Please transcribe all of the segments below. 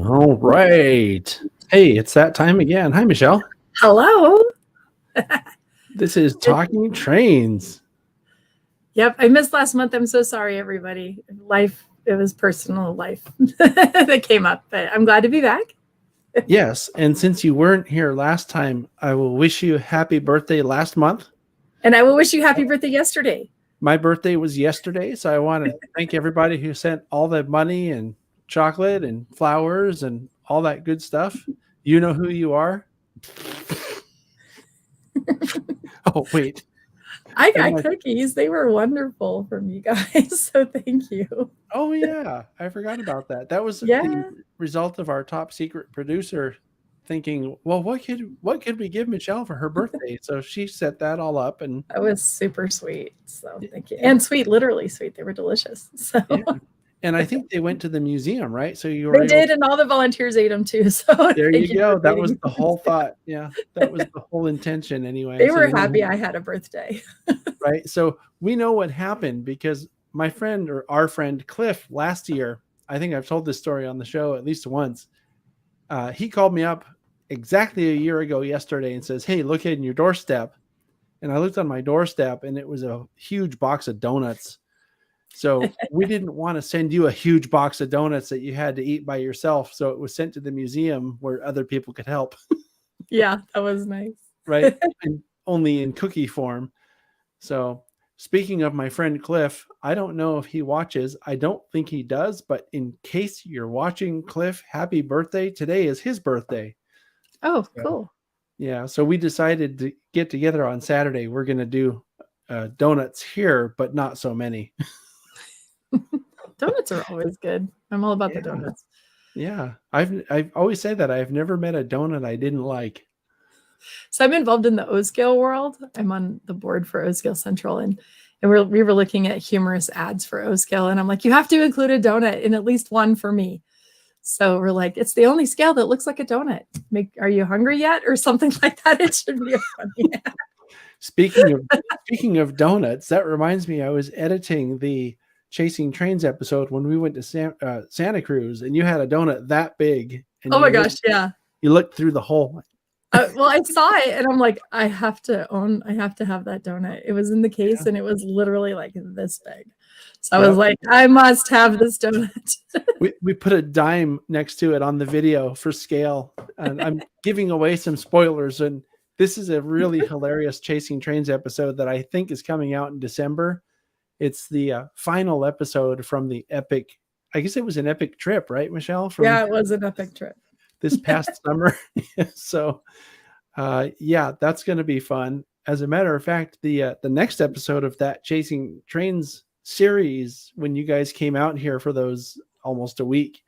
All right. Hey, it's that time again. Hi, Michelle. Hello. This is Talking Trains. Yep, I missed last month. I'm so sorry, everybody. It was personal life that came up, but I'm glad to be back. Yes, and since you weren't here last time, I will wish you a happy birthday last month. And I will wish you happy birthday yesterday. My birthday was yesterday, so I want to thank everybody who sent all the money and chocolate and flowers and all that good stuff. You know who you are. Oh, wait. I got cookies. They were wonderful from you guys, so thank you. Oh, yeah. I forgot about that. That was Yeah. the result of our top secret producer thinking, well, what could we give Michelle for her birthday? So she set that all up, and that was super sweet. So thank you. And sweet, literally sweet. They were delicious. So yeah. And I think they went to the museum, right? So you were did, and all the volunteers ate them too. So there you go. That was the whole thought. Yeah, that was the whole intention anyway. They were happy I had a birthday. Right. So we know what happened because my friend or our friend Cliff last year, I think I've told this story on the show at least once. He called me up exactly a year ago yesterday and says, "Hey, look in your doorstep." And I looked on my doorstep and it was a huge box of donuts. So we didn't want to send you a huge box of donuts that you had to eat by yourself. So it was sent to the museum where other people could help. Yeah, that was nice. Right. And only in cookie form. So speaking of my friend Cliff, I don't know if he watches. I don't think he does. But in case you're watching, Cliff, happy birthday. Today is his birthday. Oh, cool. Yeah. So we decided to get together on Saturday. We're going to do donuts here, but not so many. Donuts are always good. I'm all about the donuts. Yeah. I've always said that I've never met a donut I didn't like. So I'm involved in the O-Scale world. I'm on the board for O-Scale Central, and we were looking at humorous ads for O-Scale, and I'm like, you have to include a donut in at least one for me. So we're like, it's the only scale that looks like a donut. Are you hungry yet, or something like that? It should be a funny ad. Speaking of donuts, that reminds me, I was editing the Chasing Trains episode when we went to Santa Cruz, and you had a donut that big. And oh my gosh, yeah. You looked through the hole. Well, I saw it and I'm like, I have to have that donut. It was in the case and it was literally like this big. So I was like, I must have this donut. we put a dime next to it on the video for scale. And I'm giving away some spoilers. And this is a really hilarious Chasing Trains episode that I think is coming out in December. It's the final episode from the epic, I guess it was an epic trip, right, Michelle? Yeah, it was an epic trip. This past summer. So that's going to be fun. As a matter of fact, the next episode of that Chasing Trains series, when you guys came out here for those almost a week,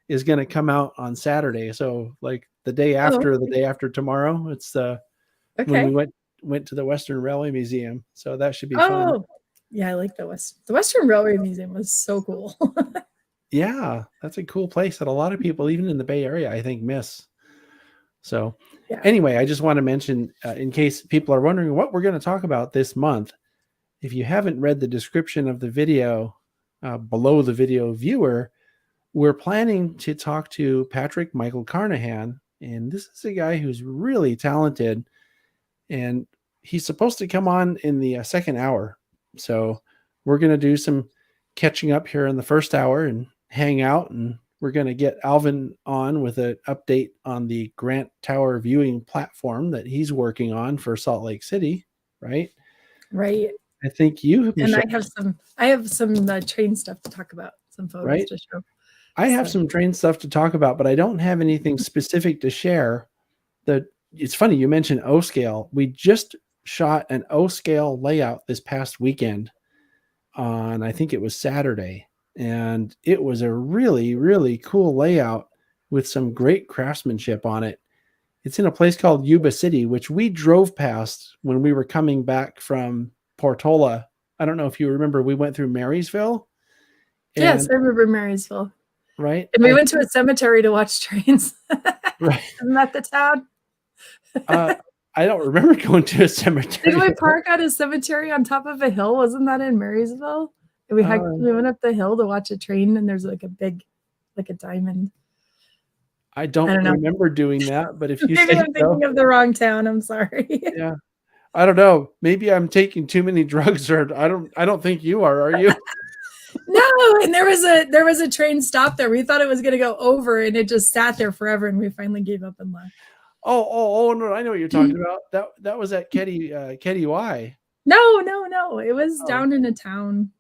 is going to come out on Saturday. So like the day after the day after tomorrow, it's when we went to the Western Railway Museum. So that should be fun. Yeah, I like the Western Railway Museum was so cool. Yeah, that's a cool place that a lot of people, even in the Bay Area, I think miss. So anyway, I just want to mention, in case people are wondering what we're going to talk about this month, if you haven't read the description of the video below the video viewer, we're planning to talk to Patrick Michael Karnahan. And this is a guy who's really talented. And he's supposed to come on in the second hour. So we're going to do some catching up here in the first hour and hang out, and we're going to get Alvin on with an update on the Grant Tower viewing platform that he's working on for Salt Lake City, right? Right. I think you, Michelle, and I have some train stuff to talk about, some photos to show. I have some train stuff to talk about, but I don't have anything specific to share. It's funny you mentioned O-Scale. We just shot an O-Scale layout this past weekend on, I think it was Saturday. And it was a really, really cool layout with some great craftsmanship on it. It's in a place called Yuba City, which we drove past when we were coming back from Portola. I don't know if you remember, we went through Marysville. Yes, I remember Marysville. Right. And we went to a cemetery to watch trains. Right. Isn't that the town? I don't remember going to a cemetery. Didn't we park at a cemetery on top of a hill? Wasn't that in Marysville? And we went up the hill to watch a train, and there's like a big, like a diamond. I don't don't know. remember doing that, but if you Maybe say I'm thinking of the wrong town. I'm sorry. yeah, I don't know. Maybe I'm taking too many drugs, or I don't think you are you? No, and there was a train stop there. We thought it was going to go over, and it just sat there forever, and we finally gave up and left. Oh, no, I know what you're talking about. That was at Ketty Y. No. It was down in a town.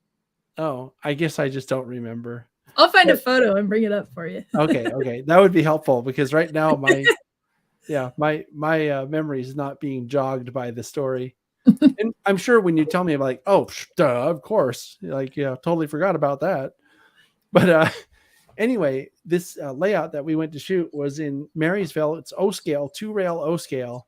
Oh, I guess I just don't remember. I'll find a photo and bring it up for you. Okay. That would be helpful because right now my memory is not being jogged by the story. And I'm sure when you tell me, I'm like, oh, duh, of course. Like, yeah, totally forgot about that. But anyway, this layout that we went to shoot was in Marysville. It's O scale, 2-rail O scale.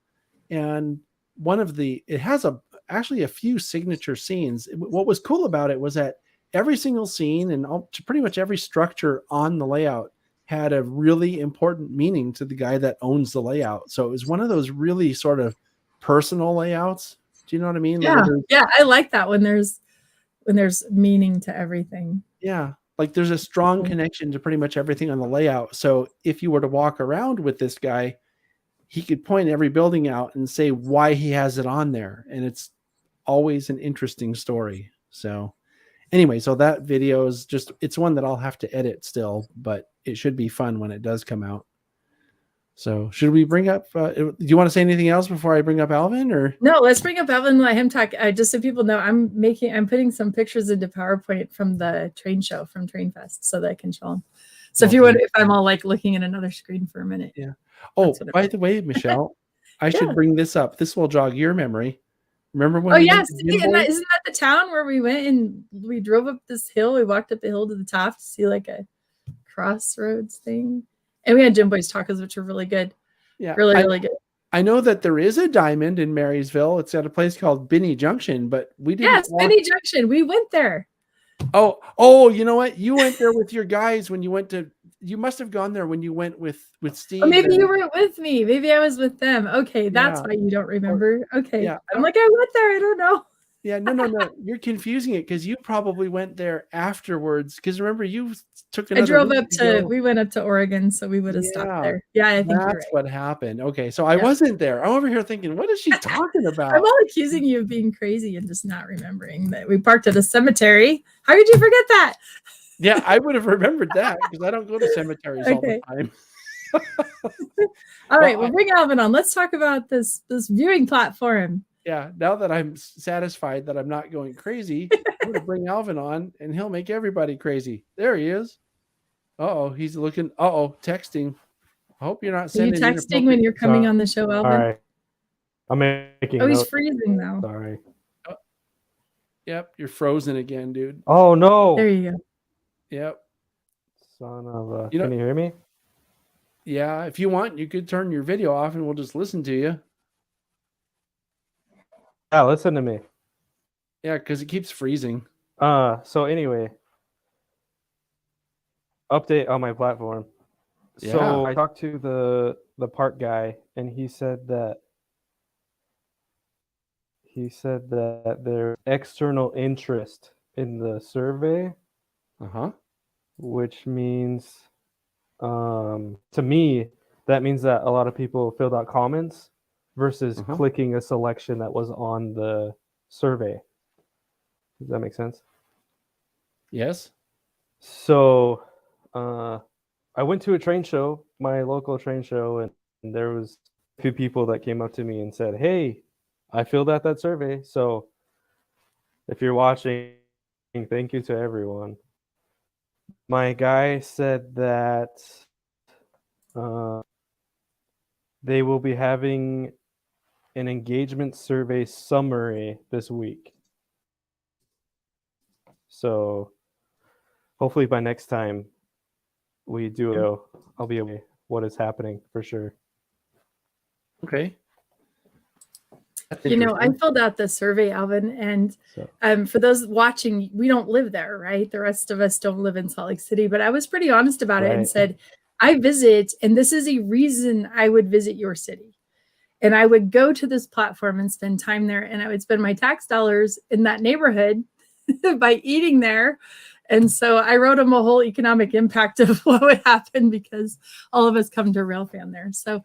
And it has actually a few signature scenes. What was cool about it was that every single scene and pretty much every structure on the layout had a really important meaning to the guy that owns the layout. So it was one of those really sort of personal layouts. Do you know what I mean? Yeah. I like that when there's meaning to everything. Yeah. Like there's a strong connection to pretty much everything on the layout. So if you were to walk around with this guy, he could point every building out and say why he has it on there. And it's always an interesting story. So anyway, so that video is it's one that I'll have to edit still, but it should be fun when it does come out. So should we bring up, do you want to say anything else before I bring up Alvin or? No, let's bring up Alvin and let him talk. Just so people know, I'm putting some pictures into PowerPoint from the train show from Train Fest so that I can show them. So if I'm all like looking at another screen for a minute. Yeah. Oh, by the way, Michelle, I should bring this up. This will jog your memory. Remember when? Oh yes, isn't that the town where we went and we drove up this hill? We walked up the hill to the top to see like a crossroads thing. And we had Jim Boy's tacos, which were really good. Yeah. Really good. I know that there is a diamond in Marysville. It's at a place called Binney Junction, but we didn't. Yes, Binney Junction. We went there. Oh, you know what? You went there with your guys when you went to, you must have gone there when you went with Steve. Or maybe you weren't with me. Maybe I was with them. Okay. That's why you don't remember. Okay. Yeah, I'm like, I went there. I don't know. Yeah, no. You're confusing it because you probably went there afterwards. Because remember, you took another. We went up to Oregon, so we would have stopped there. Yeah, I think that's what happened. Okay, so I wasn't there. I'm over here thinking, what is she talking about? I'm all accusing you of being crazy and just not remembering that we parked at a cemetery. How could you forget that? Yeah, I would have remembered that because I don't go to cemeteries all the time. All right, we'll bring Alvin on. Let's talk about this viewing platform. Yeah, now that I'm satisfied that I'm not going crazy, I'm going to bring Alvin on and he'll make everybody crazy. There he is. He's looking. Texting. I hope you're not sending. Are you texting when you're coming on the show, Alvin? All right. I'm making. Oh, he's freezing now. Sorry. Yep, you're frozen again, dude. Oh no. There you go. Yep. Son of a. Can you hear me? Yeah, if you want, you could turn your video off and we'll just listen to you. Yeah, listen to me. Yeah, because it keeps freezing. So anyway, update on my platform. Yeah. So I talked to the park guy, and he said that there's external interest in the survey. Which means, to me, that means that a lot of people filled out comments versus clicking a selection that was on the survey. Does that make sense? Yes. So I went to a train show, my local train show, and there was a few people that came up to me and said, hey, I filled out that survey. So if you're watching, thank you to everyone. My guy said that they will be having an engagement survey summary this week. So hopefully by next time we do, I'll be aware what is happening for sure. Okay. I filled out the survey, Alvin, and for those watching, we don't live there, right? The rest of us don't live in Salt Lake City, but I was pretty honest about it and said, I visit, and this is a reason I would visit your city. And I would go to this platform and spend time there, and I would spend my tax dollars in that neighborhood by eating there And so I wrote him a whole economic impact of what would happen because all of us come to Railfan there. So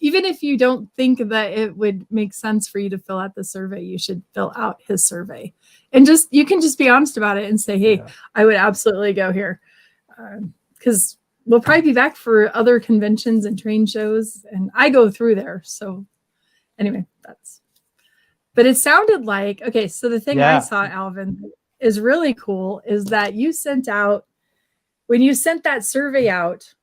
even if you don't think that it would make sense for you to fill out the survey, you should fill out his survey. And you can just be honest about it and say, hey, I would absolutely go here. Because we'll probably be back for other conventions and train shows. And I go through there. So anyway, but it sounded like, okay, so the thing I saw, Alvin, is really cool is that you sent out, when you sent that survey out,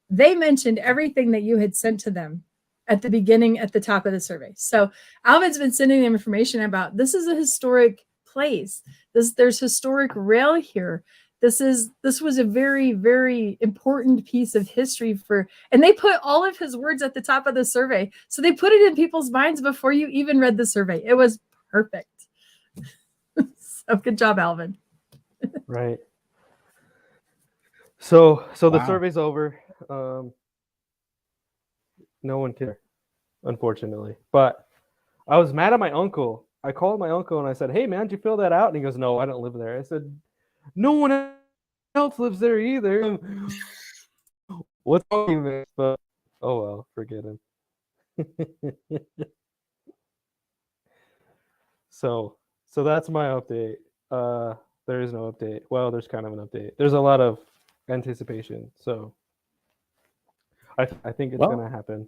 they mentioned everything that you had sent to them at the beginning, at the top of the survey. So Alvin's been sending them information about, this is a historic place. There's historic rail here. This was a very, very important piece of history and they put all of his words at the top of the survey. So they put it in people's minds before you even read the survey. It was perfect. So good job, Alvin. Right. So the Wow. survey's over. No one cared, unfortunately. But I was mad at my uncle. I called my uncle and I said, hey, man, did you fill that out? And he goes, no, I don't live there. I said, no one else lives there either. What's wrong with this? But, oh, well, forget him. So that's my update. There is no update. Well, there's kind of an update. There's a lot of anticipation. So I think it's going to happen.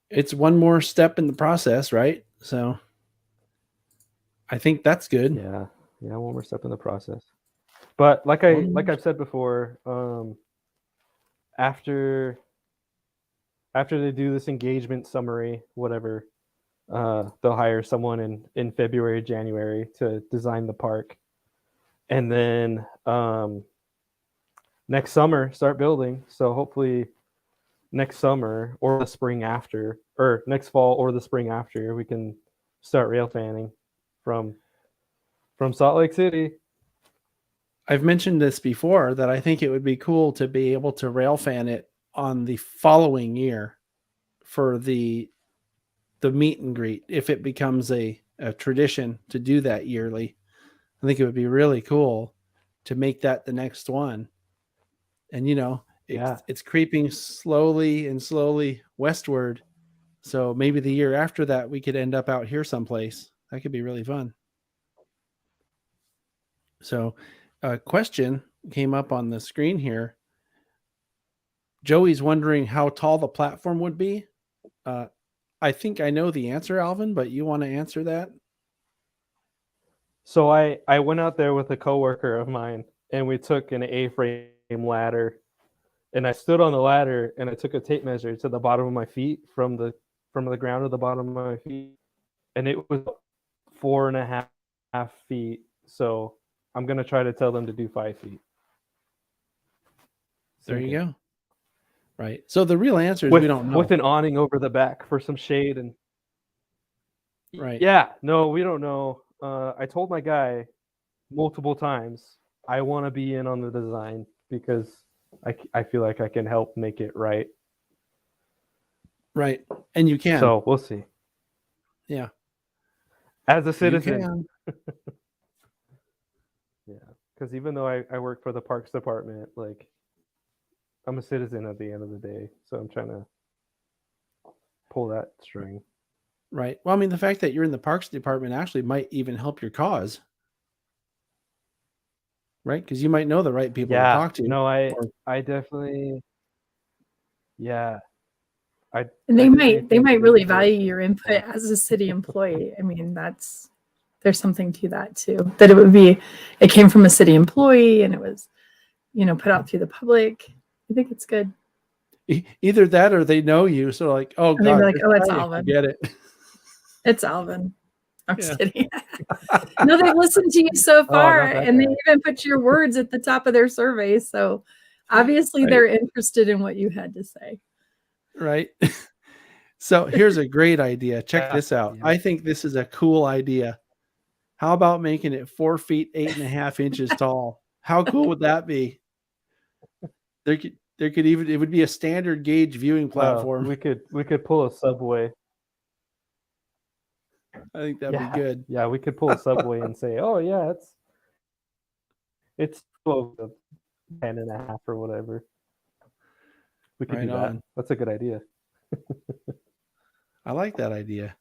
It's one more step in the process, right? So I think that's good. Yeah, one more step in the process. But like I've said before, after they do this engagement summary, whatever, they'll hire someone in February, January to design the park, and then next summer start building. So hopefully next summer or the spring after, or next fall or the spring after, we can start rail fanning from Salt Lake City. I've mentioned this before that I think it would be cool to be able to rail fan it on the following year for the meet and greet. If it becomes a tradition to do that yearly, I think it would be really cool to make that the next one. And, it's creeping slowly westward. So maybe the year after that, we could end up out here someplace. That could be really fun. So a question came up on the screen here. Joey's wondering how tall the platform would be. I think I know the answer, Alvin, but you want to answer that? So I went out there with a coworker of mine, and we took an A-frame ladder, and I stood on the ladder, and I took a tape measure to the bottom of my feet from the ground to the bottom of my feet, and it was 4.5 feet. So I'm gonna try to tell them to do 5 feet. There you go. Right. So the real answer is we don't know. With an awning over the back for some shade and. Right. Yeah. No, we don't know. I told my guy multiple times I want to be in on the design because I feel like I can help make it right. Right. And you can. So we'll see. Yeah. As a citizen. Yeah. Because even though I work for the Parks Department, like I'm a citizen at the end of the day. So I'm trying to pull that string. Right. Well, I mean, the fact that you're in the Parks Department actually might even help your cause. Right? Because you might know the right people to talk to. No, I definitely. Yeah. And they might really value your input as a city employee. I mean, there's something to that too. That it came from a city employee and it was, put out to the public. I think it's good. Either that or they know you. So like, oh, God. They're like, oh, it's Alvin. Get it. It's Alvin. I'm just kidding. No, they've listened to you so far, and they even put your words at the top of their survey. So obviously they're interested in what you had to say. Right. So here's a great idea. Check this out. Yeah. I think this is a cool idea. How about making it 4 feet, 8.5 inches tall? How cool would that be? There could even, it would be a standard gauge viewing platform. We could pull a subway. I think that'd be good. Yeah, we could pull a subway and say, "Oh yeah, it's 12 to 10 and a half or whatever. We could Right do that. on. That's a good idea. I like that idea.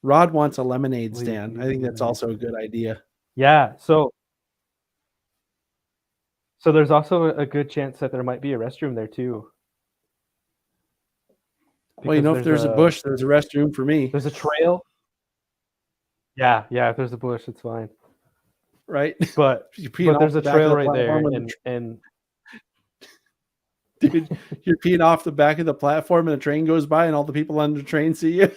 Rod wants a lemonade Leave- stand. I leave think that's lemonade. also a good idea. Yeah. So there's also a good chance that there might be a restroom there too. Well, you know, if there's a bush, there's a restroom for me, There's a trail. Yeah. If there's a bush, it's fine. right? But You're peeing there's off a the back of trail the right there, platform when and dude, you're peeing off the back of the platform and a train goes by and all the people on the train see you.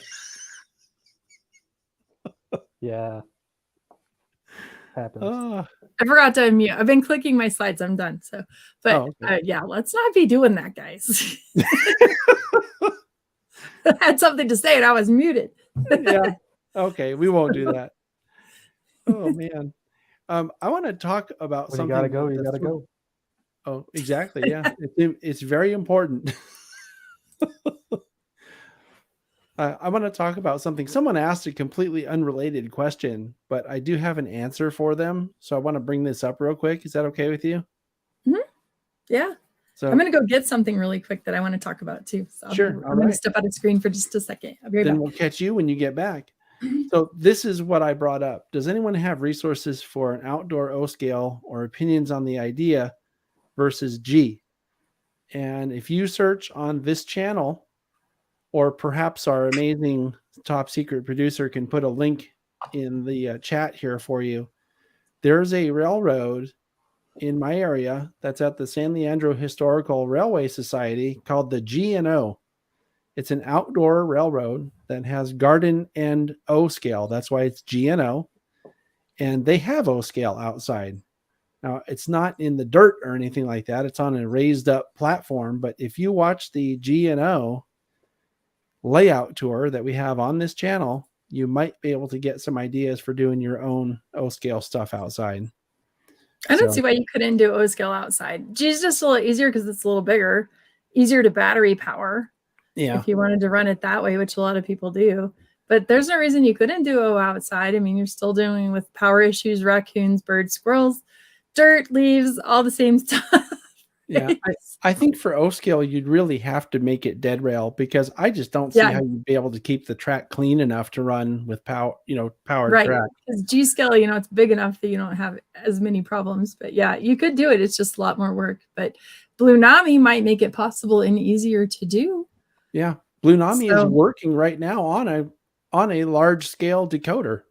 yeah, happens. I forgot to unmute. I've been clicking my slides. I'm done. So, but okay. yeah, let's not be doing that, guys. I had something to say and I was muted. Yeah. Okay, we won't do that. Oh man. I want to talk about When something. you gotta go, that you the gotta three- go. Oh, exactly. Yeah, it's very important. I want to talk about something. Someone asked a completely unrelated question, but I do have an answer for them. So I want to bring this up real quick. Is that okay with you? Yeah. So I'm going to go get something really quick that I want to talk about too. So Sure. I'm All going to right. step out of screen for just a second. I'll be right then back. we'll catch you when you get back. So this is what I brought up. Does anyone have resources for an outdoor O scale or opinions on the idea versus G? And if you search on this channel, or perhaps our amazing top secret producer can put a link in the chat here for you, there's a railroad in my area that's at the San Leandro Historical Railway Society called the G&O. It's an outdoor railroad that has garden and O scale. That's why it's G&O. And they have O scale outside. Now, it's not in the dirt or anything like that. It's on a raised up platform. But if you watch the G&O layout tour that we have on this channel, you might be able to get some ideas for doing your own O scale stuff outside. I don't see why you couldn't do O scale outside. G is just a little easier because it's a little bigger, easier to battery power. Yeah. If you wanted to run it that way, which a lot of people do. But there's no reason you couldn't do O outside. I mean, you're still dealing with power issues, raccoons, birds, squirrels, dirt, leaves, all the same stuff. Yeah. I think for O scale, you'd really have to make it dead rail because I just don't see how you'd be able to keep the track clean enough to run with powered right. track. Because G scale, it's big enough that you don't have as many problems. But yeah, you could do it. It's just a lot more work. But Blue Nami might make it possible and easier to do. Yeah, Blue Nami is working right now on a large scale decoder.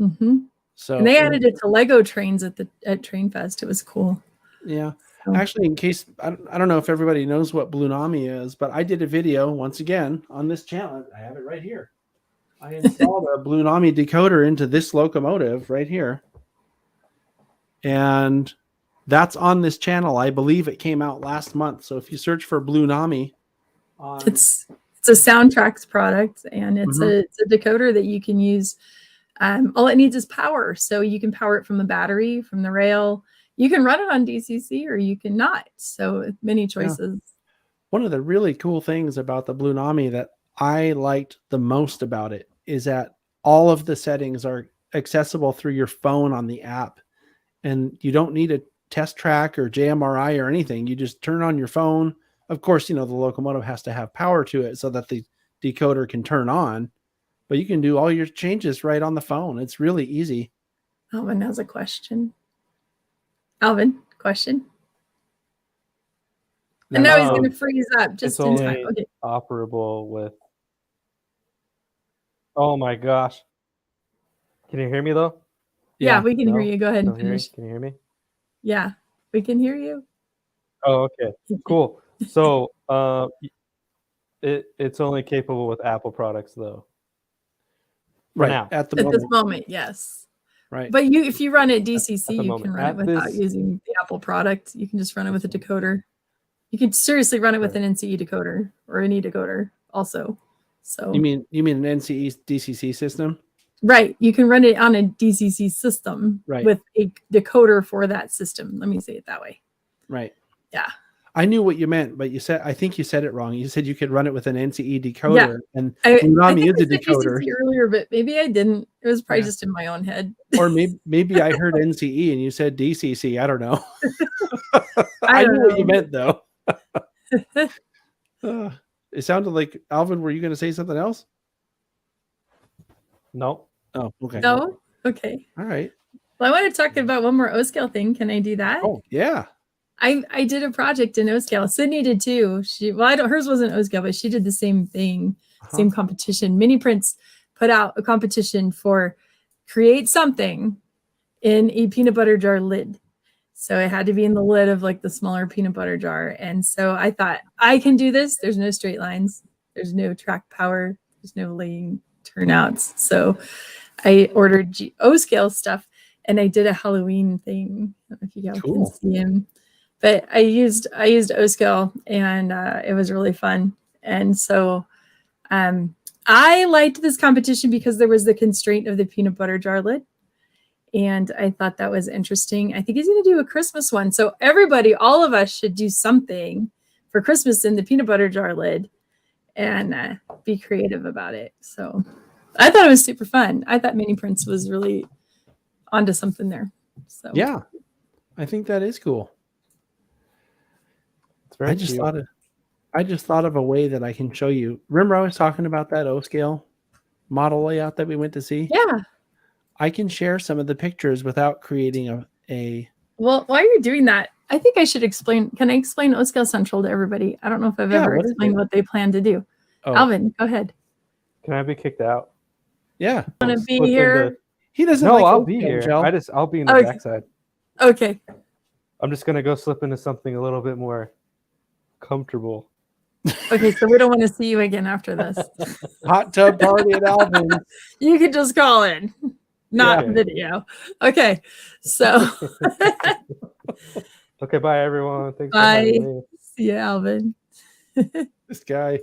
Mm-hmm. So and they added it to Lego trains at Train Fest. It was cool. Yeah, actually, in case I don't know if everybody knows what Blue Nami is, but I did a video once again on this channel. I have it right here. I installed a Blue Nami decoder into this locomotive right here, and that's on this channel. I believe it came out last month. So if you search for Blue Nami. It's a Soundtracks product, and it's a decoder that you can use. All it needs is power, so you can power it from the battery, from the rail. You can run it on DCC, or you can not. So many choices. Yeah. One of the really cool things about the Blue Nami that I liked the most about it is that all of the settings are accessible through your phone on the app, and you don't need a test track or JMRI or anything. You just turn on your phone. Of course, the locomotive has to have power to it so that the decoder can turn on, but you can do all your changes right on the phone. It's really easy. Alvin has a question. Alvin, question? And now he's going to freeze up just in time. Okay. Operable with. Oh my gosh. Can you hear me though? Yeah, we can hear you. Go ahead and finish. Can you hear me? Yeah, we can hear you. Oh, okay. Cool. So it's only capable with Apple products though. Right now. At this moment, yes. Right. But if you run it DCC, you moment. can run it without using the Apple product. You can just run it with a decoder. You can seriously run it with an NCE decoder or an e-decoder also. So you mean an NCE DCC system? Right. You can run it on a DCC system with a decoder for that system. Let me say it that way. Right. Yeah. I knew what you meant, but I think you said it wrong. You said you could run it with an NCE decoder, Yeah. and I Mommy think is a I said decoder. GCC earlier, but maybe I didn't. It was probably Yeah. just in my own head. Or maybe I heard NCE and you said DCC. I don't know. I knew don't what you know. meant though. It sounded like Alvin. Were you going to say something else? No. Oh, okay. No? Okay. All right. Well, I want to talk about one more O-scale thing. Can I do that? Oh, yeah. I did a project in O-scale. Sydney did too. Hers wasn't O-scale, but she did the same thing, same competition. Mini Prints put out a competition for create something in a peanut butter jar lid. So it had to be in the lid of like the smaller peanut butter jar. And so I thought, I can do this. There's no straight lines. There's no track power. There's no laying turnouts. So I ordered O-scale stuff and I did a Halloween thing. I don't know if you guys can see him. But I used O-scale and it was really fun. And so I liked this competition because there was the constraint of the peanut butter jar lid. And I thought that was interesting. I think he's going to do a Christmas one. So everybody, all of us should do something for Christmas in the peanut butter jar lid and be creative about it. So I thought it was super fun. I thought Mini Prints was really onto something there. So yeah, I think that is cool. It's very I just thought of a way that I can show you. Remember I was talking about that O-scale model layout that we went to see? Yeah. I can share some of the pictures without creating a Well, while you're doing that, I think I should explain. Can I explain O-scale Central to everybody? I don't know if I've ever explained what they plan to do. Oh. Alvin, go ahead. Can I be kicked out? Yeah. Want to be here? He doesn't No, like I'll O-scale, be here. Michelle. I'll be in the Okay. backside. Okay. I'm just gonna go slip into something a little bit more comfortable. Okay, so we don't want to see you again after this. Hot tub party at Alvin. You could just call in, not Yeah. video. Okay, so Okay, bye everyone. Thanks for bye. having me. See you, Alvin. This guy.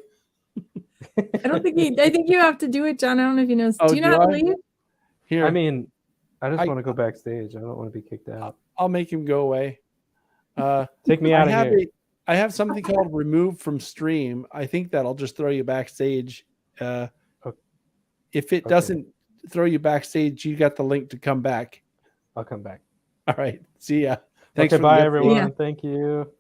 I think you have to do it, John. I don't know if you know. Oh, do you know how to leave? Here, I mean, I just want to go backstage. I don't want to be kicked out. I'll make him go away. Take me out of here. I have something called remove from stream. I think that'll just throw you backstage. If it doesn't throw you backstage, you got the link to come back. I'll come back. All right. See ya. Thanks Okay, for bye the update. everyone. Yeah. Thank you.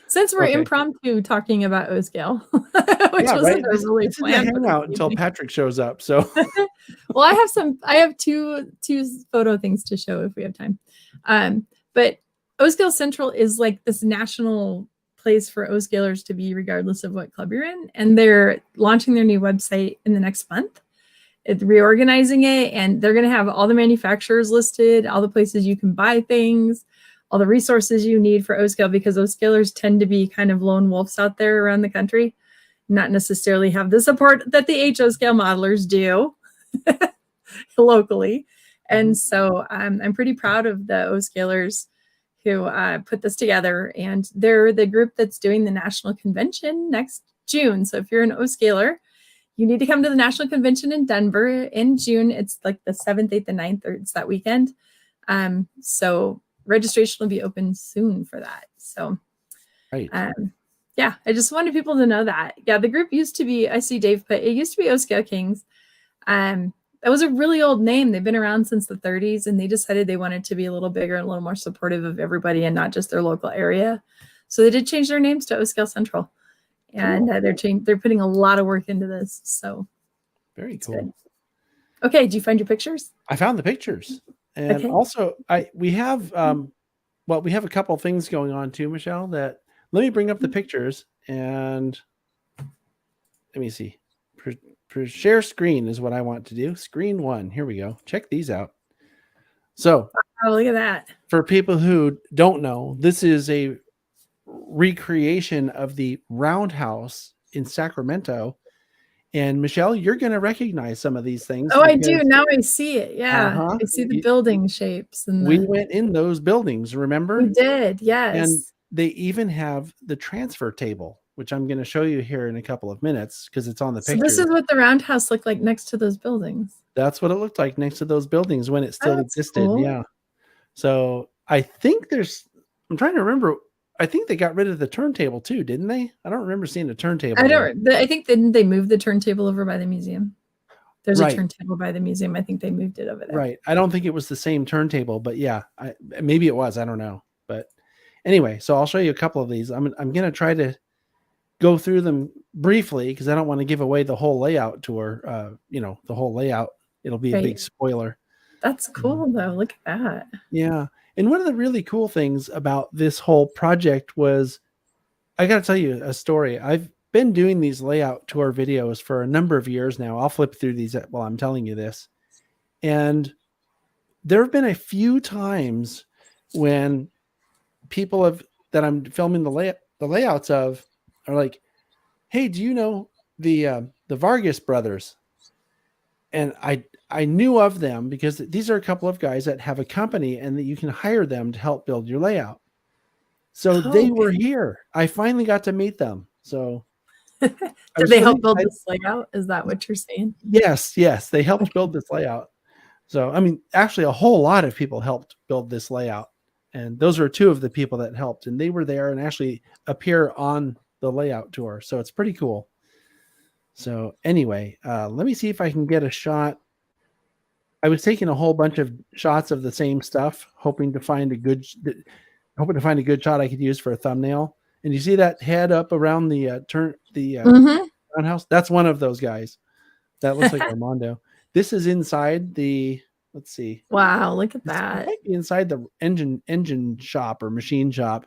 Since we're Okay. impromptu talking about O-scale, which wasn't really This is a planned. for hangout this until evening. Patrick shows up. So Well, I have two photo things to show if we have time. But O-scale Central is like this national place for O-scalers to be regardless of what club you're in. And they're launching their new website in the next month. It's reorganizing it, and they're going to have all the manufacturers listed, all the places you can buy things, all the resources you need for O-scale, because O-scalers tend to be kind of lone wolves out there around the country, not necessarily have the support that the HO-scale modelers do locally. And so I'm pretty proud of the O-scalers who put this together, and they're the group that's doing the national convention next June. So if you're an O-scaler, you need to come to the national convention in Denver in June. It's like the 7th, 8th, and 9th, or it's that weekend. So registration will be open soon for that. So right. yeah, I just wanted people to know that. Yeah, the group used to be, I see Dave put, it used to be O-Scale Kings. That was a really old name. They've been around since the 30s, and they decided they wanted to be a little bigger and a little more supportive of everybody and not just their local area. So they did change their names to O-Scale Central, and they're putting a lot of work into this. So very cool. Good. Okay, did you find your pictures? I found the pictures, and also we have a couple of things going on too, Michelle. That let me bring up the pictures and let me see. Share screen is what I want to do. Screen one. Here we go. Check these out. So, oh, look at that. For people who don't know, this is a recreation of the roundhouse in Sacramento. And Michelle, you're going to recognize some of these things. Oh, I do. Now I see it. Yeah. I see the building shapes. And we went in those buildings, remember? We did. Yes. And they even have the transfer table, which I'm going to show you here in a couple of minutes because it's on the picture. So this is what the roundhouse looked like next to those buildings. That's what it looked like next to those buildings when it still existed. Cool. Yeah. So I think I'm trying to remember. I think they got rid of the turntable too, didn't they? I don't remember seeing a turntable. I think they moved the turntable over by the museum. There's Right. a turntable by the museum. I think they moved it over there. Right. I don't think it was the same turntable, but yeah, maybe it was. I don't know. But anyway, so I'll show you a couple of these. I'm going to try to go through them briefly because I don't want to give away the whole layout tour. The whole layout. It'll be a big spoiler. That's cool though. Look at that. Yeah. And one of the really cool things about this whole project was, I got to tell you a story. I've been doing these layout tour videos for a number of years now. I'll flip through these while I'm telling you this. And there have been a few times when people that I'm filming the layouts of are like, hey, do you know the Vargas brothers? And I knew of them because these are a couple of guys that have a company and that you can hire them to help build your layout. So they were here. I finally got to meet them. So did they help build this layout? Is that what you're saying? Yes. They helped build this layout. So, I mean, actually a whole lot of people helped build this layout. And those are two of the people that helped. And they were there and actually appear on the layout tour. So it's pretty cool. So anyway, let me see if I can get a shot. I was taking a whole bunch of shots of the same stuff, hoping to find a good shot I could use for a thumbnail. And you see that head up around the townhouse? That's one of those guys. That looks like Armando. This is inside the, let's see. Wow, look at that. Inside the engine shop or machine shop.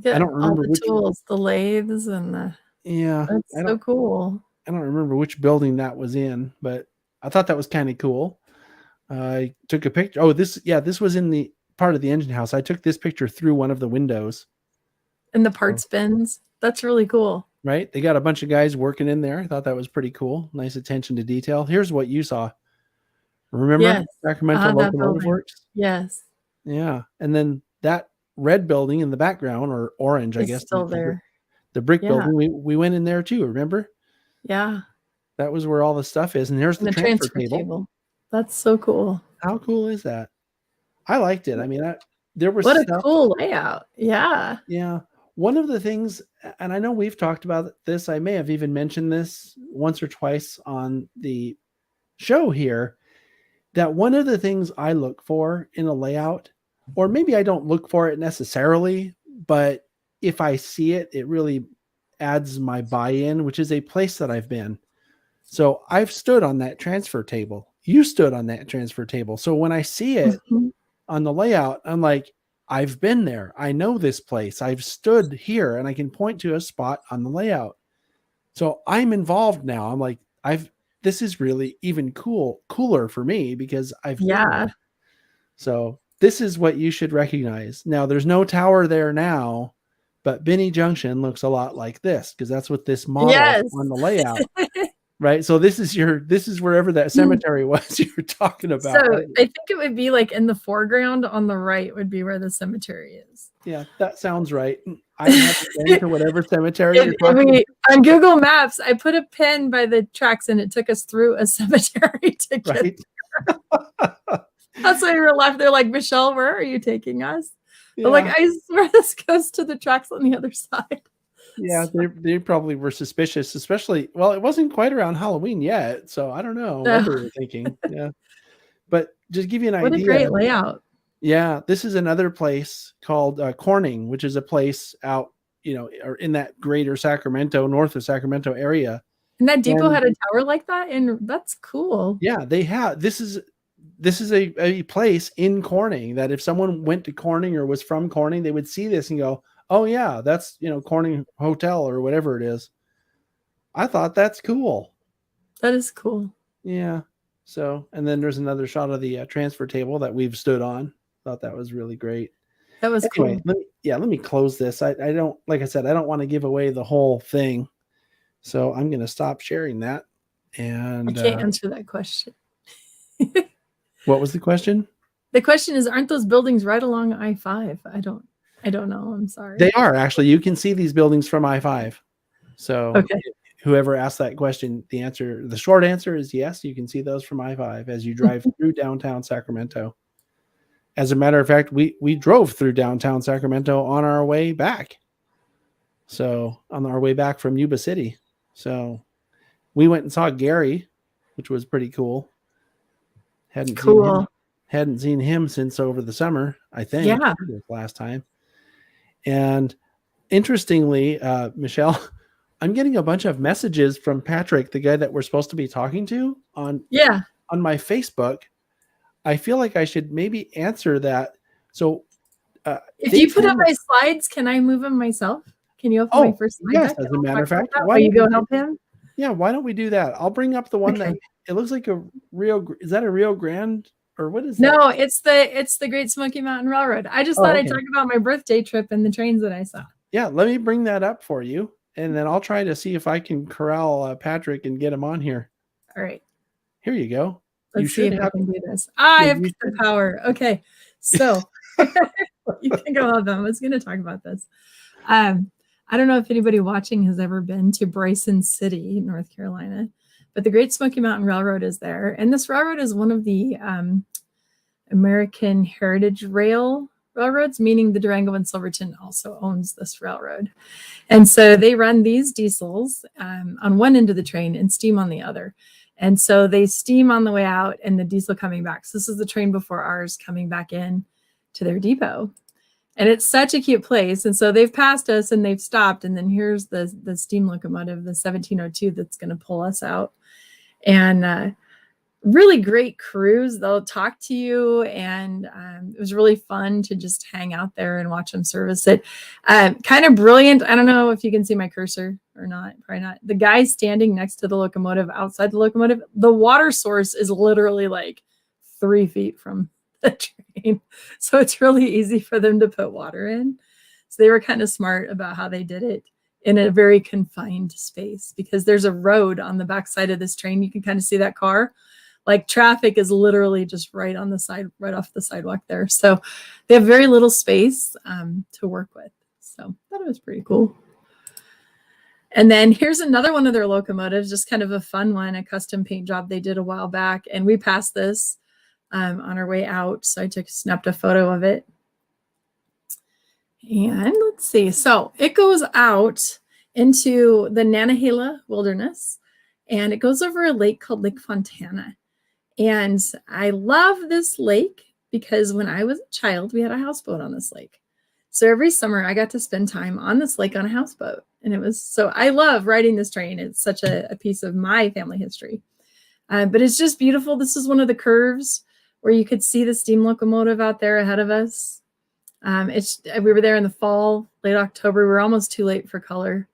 I don't remember which tools, the lathes and the that's so cool. I don't remember which building that was in, but I thought that was kind of cool. I took a picture. Oh, this was in the part of the engine house. I took this picture through one of the windows. And the parts bins. That's really cool. Right? They got a bunch of guys working in there. I thought that was pretty cool. Nice attention to detail. Here's what you saw. Remember Sacramento Locomotive Works? Yes. Yeah. And then that red building in the background, or orange, I guess. Still there. The brick building. We went in there too, remember? Yeah. That was where all the stuff is. And here's the transfer table. That's so cool. How cool is that? I liked it. I mean, there was a cool layout. Yeah. Yeah. One of the things, and I know we've talked about this, I may have even mentioned this once or twice on the show here, that one of the things I look for in a layout, or maybe I don't look for it necessarily, but if I see it, it really adds my buy-in, which is a place that I've been. So I've stood on that transfer table. You stood on that transfer table. So when I see it on the layout, I'm like, I've been there. I know this place. I've stood here and I can point to a spot on the layout. So I'm involved now. I'm like, this is really even cooler for me because I've been there. So this is what you should recognize. Now there's no tower there now, but Binney Junction looks a lot like this because that's what this model on the layout. Right. So this is wherever that cemetery was you were talking about. So right? I think it would be like in the foreground on the right would be where the cemetery is. Yeah, that sounds right. I have to go to whatever cemetery you're talking about. On Google Maps, I put a pin by the tracks and it took us through a cemetery to get there. That's why we were left there like, Michelle, where are you taking us? Yeah. Like, I swear this goes to the tracks on the other side. Yeah, they probably were suspicious, especially, well, it wasn't quite around Halloween yet, so I don't know what they were thinking. Yeah, but just give you an idea. What a great layout. Yeah, this is another place called Corning, which is a place out, or in that greater Sacramento, north of Sacramento area. And that depot had a tower like that, and that's cool. Yeah, they have. This is a place in Corning that if someone went to Corning or was from Corning, they would see this and go, oh yeah, that's, Corning Hotel or whatever it is. I thought that's cool. That is cool. Yeah. So, and then there's another shot of the transfer table that we've stood on. Thought that was really great. That was cool. Let me close this. I don't, like I said, I don't want to give away the whole thing. So I'm going to stop sharing that. And I can't answer that question. What was the question? The question is, aren't those buildings right along I-5? I don't know. I'm sorry. They are actually. You can see these buildings from I-5. So whoever asked that question, the short answer is yes. You can see those from I-5 as you drive through downtown Sacramento. As a matter of fact, we drove through downtown Sacramento on our way back. So on our way back from Yuba City. So we went and saw Gary, which was pretty cool. Hadn't seen him since over the summer, I think. Yeah. Last time. And interestingly, Michelle, I'm getting a bunch of messages from Patrick, the guy that we're supposed to be talking to on my Facebook. I feel like I should maybe answer that. So if you put up my slides, can I move them myself? Can you open my first slide? Yes, as a matter of fact. Why you go help him? Yeah, why don't we do that? I'll bring up the one that it looks like is that a Rio Grande or what is that? No, it's the Great Smoky Mountain Railroad. I just thought I'd talk about my birthday trip and the trains that I saw. Yeah, let me bring that up for you. And then I'll try to see if I can corral Patrick and get him on here. All right. Here you go. Let's see if I can do this. I have the power. Okay. So you can go on them. I was going to talk about this. I don't know if anybody watching has ever been to Bryson City, North Carolina, but the Great Smoky Mountain Railroad is there. And this railroad is one of the American Heritage Railroads, meaning the Durango and Silverton also owns this railroad. And so they run these diesels on one end of the train and steam on the other. And so they steam on the way out and the diesel coming back. So this is the train before ours coming back in to their depot. And it's such a cute place. And so they've passed us and they've stopped. And then here's the steam locomotive, the 1702, that's going to pull us out. And really great crews. They'll talk to you. And it was really fun to just hang out there and watch them service it. Kind of brilliant. I don't know if you can see my cursor or not. Probably not. The guy standing next to the locomotive, outside the locomotive, the water source is literally like 3 feet from the train. So it's really easy for them to put water in. So they were kind of smart about how they did it in a very confined space, because there's a road on the backside of this train. You can kind of see that car. Like traffic is literally just right on the side, right off the sidewalk there. So they have very little space to work with. So I thought it was pretty cool. And then here's another one of their locomotives, just kind of a fun one, a custom paint job they did a while back. And we passed this on our way out. So I snapped a photo of it. And let's see. So it goes out into the Nantahala Wilderness, and it goes over a lake called Lake Fontana. And I love this lake because when I was a child, we had a houseboat on this lake. So every summer I got to spend time on this lake on a houseboat. And it was, so I love riding this train. It's such a piece of my family history. But it's just beautiful. This is one of the curves where you could see the steam locomotive out there ahead of us. We were there in the fall, late October. We were almost too late for color.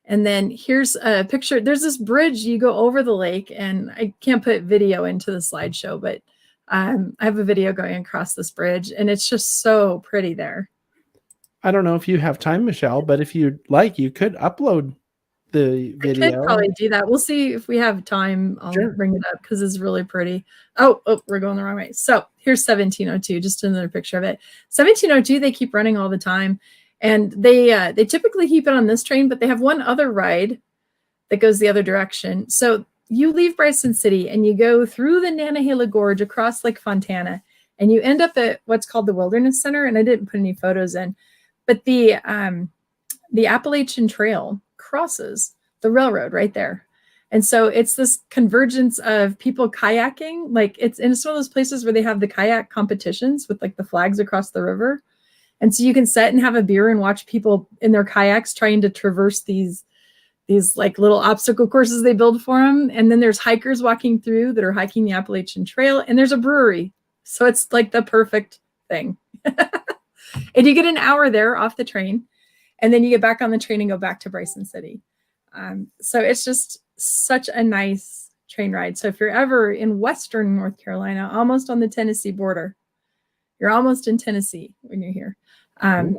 And then here's a picture. There's this bridge. You go over the lake, and I can't put video into the slideshow, but I have a video going across this bridge, and it's just so pretty there. I don't know if you have time, Michelle, but if you'd like, you could upload the video. I could probably do that. We'll see if we have time. I'll bring it up because it's really pretty. Oh, we're going the wrong way. So here's 1702, just another picture of it. 1702, they keep running all the time. And they typically keep it on this train, but they have one other ride that goes the other direction. So you leave Bryson City and you go through the Nantahala Gorge across Lake Fontana, and you end up at what's called the Wilderness Center. And I didn't put any photos in, but the Appalachian Trail crosses the railroad right there. And so it's this convergence of people kayaking. Like it's one of those places where they have the kayak competitions with like the flags across the river. And so you can sit and have a beer and watch people in their kayaks trying to traverse these like little obstacle courses they build for them. And then there's hikers walking through that are hiking the Appalachian Trail, and there's a brewery. So it's like the perfect thing. And you get an hour there off the train, and then you get back on the train and go back to Bryson City. So it's just such a nice train ride. So if you're ever in Western North Carolina, almost on the Tennessee border, you're almost in Tennessee when you're here. I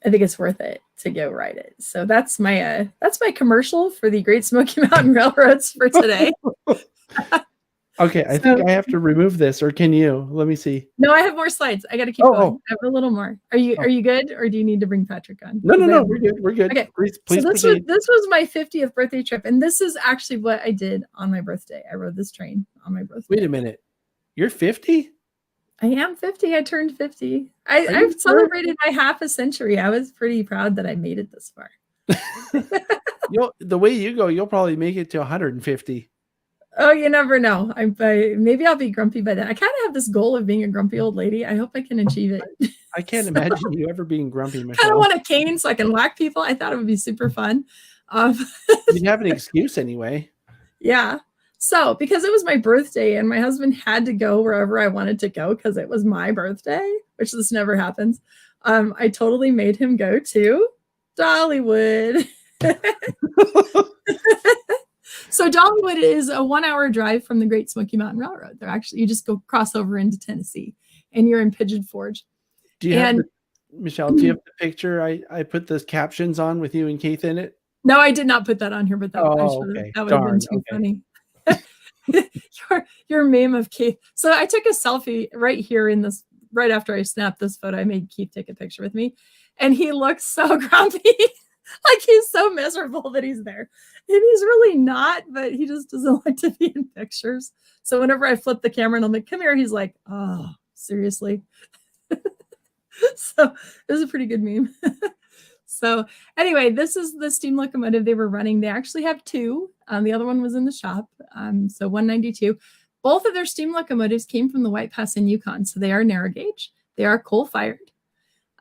think it's worth it to go ride it. So that's my commercial for the Great Smoky Mountain Railroads for today. Okay, I think I have to remove this, or can you? Let me see. No, I have more slides. I got to keep going. I have a little more. Are you good, or do you need to bring Patrick on? No, we're good. We're good. Okay, please so this was my 50th birthday trip, and this is actually what I did on my birthday. I rode this train on my birthday. Wait a minute, you're 50? I am 50. I turned 50. I've sure? celebrated my half a century. I was pretty proud that I made it this far. The way you go, you'll probably make it to 150. Oh, you never know. Maybe I'll be grumpy by then. I kind of have this goal of being a grumpy old lady. I hope I can achieve it. I can't imagine you ever being grumpy, I kind Michelle. of want a cane so I can whack people. I thought it would be super fun. You'd have an excuse anyway. Yeah. So because it was my birthday and my husband had to go wherever I wanted to go because it was my birthday, which this never happens. I totally made him go to Dollywood. So Dollywood is a 1-hour drive from the Great Smoky Mountain Railroad. They're actually, you just go cross over into Tennessee and you're in Pigeon Forge. Do you have Michelle, do you have the picture I put those captions on with you and Keith in it? No, I did not put that on here, but that would have been too funny. your meme of Keith. So I took a selfie right here in this, right after I snapped this photo. I made Keith take a picture with me and he looks so grumpy. Like he's so miserable that he's there. And he's really not, but he just doesn't like to be in pictures. So whenever I flip the camera and I'm like, come here, he's like, oh, seriously. So it was a pretty good meme. So anyway, this is the steam locomotive they were running. They actually have two. The other one was in the shop. So 192. Both of their steam locomotives came from the White Pass in Yukon. So they are narrow gauge. They are coal fired.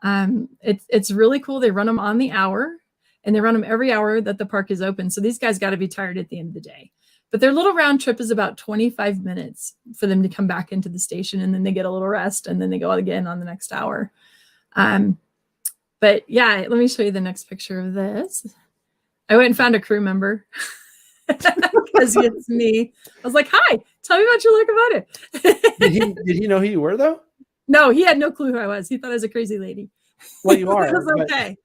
It's really cool. They run them on the hour and they run them every hour that the park is open. So these guys got to be tired at the end of the day. But their little round trip is about 25 minutes for them to come back into the station. And then they get a little rest and then they go again on the next hour. But yeah, let me show you the next picture of this. I went and found a crew member because it's me. I was like, hi, tell me about your locomotive. Did he know who you were though? No, he had no clue who I was. He thought I was a crazy lady. Well, you are. It was okay.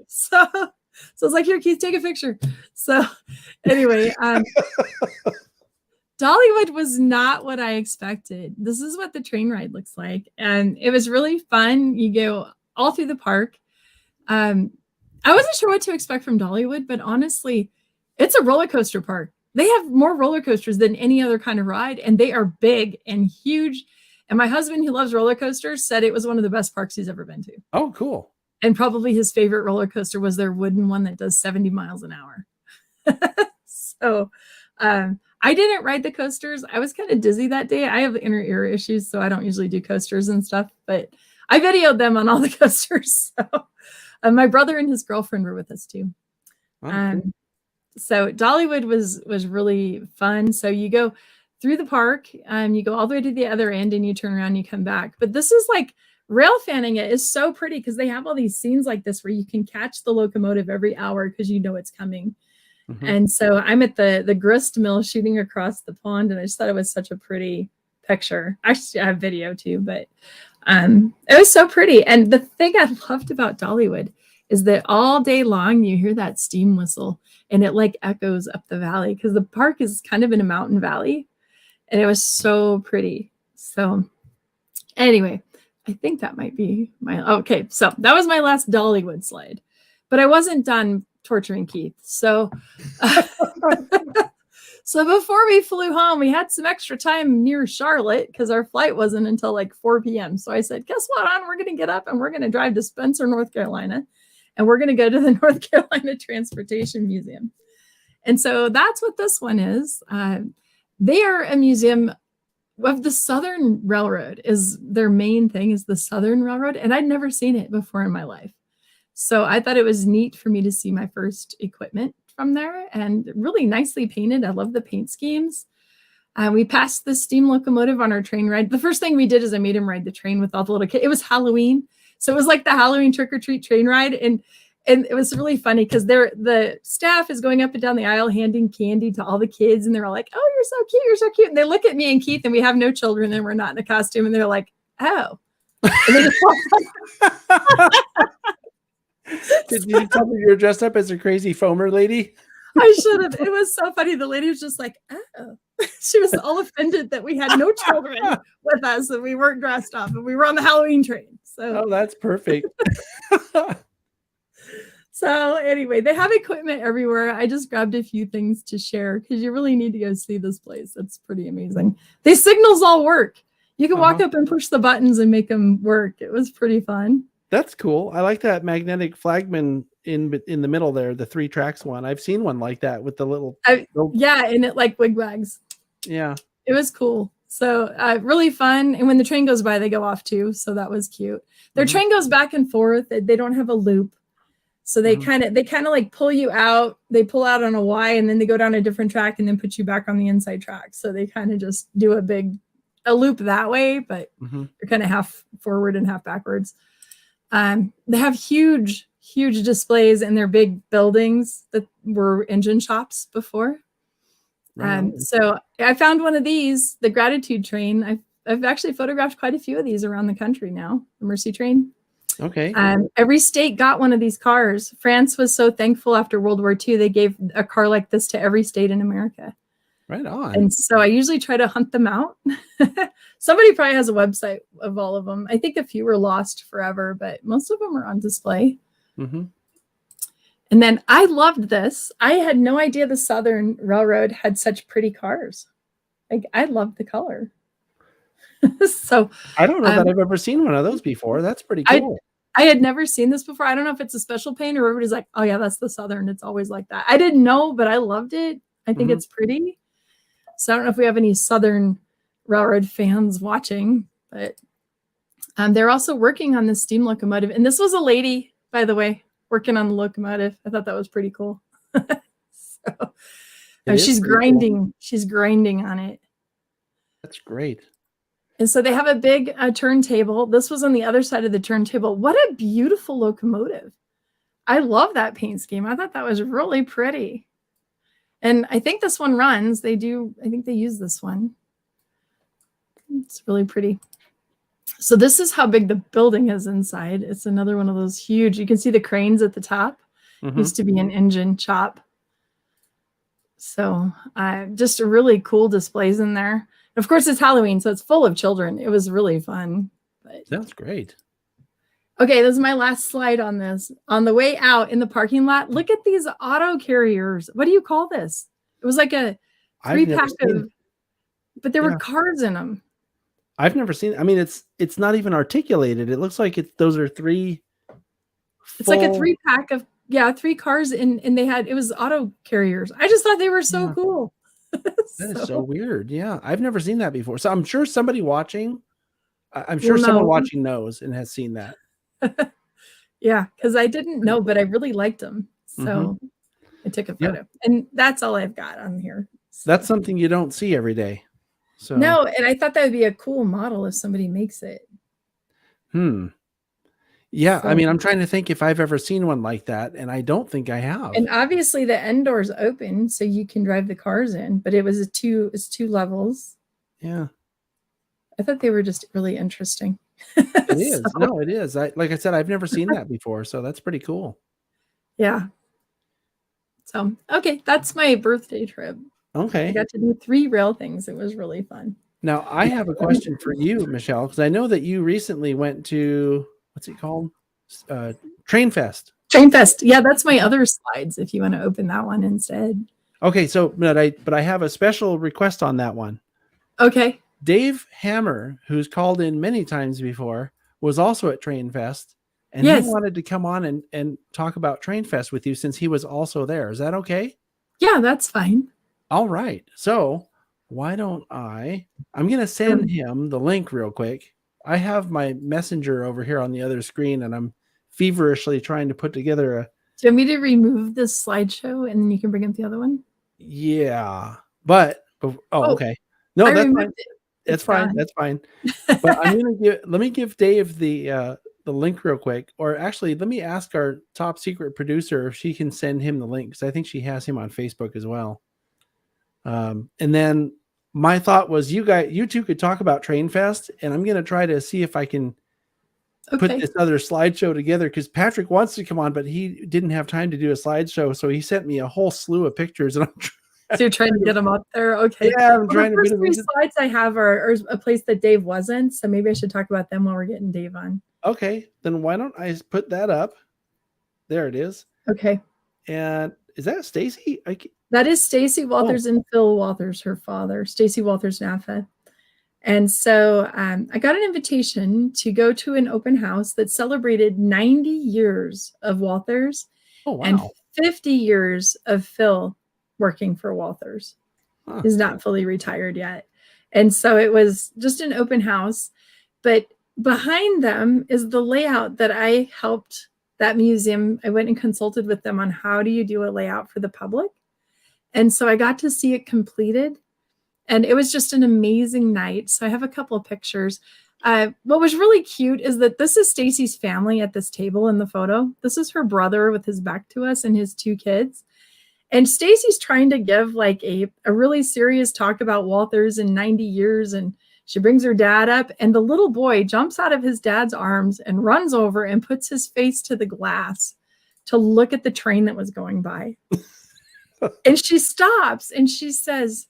So I was like, here, Keith, take a picture. So anyway, Dollywood was not what I expected. This is what the train ride looks like. And it was really fun. You go all through the park. I wasn't sure what to expect from Dollywood, but honestly, it's a roller coaster park. They have more roller coasters than any other kind of ride, and they are big and huge. And my husband, who loves roller coasters, said it was one of the best parks he's ever been to. Oh, cool. And probably his favorite roller coaster was their wooden one that does 70 miles an hour. So I didn't ride the coasters. I was kind of dizzy that day. I have inner ear issues, so I don't usually do coasters and stuff, but I videoed them on all the coasters. So my brother and his girlfriend were with us too. Okay. So Dollywood was really fun. So you go through the park, you go all the way to the other end and you turn around and you come back. But this is like rail fanning it is so pretty because they have all these scenes like this where you can catch the locomotive every hour because you know it's coming. Mm-hmm. And so I'm at the grist mill shooting across the pond, and I just thought it was such a pretty picture. Actually, I have video too, but it was so pretty. And the thing I loved about Dollywood is that all day long you hear that steam whistle and it like echoes up the valley because the park is kind of in a mountain valley, and it was so pretty. So anyway, I think that might be okay. So that was my last Dollywood slide, but I wasn't done torturing Keith. So, so before we flew home, we had some extra time near Charlotte because our flight wasn't until like 4 p.m. So I said, guess what, we're going to get up and we're going to drive to Spencer, North Carolina, and we're going to go to the North Carolina Transportation Museum. And so that's what this one is. They are a museum of the Southern Railroad. Is their main thing is the Southern Railroad. And I'd never seen it before in my life. So I thought it was neat for me to see my first equipment from there, and really nicely painted. I love the paint schemes. We passed the steam locomotive on our train ride. The first thing we did is I made him ride the train with all the little kids. It was Halloween. So it was like the Halloween trick-or-treat train ride. And it was really funny because the staff is going up and down the aisle handing candy to all the kids. And they're all like, oh, you're so cute. You're so cute. And they look at me and Keith, and we have no children and we're not in a costume. And they're like, oh. And they just Did you tell me you're dressed up as a crazy foamer lady? I should have. It was so funny. The lady was just like, oh. She was all offended that we had no children with us and we weren't dressed up and we were on the Halloween train. So that's perfect. So anyway, they have equipment everywhere. I just grabbed a few things to share because you really need to go see this place. It's pretty amazing. These signals all work. You can walk up and push the buttons and make them work. It was pretty fun. That's cool. I like that magnetic flagman in the middle there, the 3 tracks one. I've seen one like that with the little. Yeah, and it like wigwags. Yeah. It was cool. So really fun. And when the train goes by, they go off too. So that was cute. Their train goes back and forth. They don't have a loop. So they kind of like pull you out. They pull out on a Y and then they go down a different track and then put you back on the inside track. So they kind of just do a loop that way, but you're kind of half forward and half backwards. They have huge displays in their big buildings that were engine shops before. So I found one of these, the Gratitude Train. I've actually photographed quite a few of these around the country now, the Mercy Train. Okay. Every state got one of these cars. France was so thankful after World War II, they gave a car like this to every state in America. Right on. And so I usually try to hunt them out. Somebody probably has a website of all of them. I think a few were lost forever, but most of them are on display. And then I loved this. I had no idea the Southern Railroad had such pretty cars. Like I loved the color. So I don't know that I've ever seen one of those before. That's pretty cool. I had never seen this before. I don't know if it's a special paint or everybody's like, oh yeah, that's the Southern. It's always like that. I didn't know, but I loved it. I think it's pretty. So I don't know if we have any Southern Railroad fans watching, but they're also working on this steam locomotive. And this was a lady, by the way, working on the locomotive. I thought that was pretty cool. She's grinding. Cool. She's grinding on it. That's great. And so they have a big turntable. This was on the other side of the turntable. What a beautiful locomotive. I love that paint scheme. I thought that was really pretty. And I think this one runs. I think they use this one. It's really pretty. So this is how big the building is inside. It's another one of those huge. You can see the cranes at the top. Used to be an engine shop. So just really cool displays in there. Of course, it's Halloween, so it's full of children. It was really fun. But... That's great. Okay, this is my last slide on this. On the way out in the parking lot, look at these auto carriers. What do you call this? It was like a 3-pack of, but there were cars in them. I've never seen. I mean, it's not even articulated. It looks like those are 3. It's like a 3-pack of 3 cars, and it was auto carriers. I just thought they were so cool. That is so weird. Yeah, I've never seen that before. So I'm sure somebody watching, someone watching knows and has seen that. Yeah, because I didn't know, but I really liked them. So I took a photo. And that's all I've got on here. So. That's something you don't see every day. So no, and I thought that would be a cool model if somebody makes it. Yeah, so, I mean, I'm trying to think if I've ever seen one like that, and I don't think I have. And obviously the end door's open, so you can drive the cars in, but it's 2 levels. Yeah. I thought they were just really interesting. It is. No, it is. Like I said, I've never seen that before, so that's pretty cool. Yeah. So, okay, that's my birthday trip. Okay. I got to do 3 rail things. It was really fun. Now, I have a question for you, Michelle, because I know that you recently went to, what's it called? Train Fest. Train Fest. Yeah, that's my other slides if you want to open that one instead. Okay, so but I have a special request on that one. Okay. Dave Hammer, who's called in many times before, was also at Train Fest, and he wanted to come on and talk about Train Fest with you since he was also there. Is that okay? Yeah, that's fine. All right. So why don't I'm going to send him the link real quick. I have my messenger over here on the other screen, and I'm feverishly trying to put together a... Do you want me to remove this slideshow and then you can bring up the other one? Yeah. But okay. No, that's fine. That's fine. That's fine. But I'm going to let me give Dave the link real quick. Or actually, let me ask our top secret producer if she can send him the link, because I think she has him on Facebook as well. And then my thought was you two could talk about Train Fest, and I'm going to try to see if I can put this other slideshow together, because Patrick wants to come on, but he didn't have time to do a slideshow. So he sent me a whole slew of pictures, and so you're trying to get them up there. Okay. Yeah, I'm trying to. The first 3 slides I have are a place that Dave wasn't. So maybe I should talk about them while we're getting Dave on. Okay. Then why don't I put that up? There it is. Okay. And is that Stacy? That is Stacy Walthers and Phil Walthers, her father, Stacy Walthers Naffa. And so I got an invitation to go to an open house that celebrated 90 years of Walthers and 50 years of Phil working for Walthers. Huh. He's not fully retired yet. And so it was just an open house. But behind them is the layout that I helped that museum. I went and consulted with them on how do you do a layout for the public. And so I got to see it completed. And it was just an amazing night. So I have a couple of pictures. What was really cute is that this is Stacy's family at this table in the photo. This is her brother with his back to us and his 2 kids. And Stacy's trying to give like a really serious talk about Walthers in 90 years. And she brings her dad up, and the little boy jumps out of his dad's arms and runs over and puts his face to the glass to look at the train that was going by. And she stops and she says,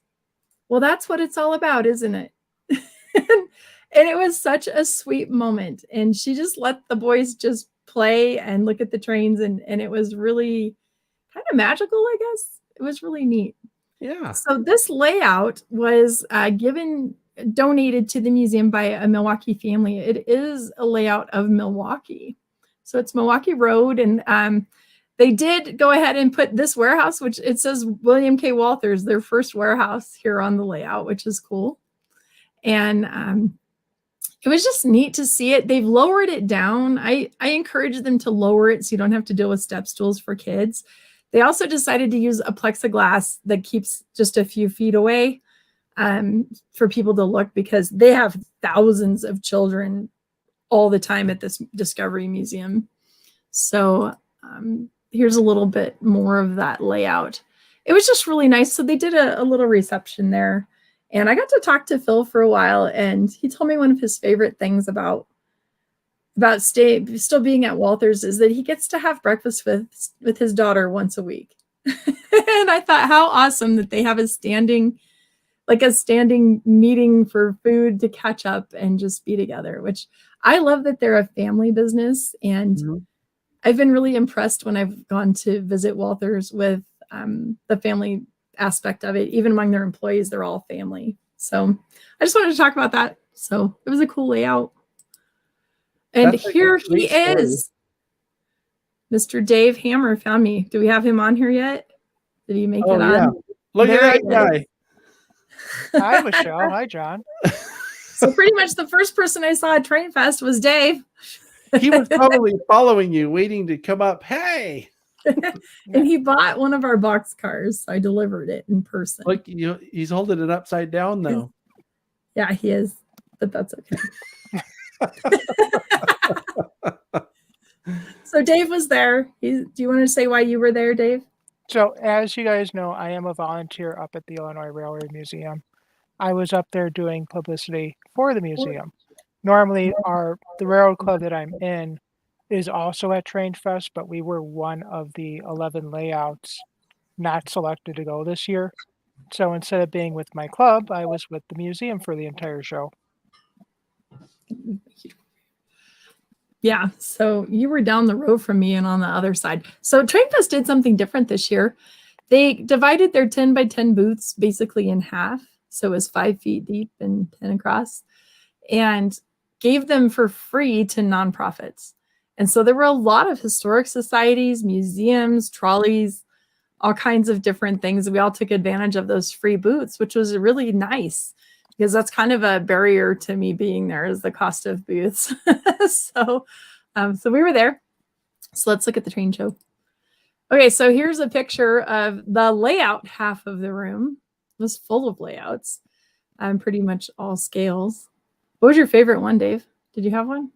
well, that's what it's all about, isn't it? And it was such a sweet moment. And she just let the boys just play and look at the trains. And it was really kind of magical, I guess. It was really neat. Yeah. So this layout was donated to the museum by a Milwaukee family. It is a layout of Milwaukee. So it's Milwaukee Road. And they did go ahead and put this warehouse, which it says William K. Walthers, their first warehouse here on the layout, which is cool. And it was just neat to see it. They've lowered it down. I encourage them to lower it so you don't have to deal with step stools for kids. They also decided to use a plexiglass that keeps just a few feet away for people to look, because they have thousands of children all the time at this Discovery Museum. So here's a little bit more of that layout. It was just really nice. So they did a little reception there. And I got to talk to Phil for a while, and he told me one of his favorite things about still being at Walthers is that he gets to have breakfast with his daughter once a week. And I thought, how awesome that they have a standing meeting for food to catch up and just be together, which I love that they're a family business. And I've been really impressed when I've gone to visit Walthers with the family aspect of it. Even among their employees, they're all family. So I just wanted to talk about that. So it was a cool layout. And here he is. Mr. Dave Hammer found me. Do we have him on here yet? Did he make it on? Yeah. Look at that guy. Hi, Michelle. Hi, John. So pretty much the first person I saw at Train Fest was Dave. He was probably following you, waiting to come up. Hey. And he bought one of our box cars. So I delivered it in person. Look, he's holding it upside down though. Yeah, he is, but that's okay. So Dave was there. Do you want to say why you were there, Dave? So as you guys know, I am a volunteer up at the Illinois Railroad Museum. I was up there doing publicity for the museum. Normally the railroad club that I'm in is also at Train Fest, but we were one of the 11 layouts not selected to go this year. So instead of being with my club, I was with the museum for the entire show. Yeah, so you were down the road from me and on the other side. So Train Fest did something different this year. They divided their 10 by 10 booths basically in half. So it was 5 feet deep and 10 across, and gave them for free to nonprofits. And so there were a lot of historic societies, museums, trolleys, all kinds of different things. We all took advantage of those free booths, which was really nice, because that's kind of a barrier to me being there, is the cost of booths. So we were there. So let's look at the train show. Okay, so here's a picture of the layout half of the room. It was full of layouts, pretty much all scales. What was your favorite one, Dave? Did you have one?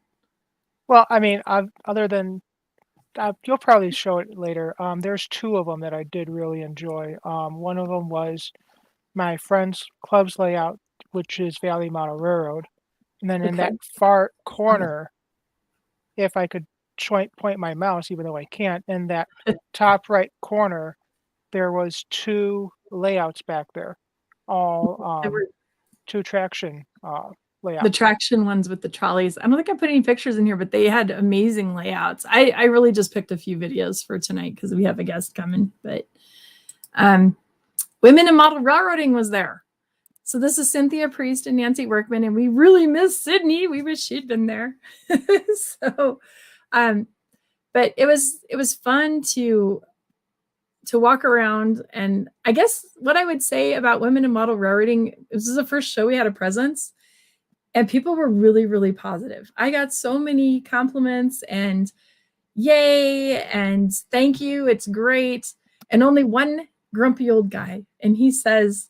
Well, I mean, other than you'll probably show it later. There's 2 of them that I did really enjoy. One of them was my friend's club's layout, which is Valley Model Railroad. And then in that far corner, if I could point my mouse, even though I can't, in that top right corner, there was 2 layouts back there, all 2 traction layout. The traction ones with the trolleys. I don't think I put any pictures in here, but they had amazing layouts. I really just picked a few videos for tonight because we have a guest coming. But Women in Model Railroading was there. So this is Cynthia Priest and Nancy Workman, and we really miss Sydney. We wish she'd been there. So, but it was fun to walk around. And I guess what I would say about Women in Model Railroading, this is the first show we had a presence, and people were really, really positive. I got so many compliments and yay and thank you. It's great. And only one grumpy old guy. And he says,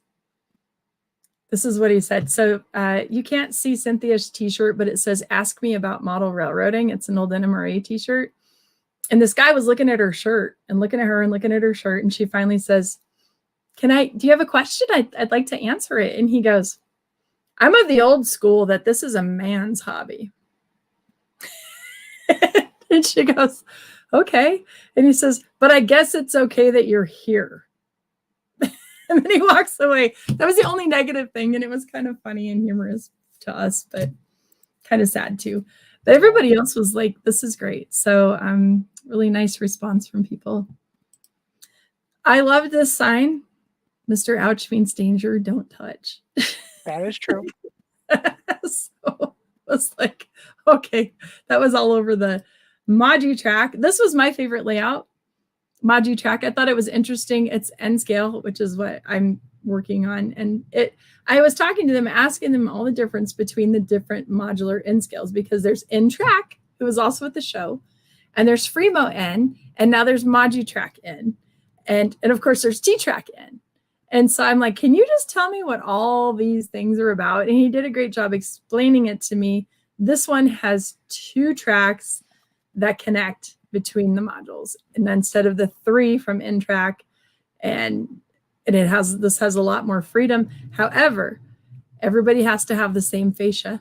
this is what he said. So you can't see Cynthia's t-shirt, but it says, "Ask me about model railroading." It's an old NMRA t-shirt. And this guy was looking at her shirt and looking at her and looking at her shirt. And she finally says, do you have a question? I'd like to answer it. And he goes, "I'm of the old school that this is a man's hobby." And she goes, "Okay." And he says, "But I guess it's okay that you're here." And then he walks away. That was the only negative thing. And it was kind of funny and humorous to us, but kind of sad too. But everybody else was like, "This is great." So really nice response from people. I love this sign. "Mr. Ouch means danger, don't touch." That is true. So it was like, okay, that was all over the Maju track. This was my favorite layout. Maju track. I thought it was interesting. It's N scale, which is what I'm working on. And I was talking to them, asking them all the difference between the different modular N scales, because there's N track, who was also at the show, and there's Fremo N, and now there's Maju track N. And of course there's T track N. And so I'm like, can you just tell me what all these things are about? And he did a great job explaining it to me. This one has 2 tracks that connect between the modules, and then instead of the 3 from N-Track, and this has a lot more freedom. However, everybody has to have the same fascia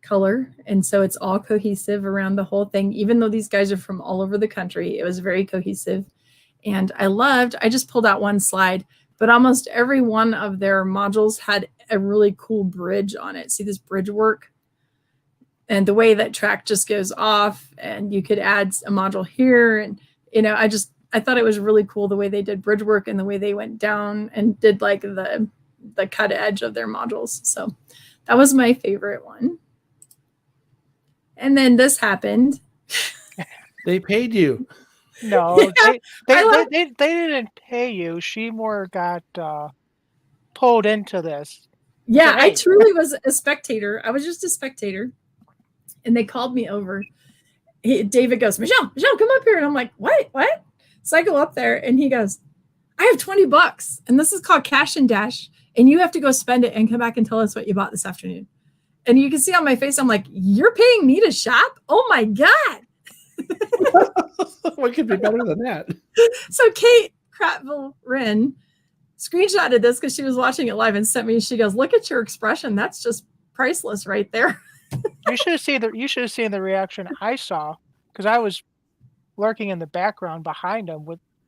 color, and so it's all cohesive around the whole thing. Even though these guys are from all over the country, it was very cohesive. And I just pulled out one slide, but almost every one of their modules had a really cool bridge on it. See this bridge work? And the way that track just goes off, and you could add a module here. And, I thought it was really cool the way they did bridge work and the way they went down and did like the cut edge of their modules. So that was my favorite one. And then this happened. They paid you. No, Yeah, they didn't pay you. She more got pulled into this. Yeah, I Hey. truly was a spectator. I was just a spectator. And they called me over. David goes, Michelle, come up here. And I'm like, what? So I go up there and he goes, "I have $20 and this is called Cash and Dash. And you have to go spend it and come back and tell us what you bought this afternoon." And you can see on my face, I'm like, "You're paying me to shop? Oh my God." What could be better than that? So Kate Kratville-Wren screenshotted this because she was watching it live and sent me. She goes, "Look at your expression. That's just priceless right there." You should have seen the reaction I saw, because I was lurking in the background behind him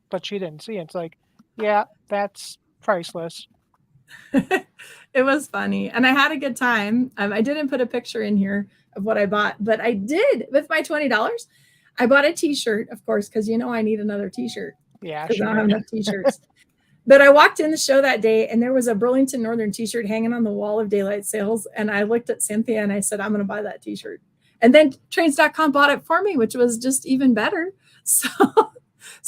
but she didn't see it. It's like, yeah, that's priceless. It was funny. And I had a good time. I didn't put a picture in here of what I bought, but I did with my $20. I bought a t-shirt, of course, because I need another t-shirt. Yeah, Because I sure. don't have enough t-shirts. But I walked in the show that day and there was a Burlington Northern t-shirt hanging on the wall of daylight sales. And I looked at Cynthia and I said, "I'm going to buy that t-shirt." And then trains.com bought it for me, which was just even better. So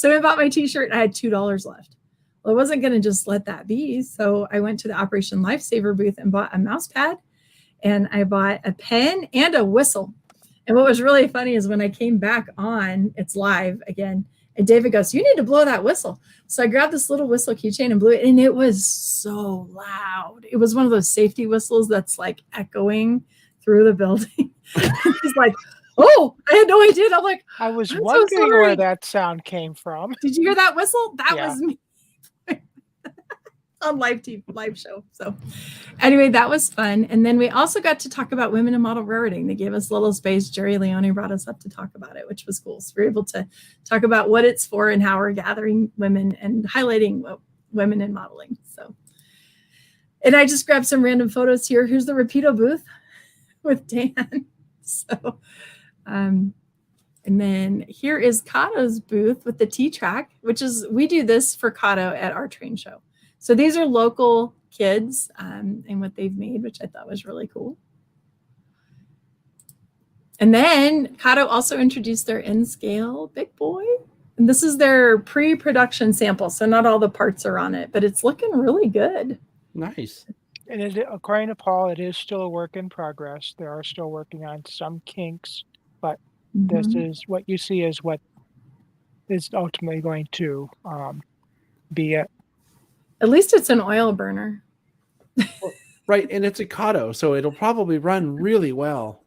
I bought my t-shirt and I had $2 left. Well, I wasn't going to just let that be. So I went to the Operation Lifesaver booth and bought a mouse pad, and I bought a pen and a whistle. And what was really funny is when I came back on, it's live again, and David goes, "You need to blow that whistle." So I grabbed this little whistle keychain and blew it, and it was so loud. It was one of those safety whistles that's like echoing through the building. He's like, "Oh, I had no idea." And I'm like, I was "I'm so wondering sorry." where that sound came from. Did you hear that whistle? That Yeah. was me on live show. So anyway, that was fun. And then we also got to talk about Women in Model Railroading. They gave us a little space. Jerry Leone brought us up to talk about it, which was cool. So we were able to talk about what it's for and how we're gathering women and highlighting women in modeling. So, and I just grabbed some random photos here. Here's the Rapido booth. with Dan. So, and then here is Cato's booth with the T-Track, which is, we do this for Cato at our train show. So these are local kids and what they've made, which I thought was really cool. And then Cato also introduced their N-Scale Big Boy. And this is their pre-production sample. So not all the parts are on it, but it's looking really good. Nice. And according to Paul, it is still a work in progress. They are still working on some kinks, but this is what you see is what is ultimately going to be it. At least it's an oil burner. Right. And it's a Cato, so it'll probably run really well.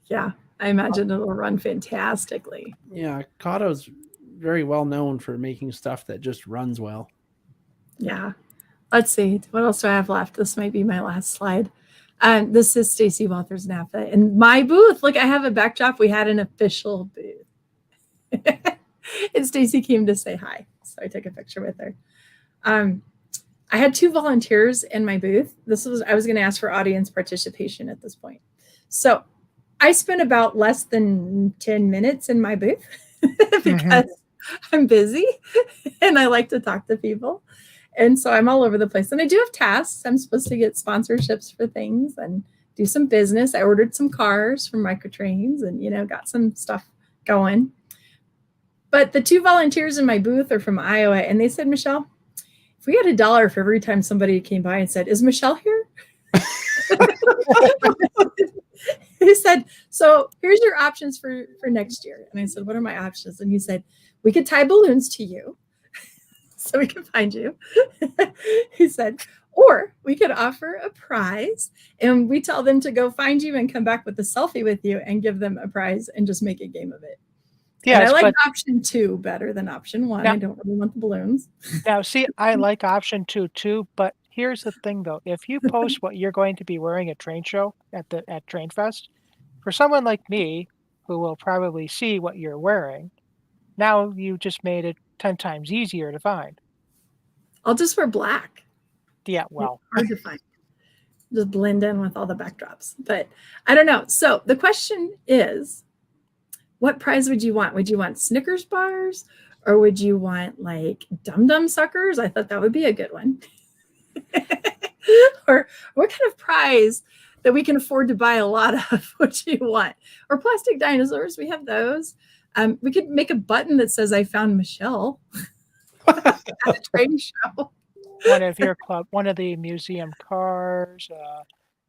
Yeah, I imagine it'll run fantastically. Yeah. Cato's very well known for making stuff that just runs well. Yeah. Let's see. What else do I have left? This might be my last slide. This is Stacy Walthers NAFTA. And my booth, look, I have a backdrop. We had an official booth. And Stacy came to say hi. So I took a picture with her. I had 2 volunteers in my booth. I was going to ask for audience participation at this point. So I spent about less than 10 minutes in my booth because I'm busy and I like to talk to people. And so I'm all over the place. And I do have tasks. I'm supposed to get sponsorships for things and do some business. I ordered some cars from Microtrains and, got some stuff going. But the 2 volunteers in my booth are from Iowa. And they said, Michelle, if we had $1 for every time somebody came by and said, is Michelle here? He said, so here's your options for next year. And I said, what are my options? And he said, we could tie balloons to you so we can find you. He said, or we could offer a prize and we tell them to go find you and come back with a selfie with you and give them a prize and just make a game of it. Yeah, I like option 2 better than option 1. Now, I don't really want the balloons. Now, see, I like option 2 too, but here's the thing though. If you post what you're going to be wearing at train show at Train Fest, for someone like me who will probably see what you're wearing, now you just made it 10 times easier to find. I'll just wear black. Yeah, well. It's hard to find. Just blend in with all the backdrops. But I don't know. So the question is, what prize would you want? Would you want Snickers bars or would you want like Dum Dum suckers? I thought that would be a good one. Or what kind of prize that we can afford to buy a lot of would you want? Or plastic dinosaurs, we have those. We could make a button that says I found Michelle at a train show. One of the museum cars.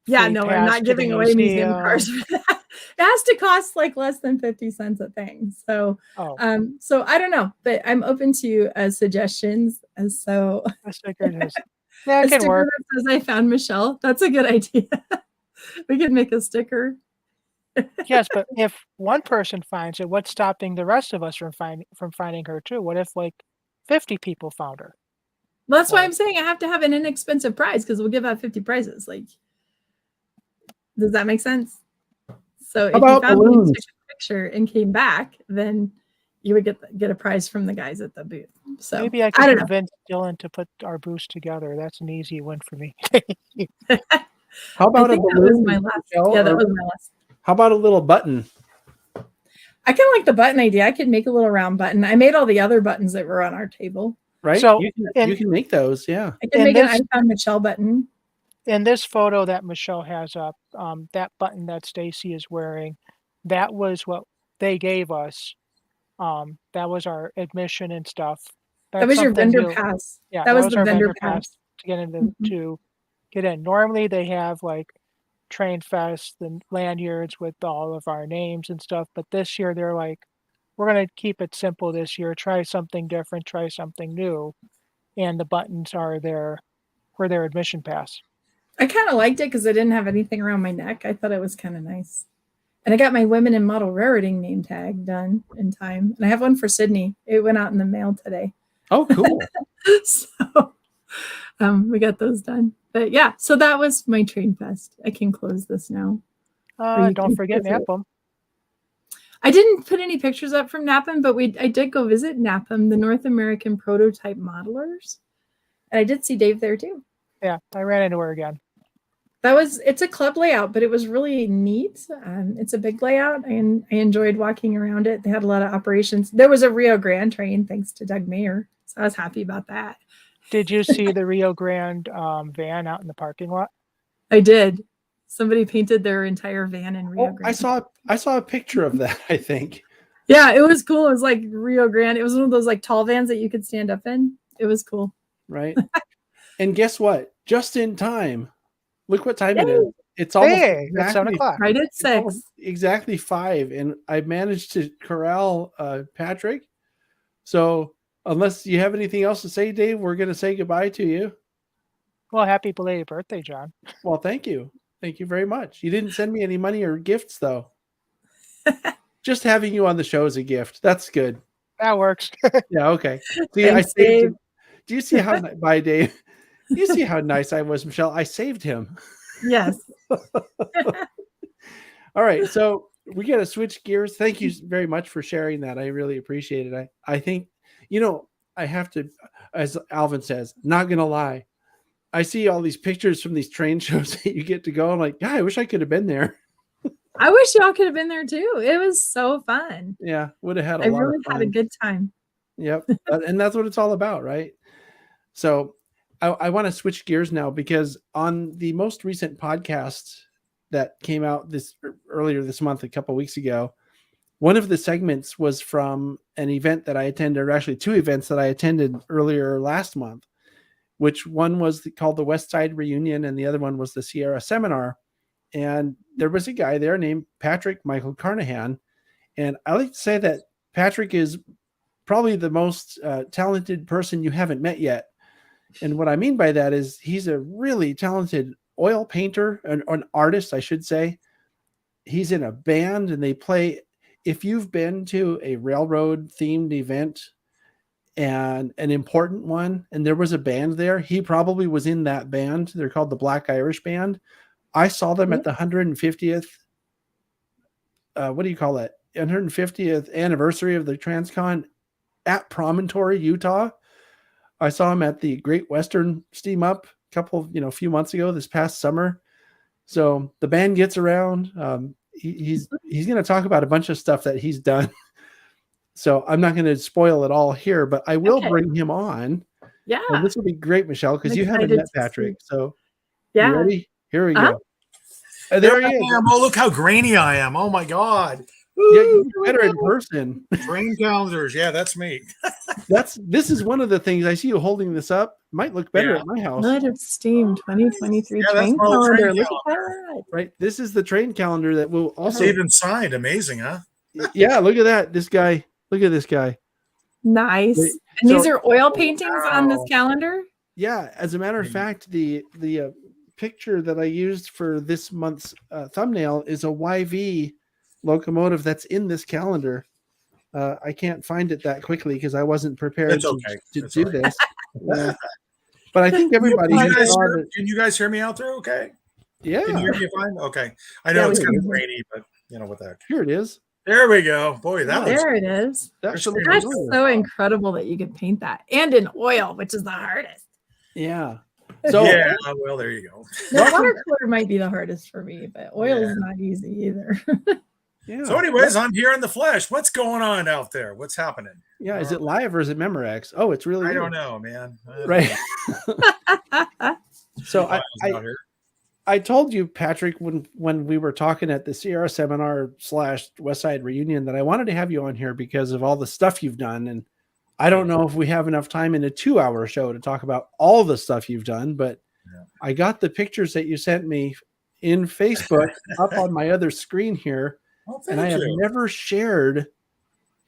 Yeah, no, we're not giving away museum cars for that. It has to cost like less than 50 cents a thing. So, so I don't know, but I'm open to suggestions. And so a sticker that can work. That says I found Michelle. That's a good idea. We could make a sticker. Yes, but if one person finds it, what's stopping the rest of us from finding her too? What if like 50 people found her? Well, that's why I'm saying I have to have an inexpensive prize because we'll give out 50 prizes. Like, does that make sense? So if you found a picture and came back, then you would get a prize from the guys at the booth. So maybe I can convince Dylan to put our booths together. That's an easy win for me. How about a balloon? That was my last. How about a little button? I kind of like the button idea. I could make a little round button. I made all the other buttons that were on our table. Right. So you can make those. Yeah. I can make an I found Michelle button. In this photo that Michelle has up, that button that Stacy is wearing, that was what they gave us. That was our admission and stuff. That was your vendor pass. Yeah, that was the vendor pass to get into to get in. Normally they have like Train Fest and lanyards with all of our names and stuff, but this year they're like, we're gonna keep it simple this year. Try something different. Try something new, and the buttons are their admission pass. I kind of liked it because I didn't have anything around my neck. I thought it was kind of nice. And I got my Women in Model Railroading name tag done in time. And I have one for Sydney. It went out in the mail today. Oh, cool. So we got those done. But yeah, so that was my Train Fest. I can close this now. Don't forget Napham. I didn't put any pictures up from Napham, but I did go visit Napham, the North American Prototype Modelers. And I did see Dave there too. Yeah, I ran into her again. It's a club layout, but it was really neat. It's a big layout, and I enjoyed walking around it. They had a lot of operations. There was a Rio Grande train, thanks to Doug Mayer. So I was happy about that. Did you see the Rio Grande van out in the parking lot? I did. Somebody painted their entire van in Rio Oh, Grande. I saw a picture of that, I think. Yeah, it was cool. It was like Rio Grande. It was one of those like tall vans that you could stand up in. It was cool. Right. And guess what? Just in time. Look what time it is. It's almost It's 7 o'clock. Right at it's 6. almost exactly 5, and I managed to corral Patrick. So unless you have anything else to say, Dave, we're going to say goodbye to you. Well, happy belated birthday, John. Well, thank you. Thank you very much. You didn't send me any money or gifts, though. Just having you on the show is a gift. That's good. That works. Yeah, okay. See, Thanks, Dave. Do you see how bye, Dave? Do you see how nice I was, Michelle? I saved him. Yes. All right, so we got to switch gears. Thank you very much for sharing that. I really appreciate it. I think, I have to, as Alvin says, not going to lie. I see all these pictures from these train shows that you get to go. I'm like, yeah, I wish I could have been there. I wish y'all could have been there too. It was so fun. Yeah, would have had I a lot really of fun. had a good time. Yep. And that's what it's all about, right? So I want to switch gears now, because on the most recent podcast that came out earlier this month, a couple of weeks ago, one of the segments was from an event that I attended, or actually 2 events that I attended earlier last month, which one was called the West Side Reunion and the other one was the Sierra Seminar. And there was a guy there named Patrick Michael Karnahan. And I like to say that Patrick is probably the most talented person you haven't met yet. And what I mean by that is he's a really talented oil painter, an artist, I should say. He's in a band and they play. If you've been to a railroad themed event and an important one, and there was a band there, he probably was in that band. They're called the Black Irish Band. I saw them at the 150th, what do you call it? 150th anniversary of the Transcon at Promontory, Utah. I saw him at the Great Western Steam Up a few months ago, this past summer. So the band gets around. He's going to talk about a bunch of stuff that he's done. So I'm not going to spoil it all here, but I will bring him on. Yeah. And this will be be Michelle, because you haven't met Patrick. So yeah. You ready? Here we go. There he is. Oh, look how grainy I am. Oh my God. Yeah, you're better in person. Train calendars. Yeah, that's me. This is one of the things I see you holding this up. Might look better at my house. Twilight of Steam 2023 Yeah, train that's my old calendar. train Look calendar. at that. Right. This is the train calendar that will also. It's even signed. Amazing, huh? Yeah, look at that. This guy. Look at this guy. Nice. Wait, And these so- are oil paintings on this Wow. calendar? Yeah, as a matter of fact, the picture that I used for this month's thumbnail is a YV locomotive that's in this calendar. I can't find it that quickly because I wasn't prepared It's okay. to It's do all right. this. Yeah. But I think everybody Can you guys hear me out there? Okay. Can you yeah, hear me fine? Okay. I know Yeah, it's we kind of can. grainy, but what the heck. here it is. There we go. Boy, that was There it is. That should look That's familiar. so incredible that you could paint that. And in oil, which is the hardest. Yeah. So yeah. Well, there you go. The watercolor might be the hardest for me, but oil is not easy either. yeah. So, anyways, I'm here in the flesh. What's going on out there? What's happening? Yeah, is it live or is it Memorex? Oh, it's really I you. don't know, man. Right. So Out here. I told you, Patrick, when we were talking at the Sierra Seminar / West Side Reunion, that I wanted to have you on here because of all the stuff you've done. And I don't know if we have enough time in a 2-hour show to talk about all the stuff you've done, but I got the pictures that you sent me in Facebook up on my other screen here. Oh, And I thank have you. never shared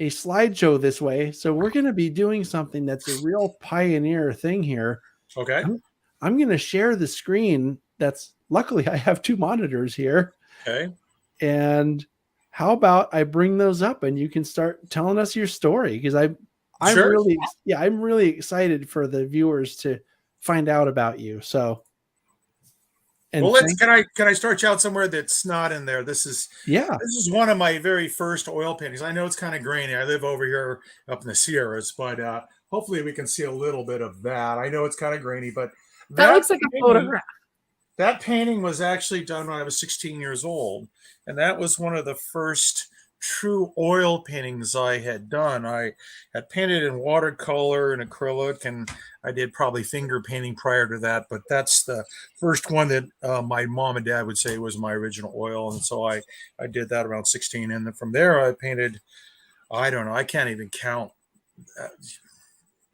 a slideshow this way. So we're going to be doing something that's a real pioneer thing here. Okay. I'm going to share the screen. Luckily I have 2 monitors here. Okay. And how about I bring those up and you can start telling us your story? Because I'm Sure. really excited for the viewers to find out about you. So, and Well, can I start you out somewhere that's not in there? This is one of my very first oil paintings. I know it's kind of grainy. I live over here up in the Sierras, but hopefully we can see a little bit of that. I know it's kind of grainy, but That looks like a painting- photograph. That painting was actually done when I was 16 years old, and that was one of the first true oil paintings I had done. I had painted in watercolor and acrylic, and I did probably finger painting prior to that, but that's the first one that my mom and dad would say was my original oil. And so I did that around 16. And then from there I painted, I don't know, I can't even count.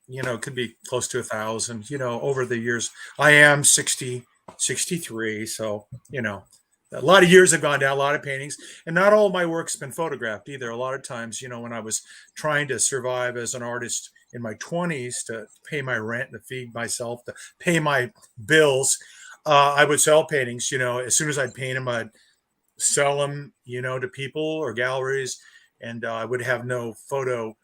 It could be close to 1,000, over the years. I am 63. So, a lot of years have gone down, a lot of paintings, and not all of my work's been photographed either. A lot of times, when I was trying to survive as an artist in my 20s to pay my rent, to feed myself, to pay my bills, I would sell paintings. As soon as I'd paint them, I'd sell them, to people or galleries, and I would have no photo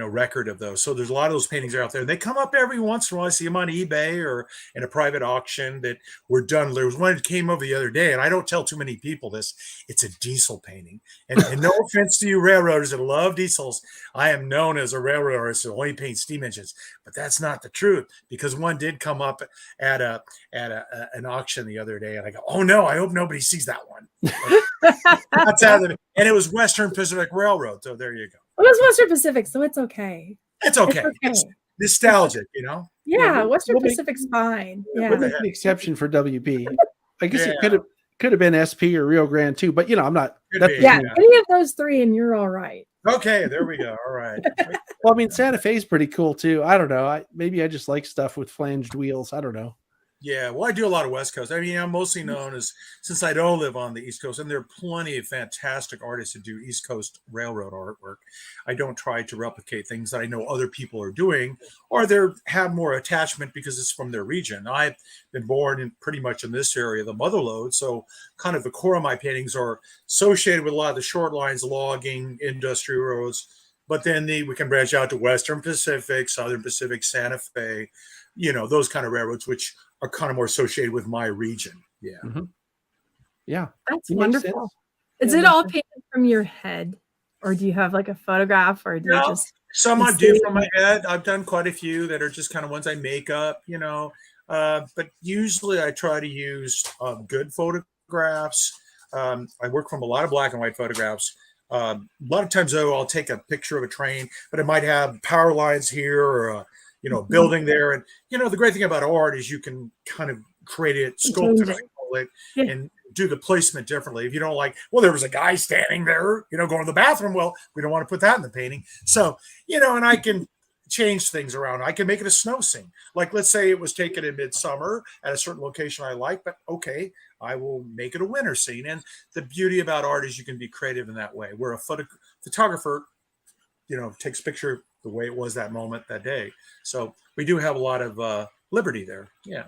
record of those. So there's a lot of those paintings are out there. They come up every once in a while. I see them on eBay or in a private auction that were done. There was one that came over the other day, and I don't tell too many people this. It's a diesel painting. And no offense to you railroaders that love diesels. I am known as a railroad artist who only paint steam engines, but that's not the truth, because one did come up at an auction the other day, and I go, oh no, I hope nobody sees that one. And it was Western Pacific Railroad. So there you go. Well, it was Western Pacific, so it's okay. It's okay. It's nostalgic, Yeah, Western Pacific's fine. Yeah, we'll make an exception for WP. I guess it could have been SP or Rio Grande too, but I'm not. Any of those three, and you're all right. Okay, there we go. All right. Well, I mean, Santa Fe's pretty cool too. I don't know. Maybe I just like stuff with flanged wheels. I don't know. Yeah, well, I do a lot of West Coast. I mean, I'm mostly known as, since I don't live on the East Coast, and there are plenty of fantastic artists that do East Coast Railroad artwork. I don't try to replicate things that I know other people are doing, or they have more attachment because it's from their region. I've been born in pretty much in this area, the Motherlode, so kind of the core of my paintings are associated with a lot of the short lines, logging, industrial roads, but then we can branch out to Western Pacific, Southern Pacific, Santa Fe, those kind of railroads, which are kind of more associated with my region. Yeah. Mm-hmm. Yeah. That's wonderful. Is it all painted from your head, or do you have like a photograph, or do you just? Some I do from my head. I've done quite a few that are just kind of ones I make up, but usually I try to use good photographs. I work from a lot of black and white photographs. A lot of times though, I'll take a picture of a train, but it might have power lines here or a building there. And, the great thing about art is you can kind of create it, sculpt it, and do the placement differently. If you don't like, well, there was a guy standing there, going to the bathroom. Well, we don't want to put that in the painting. So, and I can change things around. I can make it a snow scene. Like, let's say it was taken in midsummer at a certain location I like, but okay, I will make it a winter scene. And the beauty about art is you can be creative in that way, where a photographer, takes a picture the way it was that moment, that day. So we do have a lot of liberty there. Yeah.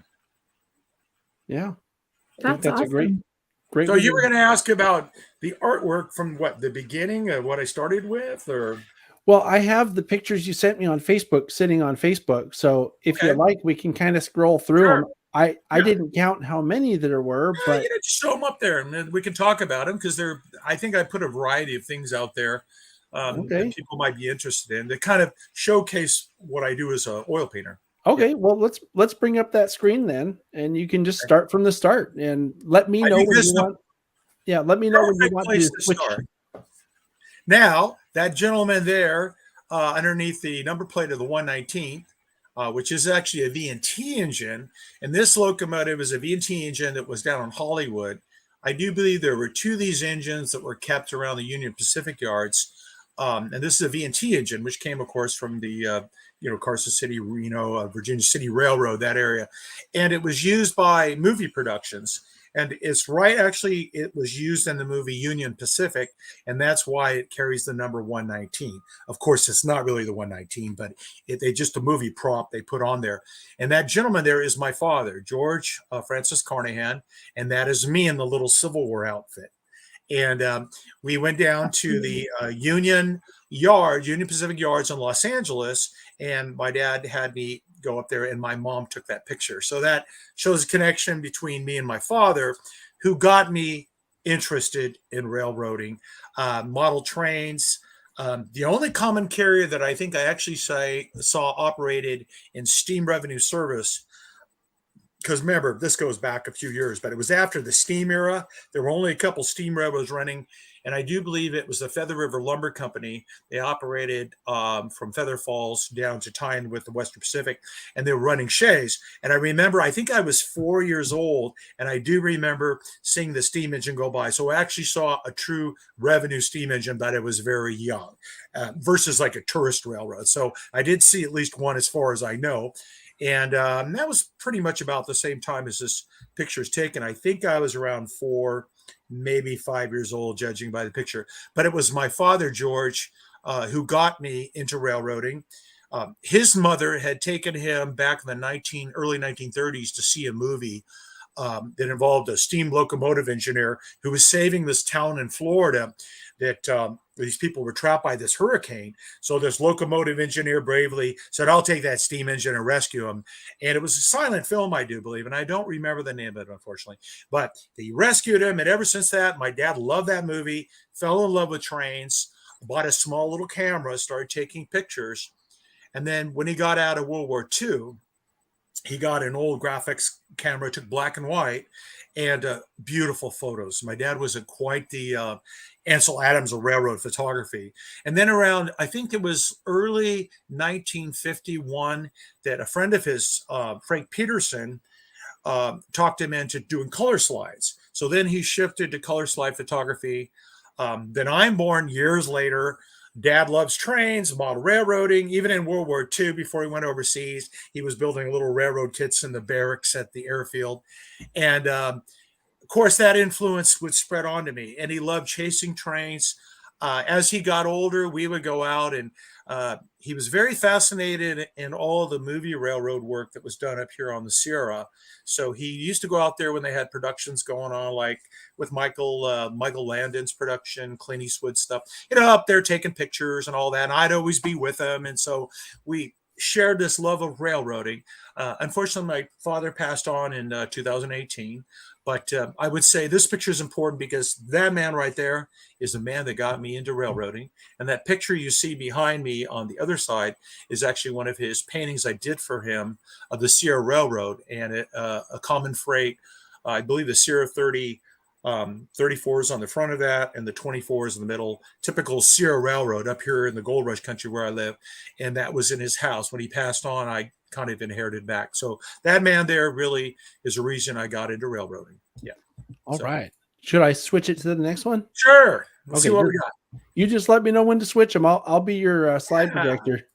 Yeah. That's awesome. A great. So you were going to ask about the artwork from the beginning of what I started with, or? Well, I have the pictures you sent me on Facebook sitting on Facebook. So if you like, we can kind of scroll through them. I didn't count how many there were, but just show them up there and we can talk about them, because I think I put a variety of things out there that people might be interested in, that kind of showcase what I do as an oil painter. Okay, well, let's bring up that screen then, and you can just start from the start and let me know when you want. Yeah, let me know when you want to switch. Now, that gentleman there, underneath the number plate of the 119th, which is actually a VNT engine, and this locomotive is a VNT engine that was down on Hollywood. I do believe there were two of these engines that were kept around the Union Pacific yards. And this is a VNT engine, which came, of course, from the, Carson City, Reno, Virginia City Railroad, that area. And it was used by movie productions. And it's right, actually, it was used in the movie Union Pacific, and that's why it carries the number 119. Of course, it's not really the 119, but they just a movie prop they put on there. And that gentleman there is my father, George Francis Karnahan, and that is me in the little Civil War outfit. And we went down to the Union Pacific Yards in Los Angeles, and my dad had me go up there, and my mom took that picture. So that shows a connection between me and my father, who got me interested in railroading, model trains. The only common carrier that I think I actually saw operated in steam revenue service because remember, this goes back a few years, but it was after the steam era. There were only a couple steam railroads running, and I do believe it was the Feather River Lumber Company. They operated from Feather Falls down to tie in with the Western Pacific, and they were running shays. And I remember, I think I was 4 years old, and I do remember seeing the steam engine go by. So I actually saw a true revenue steam engine, but it was very young versus like a tourist railroad. So I did see at least one as far as I know. And that was pretty much about the same time as this picture is taken. I think I was around 4, maybe 5 years old, judging by the picture. But it was my father, George, who got me into railroading. His mother had taken him back in the early 1930s to see a movie that involved a steam locomotive engineer who was saving this town in Florida that these people were trapped by this hurricane. So this locomotive engineer bravely said, I'll take that steam engine and rescue him. And it was a silent film, I do believe. And I don't remember the name of it, unfortunately. But he rescued him. And ever since that, my dad loved that movie, fell in love with trains, bought a small little camera, started taking pictures. And then when he got out of World War II, he got an old graphics camera, took black and white, and beautiful photos. My dad was quite the Ansel Adams of railroad photography. And then around, I think it was early 1951, that a friend of his, Frank Peterson, talked him into doing color slides. So then he shifted to color slide photography. Then I'm born years later. Dad loves trains, model railroading. Even in World War II, before he went overseas, he was building little railroad kits in the barracks at the airfield. And of course, that influence would spread on to me. And he loved chasing trains. As he got older, we would go out, and he was very fascinated in all the movie railroad work that was done up here on the Sierra. So he used to go out there when they had productions going on, like with Michael Landon's production, Clint Eastwood stuff, up there taking pictures and all that. And I'd always be with him. And so we shared this love of railroading. Unfortunately, my father passed on in 2018. But I would say this picture is important because that man right there is the man that got me into railroading. And that picture you see behind me on the other side is actually one of his paintings I did for him of the Sierra Railroad and a common freight. I believe the Sierra 34s on the front of that and the 24s in the middle. Typical Sierra Railroad up here in the Gold Rush country where I live. And that was in his house. When he passed on, I kind of inherited back. So that man there really is a reason I got into railroading. Yeah. All right. Should I switch it to the next one? Sure. Let's see Okay, what we got. You just let me know when to switch them. I'll be your slide projector.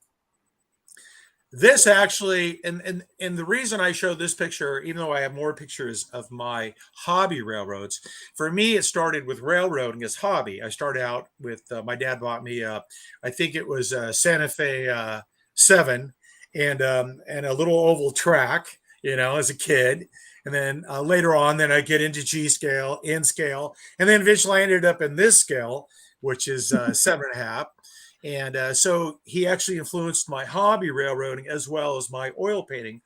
This actually, and the reason I show this picture, even though I have more pictures of my hobby railroads, for me, it started with railroading as hobby. I started out with, my dad bought me, I think it was a Santa Fe 7 and a little oval track, as a kid. And then later on, then I get into G scale, N scale, and then eventually I ended up in this scale, which is 7.5. And so he actually influenced my hobby railroading as well as my oil painting,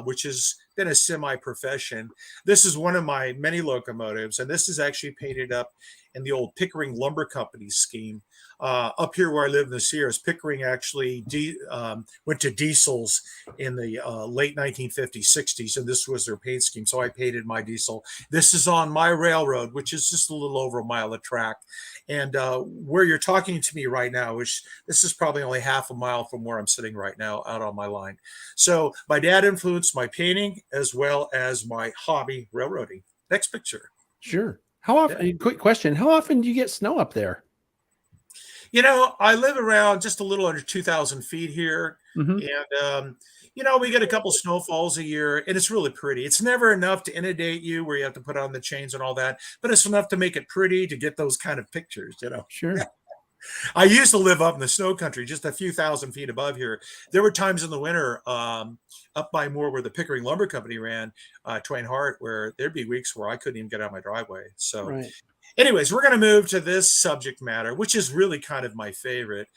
which has been a semi-profession. This is one of my many locomotives, and this is actually painted up in the old Pickering Lumber Company scheme. Up here where I live in the Sierras, Pickering actually went to diesels in the late 1950s, 60s, and this was their paint scheme. So I painted my diesel. This is on my railroad, which is just a little over a mile of track. And where you're talking to me right now, which this is probably only half a mile from where I'm sitting right now out on my line. So my dad influenced my painting as well as my hobby railroading. Next picture. Sure. How often? Yeah. Quick question. How often do you get snow up there? I live around just a little under 2,000 feet here. Mm-hmm. And, we get a couple snowfalls a year, and it's really pretty. It's never enough to inundate you where you have to put on the chains and all that, but it's enough to make it pretty to get those kind of pictures, Sure. I used to live up in the snow country, just a few thousand feet above here. There were times in the winter up by more where the Pickering Lumber Company ran, Twain Hart, where there'd be weeks where I couldn't even get out of my driveway. So right. Anyways, we're going to move to this subject matter, which is really kind of my favorite.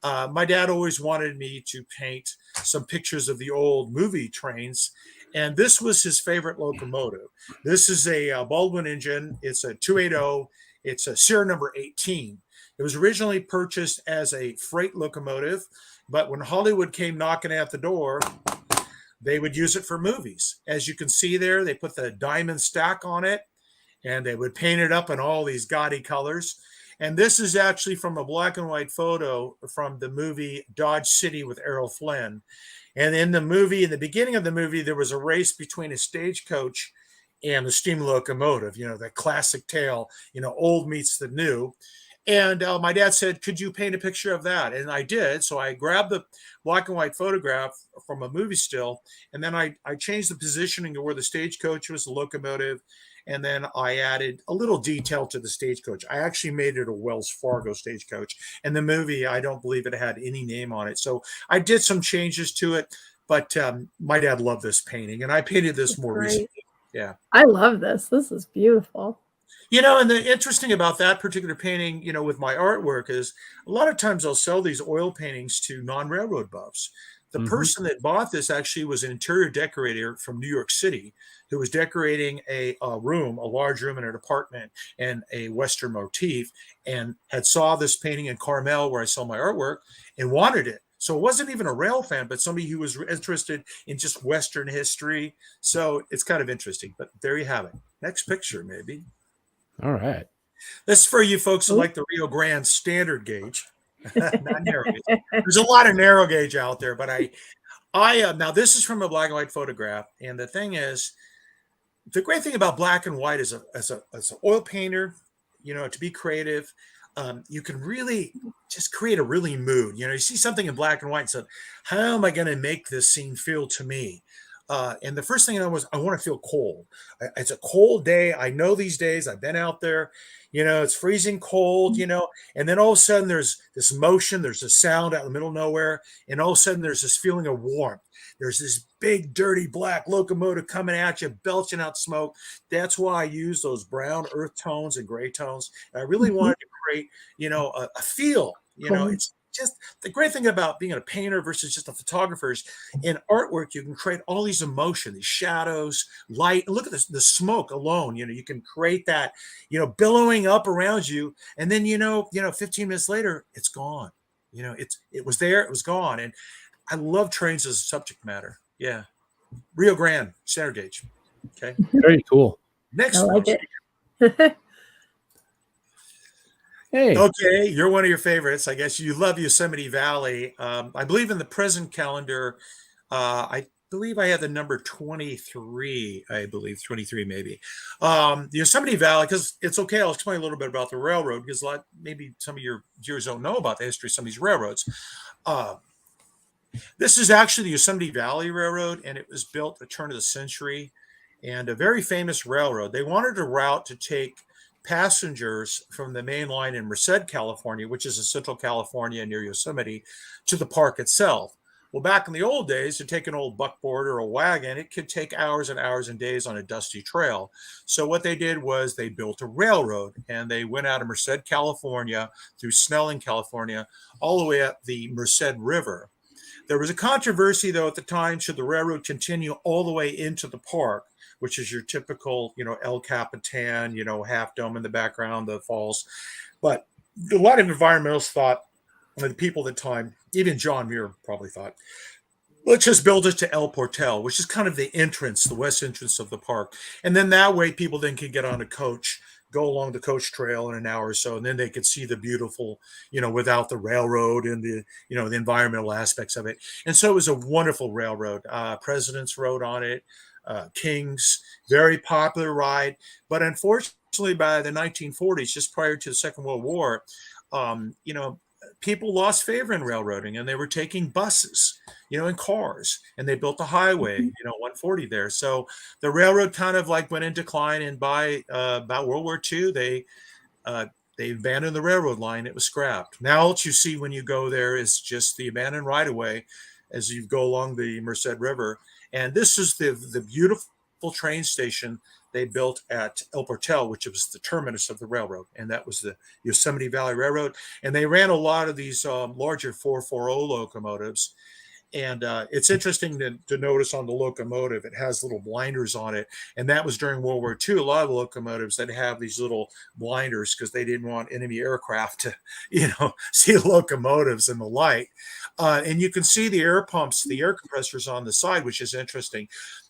My dad always wanted me to paint some pictures of the old movie trains, and this was his favorite locomotive. This is a Baldwin engine. It's a 280. It's a Sierra number 18. It was originally purchased as a freight locomotive, but when Hollywood came knocking at the door, they would use it for movies. As you can see there, they put the diamond stack on it, and they would paint it up in all these gaudy colors. And this is actually from a black and white photo from the movie Dodge City with Errol Flynn. And in the movie, in the beginning of the movie, there was a race between a stagecoach and the steam locomotive, the classic tale, old meets the new. And my dad said, could you paint a picture of that? And I did. So I grabbed the black and white photograph from a movie still, and then I changed the positioning to where the stagecoach was, the locomotive, and then I added a little detail to the stagecoach. I actually made it a Wells Fargo stagecoach. And the movie, I don't believe it had any name on it. So I did some changes to it, but my dad loved this painting, and I painted this more recently. Yeah. I love this. This is beautiful. And the interesting about that particular painting, with my artwork is a lot of times I'll sell these oil paintings to non-railroad buffs. The person that bought this actually was an interior decorator from New York City who was decorating a large room in an apartment and a Western motif, and had saw this painting in Carmel where I sell my artwork and wanted it. So it wasn't even a rail fan, but somebody who was interested in just Western history. So it's kind of interesting, but there you have it. Next picture, maybe. All right. This is for you folks who like the Rio Grande standard gauge, not narrow gauge. There's a lot of narrow gauge out there, but I now this is from a black and white photograph, and the thing is, the great thing about black and white as an oil painter, to be creative, you can really just create a really mood. You see something in black and white and say, how am I going to make this scene feel to me? And the first thing I want to feel cold. It's a cold day. I know these days. I've been out there. It's freezing cold. And then all of a sudden there's this motion. There's a sound out in the middle of nowhere, and all of a sudden there's this feeling of warmth. There's this big, dirty black locomotive coming at you, belching out smoke. That's why I use those brown earth tones and gray tones. And I really wanted to create, a feel. It's just the great thing about being a painter versus just a photographer is in artwork, you can create all these emotions, these shadows, light. And look at this, the smoke alone, you can create that, billowing up around you. And then, 15 minutes later, it's gone. It was there, it was gone. And I love trains as a subject matter. Yeah. Rio Grande, center gauge. Okay. Very cool. Next I like one. it. Hey. Okay, you're one of your favorites. I guess you love Yosemite Valley. I believe in the present calendar, I believe I had the number 23, 23 maybe. The Yosemite Valley, because it's okay, I'll explain a little bit about the railroad, because maybe some of your viewers don't know about the history of some of these railroads. This is actually the Yosemite Valley Railroad, and it was built at the turn of the century, and a very famous railroad. They wanted a route to take passengers from the main line in Merced, California, which is in Central California near Yosemite, to the park itself. Well, back in the old days, to take an old buckboard or a wagon, it could take hours and hours and days on a dusty trail. So what they did was they built a railroad, and they went out of Merced, California, through Snelling, California, all the way up the Merced River. There was a controversy, though, at the time, should the railroad continue all the way into the park, which is your typical, El Capitan, half dome in the background, the falls. But a lot of environmentalists thought, and the people at the time, even John Muir probably thought, let's just build it to El Portal, which is kind of the entrance, the west entrance of the park. And then that way people then could get on a coach, go along the coach trail in an hour or so, and then they could see the beautiful, without the railroad and the, the environmental aspects of it. And so it was a wonderful railroad. Presidents rode on it. Kings, very popular ride. But unfortunately, by the 1940s, just prior to the Second World War, people lost favor in railroading, and they were taking buses, in cars, and they built the highway, 140 there. So the railroad kind of went in decline, and by about World War II, they abandoned the railroad line. It was scrapped. Now what you see when you go there is just the abandoned right-of-way as you go along the Merced River. And this is the beautiful train station they built at El Portal, which was the terminus of the railroad. And that was the Yosemite Valley Railroad. And they ran a lot of these larger 440 locomotives. And it's interesting to notice on the locomotive, it has little blinders on it. And that was during World War II. A lot of locomotives that have these little blinders because they didn't want enemy aircraft to, see locomotives in the light. And you can see the air pumps, the air compressors on the side, which is interesting.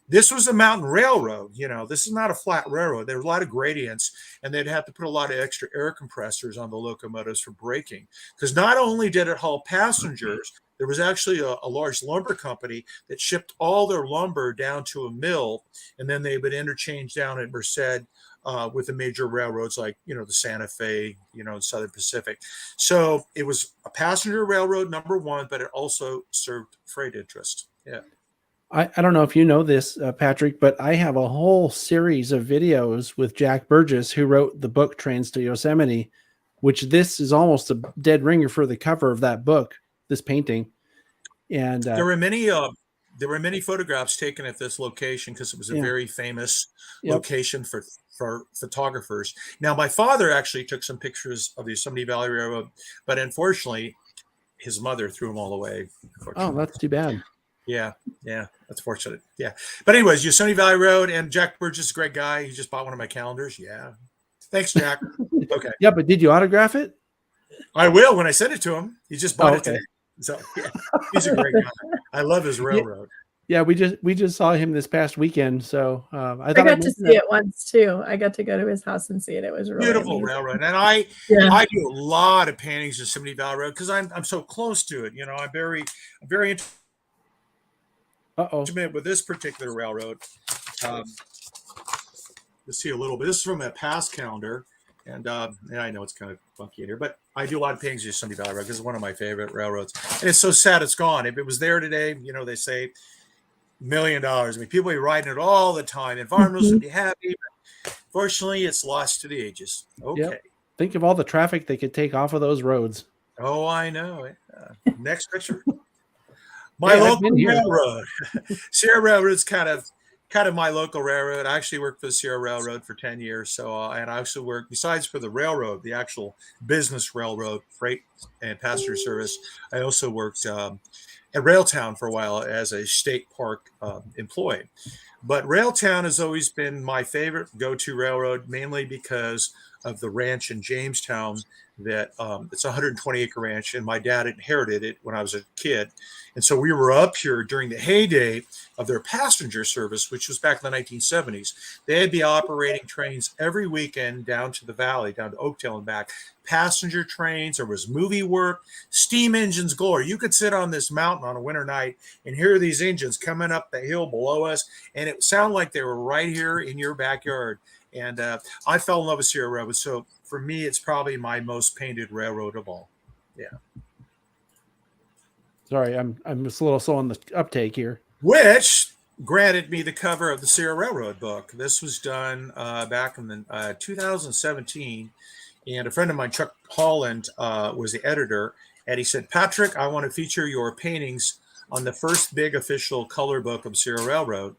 This was a mountain railroad. This is not a flat railroad. There were a lot of gradients, and they'd have to put a lot of extra air compressors on the locomotives for braking. Because not only did it haul passengers, there was actually a large lumber company that shipped all their lumber down to a mill, and then they would interchange down at Merced with the major railroads like, the Santa Fe, Southern Pacific. So it was a passenger railroad, number one, but it also served freight interest. Yeah. I don't know if you know this, Patrick, but I have a whole series of videos with Jack Burgess, who wrote the book Trains to Yosemite, which this is almost a dead ringer for the cover of that book, this painting. And there were many photographs taken at this location because it was a very famous location for photographers. Now, my father actually took some pictures of the Yosemite Valley Railroad, but unfortunately, his mother threw them all away. Oh, that's too bad. Yeah, that's fortunate. Yeah, but anyways, Yosemite Valley Road, and Jack Burgess is a great guy. He just bought one of my calendars. Yeah, thanks, Jack. Okay. Yeah, but did you autograph it? I will when I send it to him. He just bought it today. So yeah, he's a great guy. I love his railroad. Yeah, we just saw him this past weekend. So I got to see it once too. I got to go to his house and see it. It was really beautiful amazing. Railroad, and I do a lot of paintings of Yosemite Valley Road because I'm so close to it. I'm very intimate with this particular railroad. Let's see a little bit. This is from a past calendar, and I know it's kind of funky in here, but I do a lot of paintings of Yosemite Valley Road because it's one of my favorite railroads, and it's so sad it's gone. If it was there today, they say $1 million. I mean, people be riding it all the time. Environmentalists would be happy, but fortunately, it's lost to the ages. Okay. Yep. Think of all the traffic they could take off of those roads. Oh, I know. Next picture. My local railroad. Sierra Railroad is kind of my local railroad. I actually worked for the Sierra Railroad for 10 years. So, and I also worked, besides for the railroad, the actual business railroad, freight and passenger service, I also worked at Railtown for a while as a state park employee. But Railtown has always been my favorite go-to railroad, mainly because of the ranch in Jamestown that it's a 120-acre ranch, and my dad inherited it when I was a kid. And so we were up here during the heyday of their passenger service, which was back in the 1970s. They'd be operating trains every weekend down to the valley, down to Oakdale and back. Passenger trains, there was movie work, steam engines galore. You could sit on this mountain on a winter night and hear these engines coming up the hill below us, and it sounded like they were right here in your backyard. And I fell in love with Sierra Railroad. So for me, it's probably my most painted railroad of all. Yeah. Sorry, I'm just a little slow on the uptake here. Which granted me the cover of the Sierra Railroad book. This was done back in the 2017. And a friend of mine, Chuck Holland, was the editor. And he said, Patrick, I want to feature your paintings on the first big official color book of Sierra Railroad.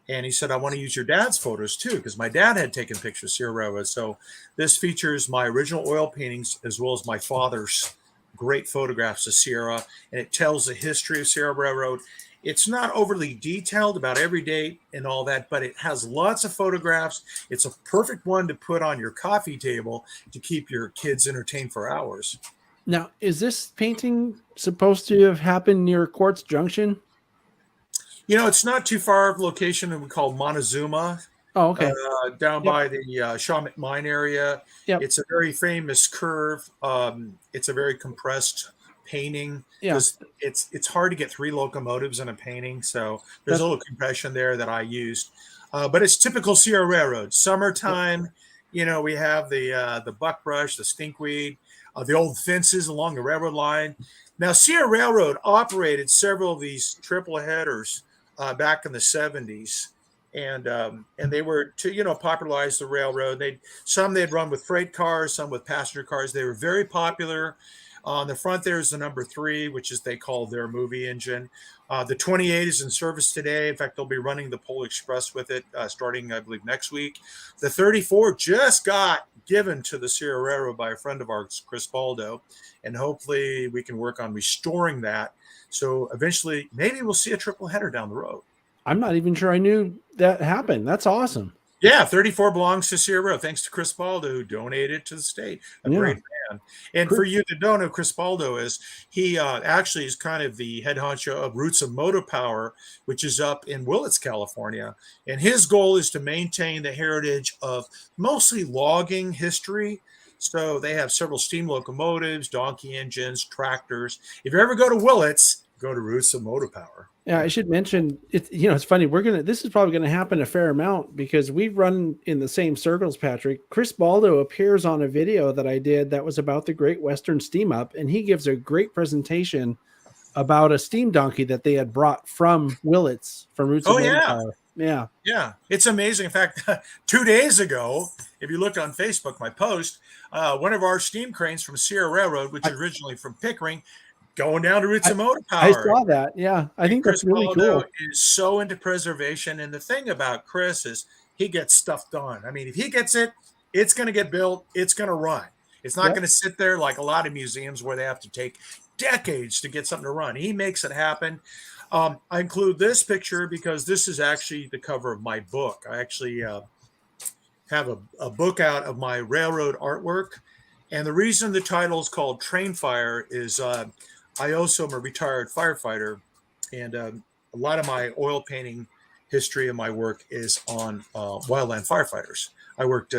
And he said, I want to use your dad's photos too, because my dad had taken pictures of Sierra Railroad. So this features my original oil paintings as well as my father's great photographs of Sierra. And it tells the history of Sierra Railroad. It's not overly detailed about every date and all that, but it has lots of photographs. It's a perfect one to put on your coffee table to keep your kids entertained for hours. Now, is this painting supposed to have happened near Quartz Junction? It's not too far of a location that we call Montezuma. Oh, okay. Down by the Shaw Mine area. Yep. It's a very famous curve. It's a very compressed painting because it's hard to get 3 locomotives in a painting. So there's a little compression there that I used. But it's typical Sierra Railroad. Summertime, we have the buckbrush, the stinkweed, the old fences along the railroad line. Now, Sierra Railroad operated several of these triple headers back in the 70s. And they were to popularize the railroad. They'd run with freight cars, some with passenger cars. They were very popular. On the front there is the number 3, which is they call their movie engine. The 28 is in service today. In fact, they'll be running the Polar Express with it starting, I believe, next week. The 34 just got given to the Sierra Railroad by a friend of ours, Chris Baldo, and hopefully we can work on restoring that. So eventually, maybe we'll see a triple header down the road. I'm not even sure I knew that happened. That's awesome. Yeah, 34 belongs to Sierra Railroad, thanks to Chris Baldo, who donated to the state. A great man. And for you that don't know, Chris Baldo is, he actually is kind of the head honcho of Roots of Motor Power, which is up in Willits, California. And his goal is to maintain the heritage of mostly logging history. So they have several steam locomotives, donkey engines, tractors. If you ever go to Willits, go to Roots of Motor Power. Yeah, I should mention it. You know, it's funny. This is probably gonna happen a fair amount because we run in the same circles, Patrick. Chris Baldo appears on a video that I did that was about the Great Western Steam Up, and he gives a great presentation about a steam donkey that they had brought from Willits from Roots of Motor Power. Yeah. Yeah, it's amazing. In fact, 2 days ago, if you looked on Facebook, my post, one of our steam cranes from Sierra Railroad, which is originally from Pickering, going down to Roots of Motor Power. I saw that. Yeah, I think Chris that's really Baldo cool. is so into preservation, and the thing about Chris is he gets stuff done. I mean, if he gets it, it's going to get built. It's going to run. It's not going to sit there like a lot of museums where they have to take decades to get something to run. He makes it happen. I include this picture because this is actually the cover of my book. I actually have a book out of my railroad artwork, and the reason the title is called Train Fire is I also am a retired firefighter, and a lot of my oil painting history of my work is on wildland firefighters. I worked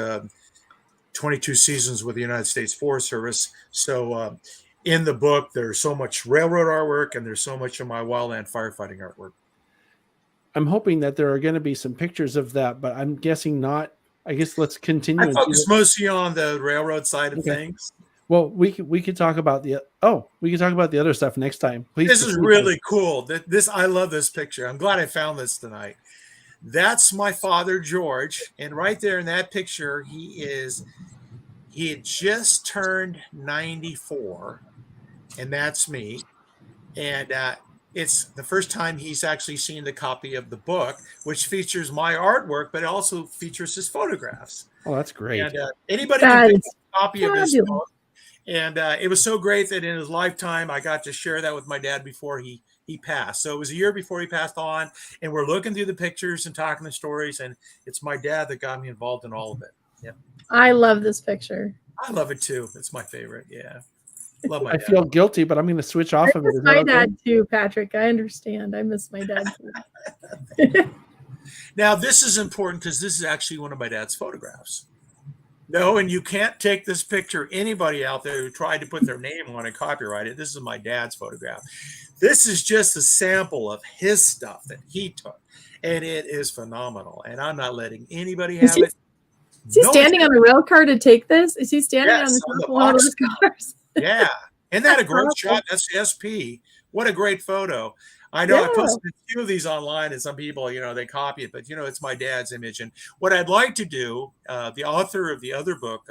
22 seasons with the United States Forest Service. So in the book, there's so much railroad artwork, and there's so much of my wildland firefighting artwork. I'm hoping that there are going to be some pictures of that, but I'm guessing not. I guess let's continue. I focus mostly on the railroad side of things. Well, we could talk about the other stuff next time. Please. This is really cool. I love this picture. I'm glad I found this tonight. That's my father, George, and right there in that picture, he had just turned 94, and that's me. And it's the first time he's actually seen the copy of the book, which features my artwork, but it also features his photographs. Oh, that's great. And anybody can pick a copy of his book. And it was so great that in his lifetime, I got to share that with my dad before he passed. So it was a year before he passed on, and we're looking through the pictures and talking the stories, and it's my dad that got me involved in all of it. Yeah, I love this picture. I love it too. It's my favorite. Yeah, love my I dad. feel guilty, but I'm going to switch off of it. I miss my dad too, Patrick. I understand. I miss my dad too. Now, this is important because this is actually one of my dad's photographs. No, and you can't take this picture. Anybody out there who tried to put their name on and copyright it, this is my dad's photograph. This is just a sample of his stuff that he took, and it is phenomenal. And I'm not letting anybody have it. Is he standing on a rail car to take this? Is he standing on the the top of one of those cars? Yeah. Isn't that a great shot? That's the SP. What a great photo. I know I posted a few of these online, and some people, they copy it, but it's my dad's image. And what I'd like to do, the author of the other book,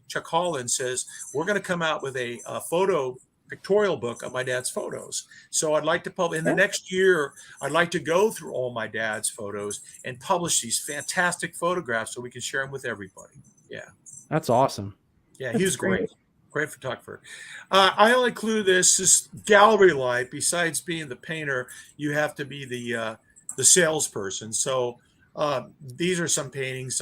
Chuck Holland, says we're going to come out with a photo pictorial book of my dad's photos. So I'd like to publish in the next year. I'd like to go through all my dad's photos and publish these fantastic photographs so we can share them with everybody. Yeah, that's awesome. Yeah, he was great. Great photographer. I only include this gallery life. Besides being the painter, you have to be the salesperson. So these are some paintings.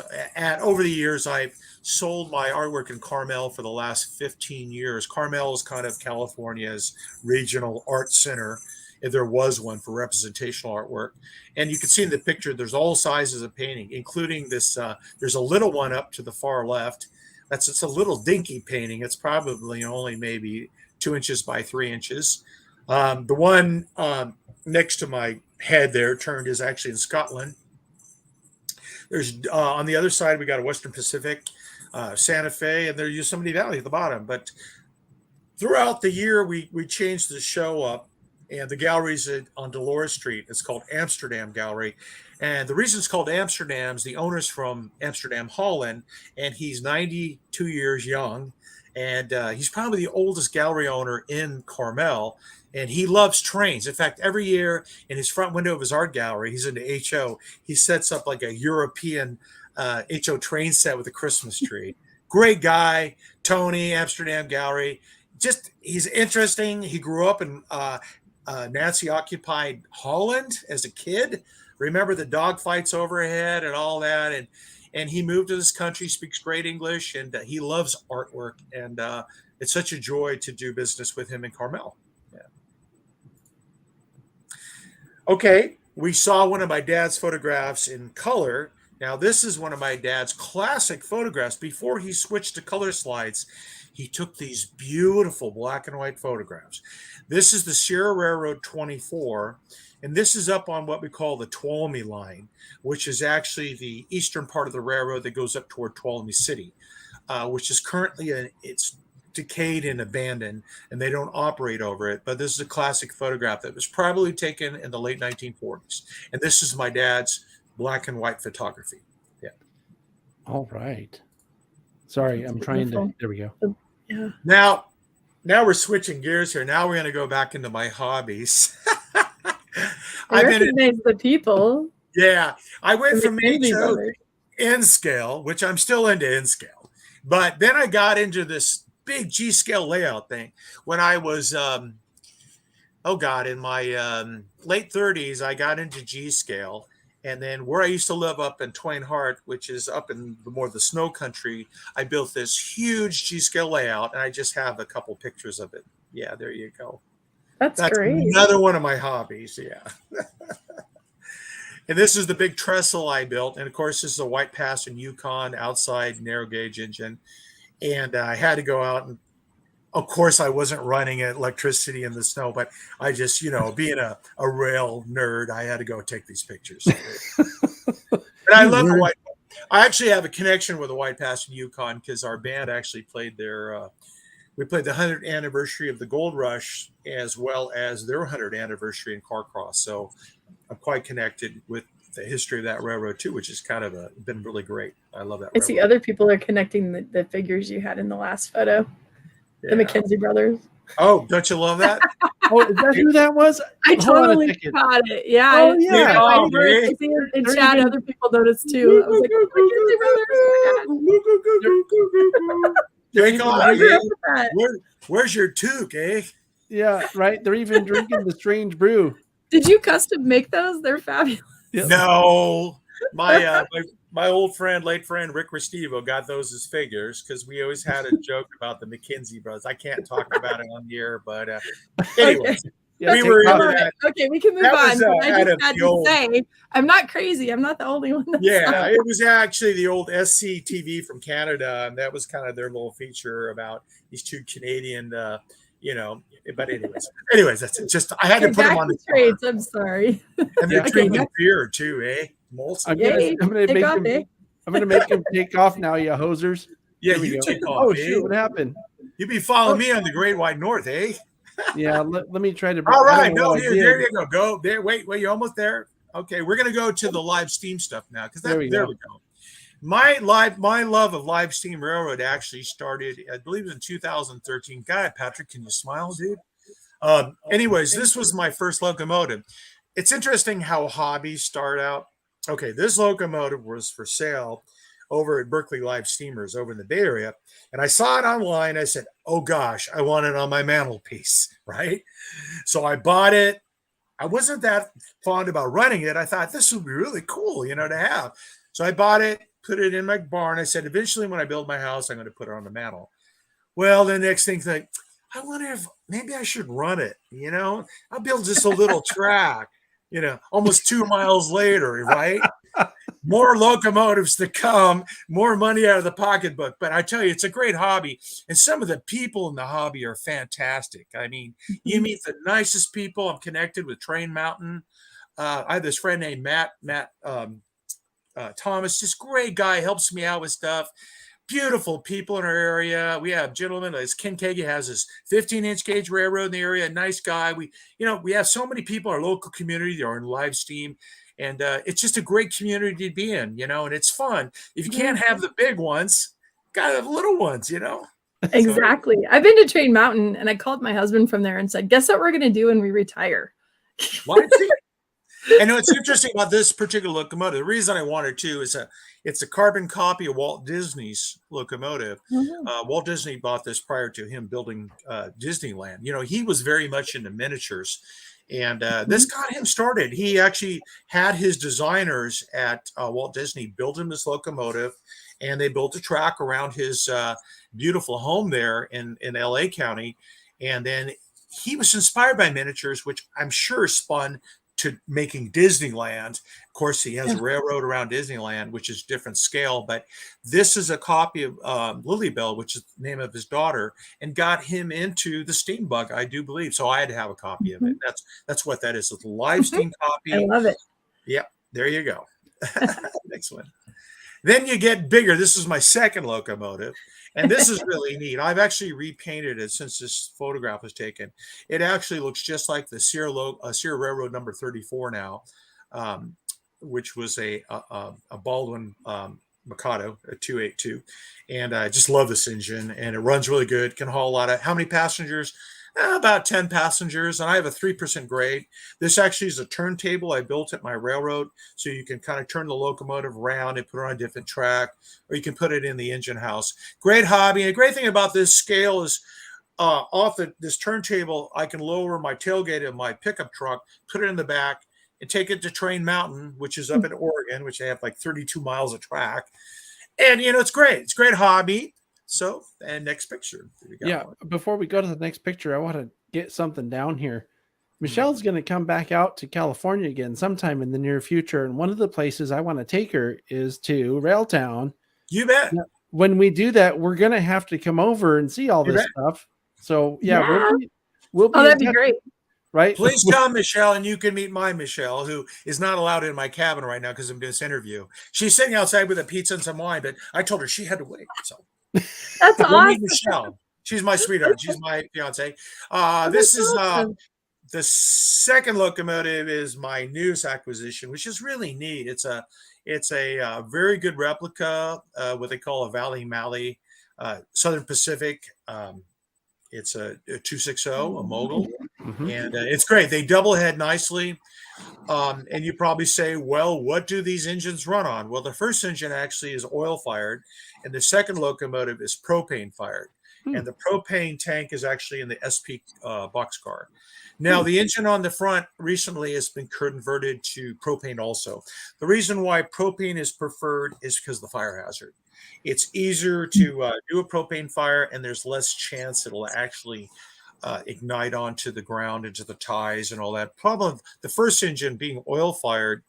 Over the years, I've sold my artwork in Carmel for the last 15 years. Carmel is kind of California's regional art center, if there was one for representational artwork. And you can see in the picture, there's all sizes of painting, including this. There's a little one up to the far left. It's a little dinky painting. It's probably only maybe 2 inches by 3 inches. The one next to my head there turned is actually in Scotland. There's on the other side, we got a Western Pacific, Santa Fe, and there's Yosemite Valley at the bottom. But throughout the year, we changed the show up, and the gallery's on Dolores Street. It's called Amsterdam Gallery. And the reason it's called Amsterdam is the owner's from Amsterdam, Holland, and he's 92 years young. and he's probably the oldest gallery owner in Carmel. And he loves trains. In fact, every year in his front window of his art gallery, he's into HO. He sets up like a European HO train set with a Christmas tree. Great guy, Tony, Amsterdam Gallery. Just he's interesting. He grew up in Nazi-occupied Holland as a kid. Remember the dog fights overhead and all that, and he moved to this country, speaks great English, and he loves artwork. And it's such a joy to do business with him in Carmel. Yeah. Okay, we saw one of my dad's photographs in color. Now, this is one of my dad's classic photographs. Before he switched to color slides, he took these beautiful black and white photographs. This is the Sierra Railroad 24, and this is up on what we call the Tuolumne line, which is actually the eastern part of the railroad that goes up toward Tuolumne City, which is currently it's decayed and abandoned, and they don't operate over it. But this is a classic photograph that was probably taken in the late 1940s. And this is my dad's black and white photography. Yeah. All right. Sorry, I'm trying to. There we go. Yeah. Now we're switching gears here. Now we're going to go back into my hobbies. I recognize the people. Yeah, I went from McKenzie HO brothers. N scale, which I'm still into N scale, but then I got into this big G scale layout thing when I was, in my late 30s. I got into G scale. And then where I used to live up in Twain Harte, which is up in the snow country, I built this huge G-scale layout, and I just have a couple pictures of it. Yeah, there you go. That's great. Another one of my hobbies, yeah. And this is the big trestle I built. And, of course, this is a White Pass in Yukon outside narrow gauge engine. And I had to go out and, of course, I wasn't running electricity in the snow, but I just, being a rail nerd, I had to go take these pictures. And I love the White. I actually have a connection with the White Pass in Yukon because our band actually played we played the 100th anniversary of the Gold Rush as well as their 100th anniversary in Carcross. So I'm quite connected with the history of that railroad too, which is kind of been really great. I love that. I see other people are connecting the figures you had in the last photo. Yeah. The McKenzie brothers. Oh, don't you love that? Oh, is that who that was? I totally caught it. Yeah. Oh, yeah. I heard in chat, other people noticed too. I was like, where's your toque, eh? Yeah, right. They're even drinking the strange brew. Did you custom make those? They're fabulous. Yep. No. My old friend, late friend Rick Restivo got those as figures because we always had a joke about the McKenzie brothers. I can't talk about it on the air, but anyway, we were into that. Okay, we can move on. I just had to say, I'm not crazy. I'm not the only one. It was actually the old SCTV from Canada, and that was kind of their little feature about these two Canadian, But anyways, that's it. Just I had to put them on the trades. I'm sorry. And they're drinking beer too, eh? I'm gonna make him take off now, you hosers. Yeah, you take off. Oh shoot, what happened? You be following me on the Great White North, eh? Yeah, let me try to. All right, no, there you go. Go there. Wait, you're almost there. Okay, we're gonna go to the live steam stuff now because there we go. My love of live steam railroad actually started, I believe, in 2013. God, Patrick, can you smile, dude? Anyways, this was my first locomotive. It's interesting how hobbies start out. Okay, this locomotive was for sale over at Berkeley Live Steamers over in the Bay Area. And I saw it online. I said, oh gosh, I want it on my mantelpiece, right? So I bought it. I wasn't that fond about running it. I thought this would be really cool, to have. So I bought it, put it in my barn. I said, eventually when I build my house, I'm going to put it on the mantle. Well, the next thing's like, I wonder if maybe I should run it, I'll build just a little track. Almost 2 miles later, right? More locomotives to come, more money out of the pocketbook. But I tell you, it's a great hobby. And some of the people in the hobby are fantastic. I mean, you meet the nicest people. I'm connected with Train Mountain. I have this friend named Matt Thomas, just great guy, helps me out with stuff. Beautiful people in our area. We have gentlemen, as Ken Kagi has his 15-inch gauge railroad in the area, nice guy. We have so many people in our local community that are in live steam, and it's just a great community to be in, and it's fun. If you can't have the big ones, gotta have little ones, Exactly. I've been to Train Mountain, and I called my husband from there and said, "Guess what we're going to do when we retire?" Why? I know it's interesting about this particular locomotive. The reason I wanted to is it's a carbon copy of Walt Disney's locomotive. Walt Disney bought this prior to him building Disneyland. You know, he was very much into miniatures, and this got him started. He actually had his designers at Walt Disney build him this locomotive, and they built a track around his beautiful home there in LA County. And then he was inspired by miniatures, which I'm sure spun to making Disneyland. Of course, he has a railroad around Disneyland, which is different scale, but this is a copy of Lilybell, which is the name of his daughter, and got him into the steam bug, I do believe. So I had to have a copy of it. That's what that is. It's a live steam copy. I love it. Yep, there you go. Next one. Then you get bigger. This is my second locomotive. And this is really neat. I've actually repainted it since this photograph was taken. It actually looks just like the Sierra Railroad number 34 now, which was a Baldwin Mikado, a 282. And I just love this engine, and it runs really good. Can haul a lot of, how many passengers? About 10 passengers, and I have a 3% grade. This actually is a turntable I built at my railroad, so you can kind of turn the locomotive around and put it on a different track, or you can put it in the engine house. Great hobby. And the great thing about this scale is this turntable, I can lower my tailgate of my pickup truck, put it in the back, and take it to Train Mountain, which is up in Oregon, which they have like 32 miles of track. And, you know, it's great. It's a great hobby. So, and next picture. Yeah, before we go to the next picture, I want to get something down here. Michelle's going to come back out to California again sometime in the near future. And one of the places I want to take her is to Railtown. You bet. When we do that, we're going to have to come over and see all this stuff. So, yeah. We'll be that'd be great. Right? Please come, Michelle, and you can meet my Michelle, who is not allowed in my cabin right now because I'm doing this interview. She's sitting outside with a pizza and some wine, but I told her she had to wait. So that's awesome. Michelle. She's my sweetheart. She's my fiance. This is the second locomotive is my newest acquisition, which is really neat. It's a very good replica, what they call a Valley Mally, Southern Pacific. It's a 260, a mogul, and it's great. They double head nicely. And you probably say, well, what do these engines run on? Well, the first engine actually is oil fired, and the second locomotive is propane fired. And the propane tank is actually in the SP boxcar. Now, the engine on the front recently has been converted to propane also. The reason why propane is preferred is because of the fire hazard. It's easier to do a propane fire, and there's less chance it'll actually ignite onto the ground, into the ties and all that. Problem, the first engine being oil fired,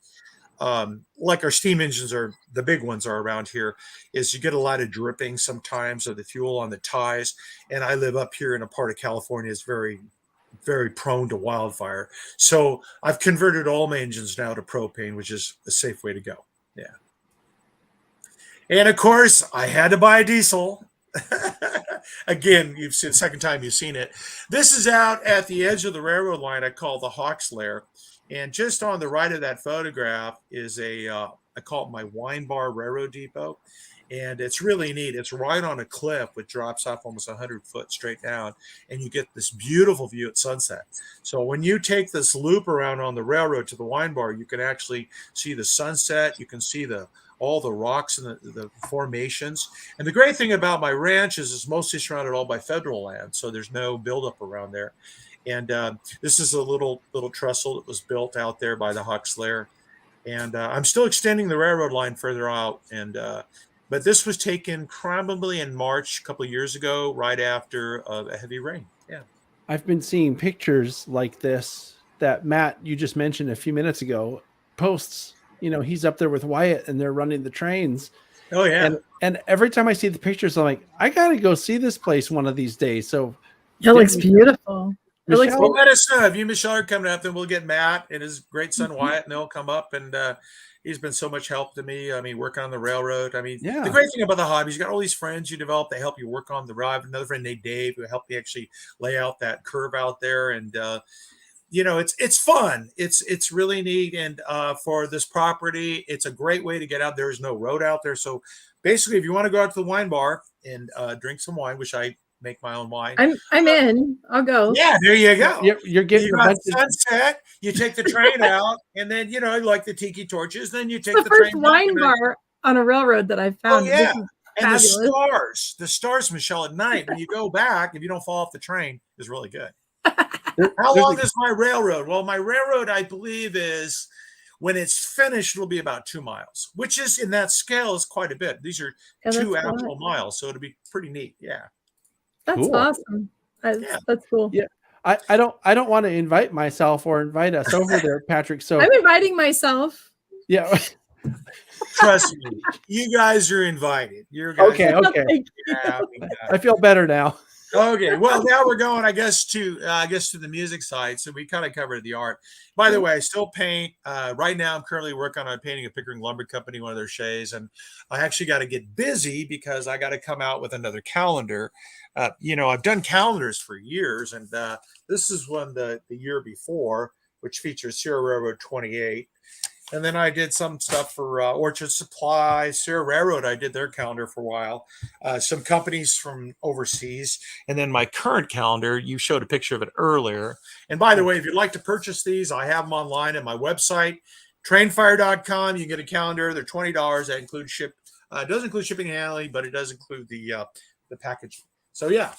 like our steam engines are, the big ones are around here, is you get a lot of dripping sometimes of the fuel on the ties. And I live up here in a part of California that's very, very prone to wildfire. So I've converted all my engines now to propane, which is a safe way to go. Yeah. And of course, I had to buy a diesel. Again, you've seen the second time you've seen it. This is out at the edge of the railroad line I call the Hawk's Lair. And just on the right of that photograph is I call it my wine bar railroad depot. And it's really neat. It's right on a cliff, which drops off almost 100 foot straight down. And you get this beautiful view at sunset. So when you take this loop around on the railroad to the wine bar, you can actually see the sunset. You can see all the rocks and the formations. And the great thing about my ranch is it's mostly surrounded all by federal land. So there's no buildup around there. And this is a little trestle that was built out there by the Hawk's Lair. And I'm still extending the railroad line further out. And but this was taken probably in March a couple of years ago, right after a heavy rain. Yeah. I've been seeing pictures like this that Matt, you just mentioned a few minutes ago, posts. You know, he's up there with Wyatt and they're running the trains. Oh, yeah. And every time I see the pictures, I'm like, I got to go see this place one of these days. So it looks beautiful. Well, let us know if you and Michelle are coming up, then we'll get Matt and his great son Wyatt, and they'll come up. And he's been so much help to me. I mean, working on the railroad. I mean, the great thing about the hobby is you got all these friends you develop. They help you work on the ride. Another friend named Dave who helped me actually lay out that curve out there. And it's fun. It's really neat. And for this property, it's a great way to get out. There's no road out there. So basically, if you want to go out to the wine bar and drink some wine, which I make my own wine. I'm in. I'll go. Yeah, there you go. You're getting you got sunset. You take the train out, and then like the tiki torches. Then you take the first train wine bar on a railroad that I found. Oh yeah, and fabulous. the stars, Michelle, at night when you go back, if you don't fall off the train, is really good. How long is my railroad? Well, my railroad, I believe, is when it's finished, it'll be about 2 miles, which is in that scale is quite a bit. These are 2 actual miles, so it'll be pretty neat. Yeah. That's cool. Awesome. That's cool. Yeah. I don't want to invite myself or invite us over there, Patrick. So I'm inviting myself. Yeah. Trust me, you guys are invited. You're guys okay. Yeah, I feel better now. Okay. Well, now we're going, I guess, to the music side. So we kind of covered the art. By the way, I still paint. Right now, I'm currently working on painting a Pickering Lumber Company, one of their shays, and I actually got to get busy because I got to come out with another calendar. I've done calendars for years, and this is one the year before, which features Sierra Railroad 28. And then I did some stuff for Orchard Supply, Sierra Railroad. I did their calendar for a while. Some companies from overseas. And then my current calendar, you showed a picture of it earlier. And by the way, if you'd like to purchase these, I have them online at my website, trainfire.com. You can get a calendar. They're $20. That includes it doesn't include shipping and handling, but it does include the package. So, yeah,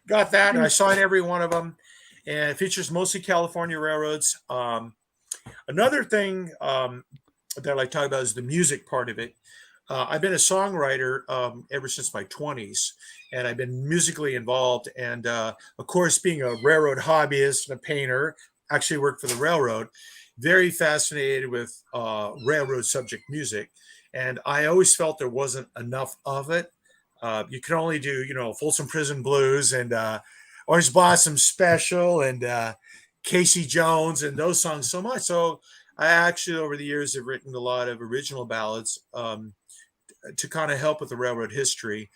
got that. And I sign every one of them. And it features mostly California railroads. Another thing that I like to talk about is the music part of it. I've been a songwriter ever since my 20s, and I've been musically involved. And of course, being a railroad hobbyist and a painter, actually worked for the railroad, very fascinated with railroad subject music. And I always felt there wasn't enough of it. You can only do, Folsom Prison Blues and Orange Blossom Special and Casey Jones and those songs so much. So I actually, over the years, have written a lot of original ballads to kind of help with the railroad history.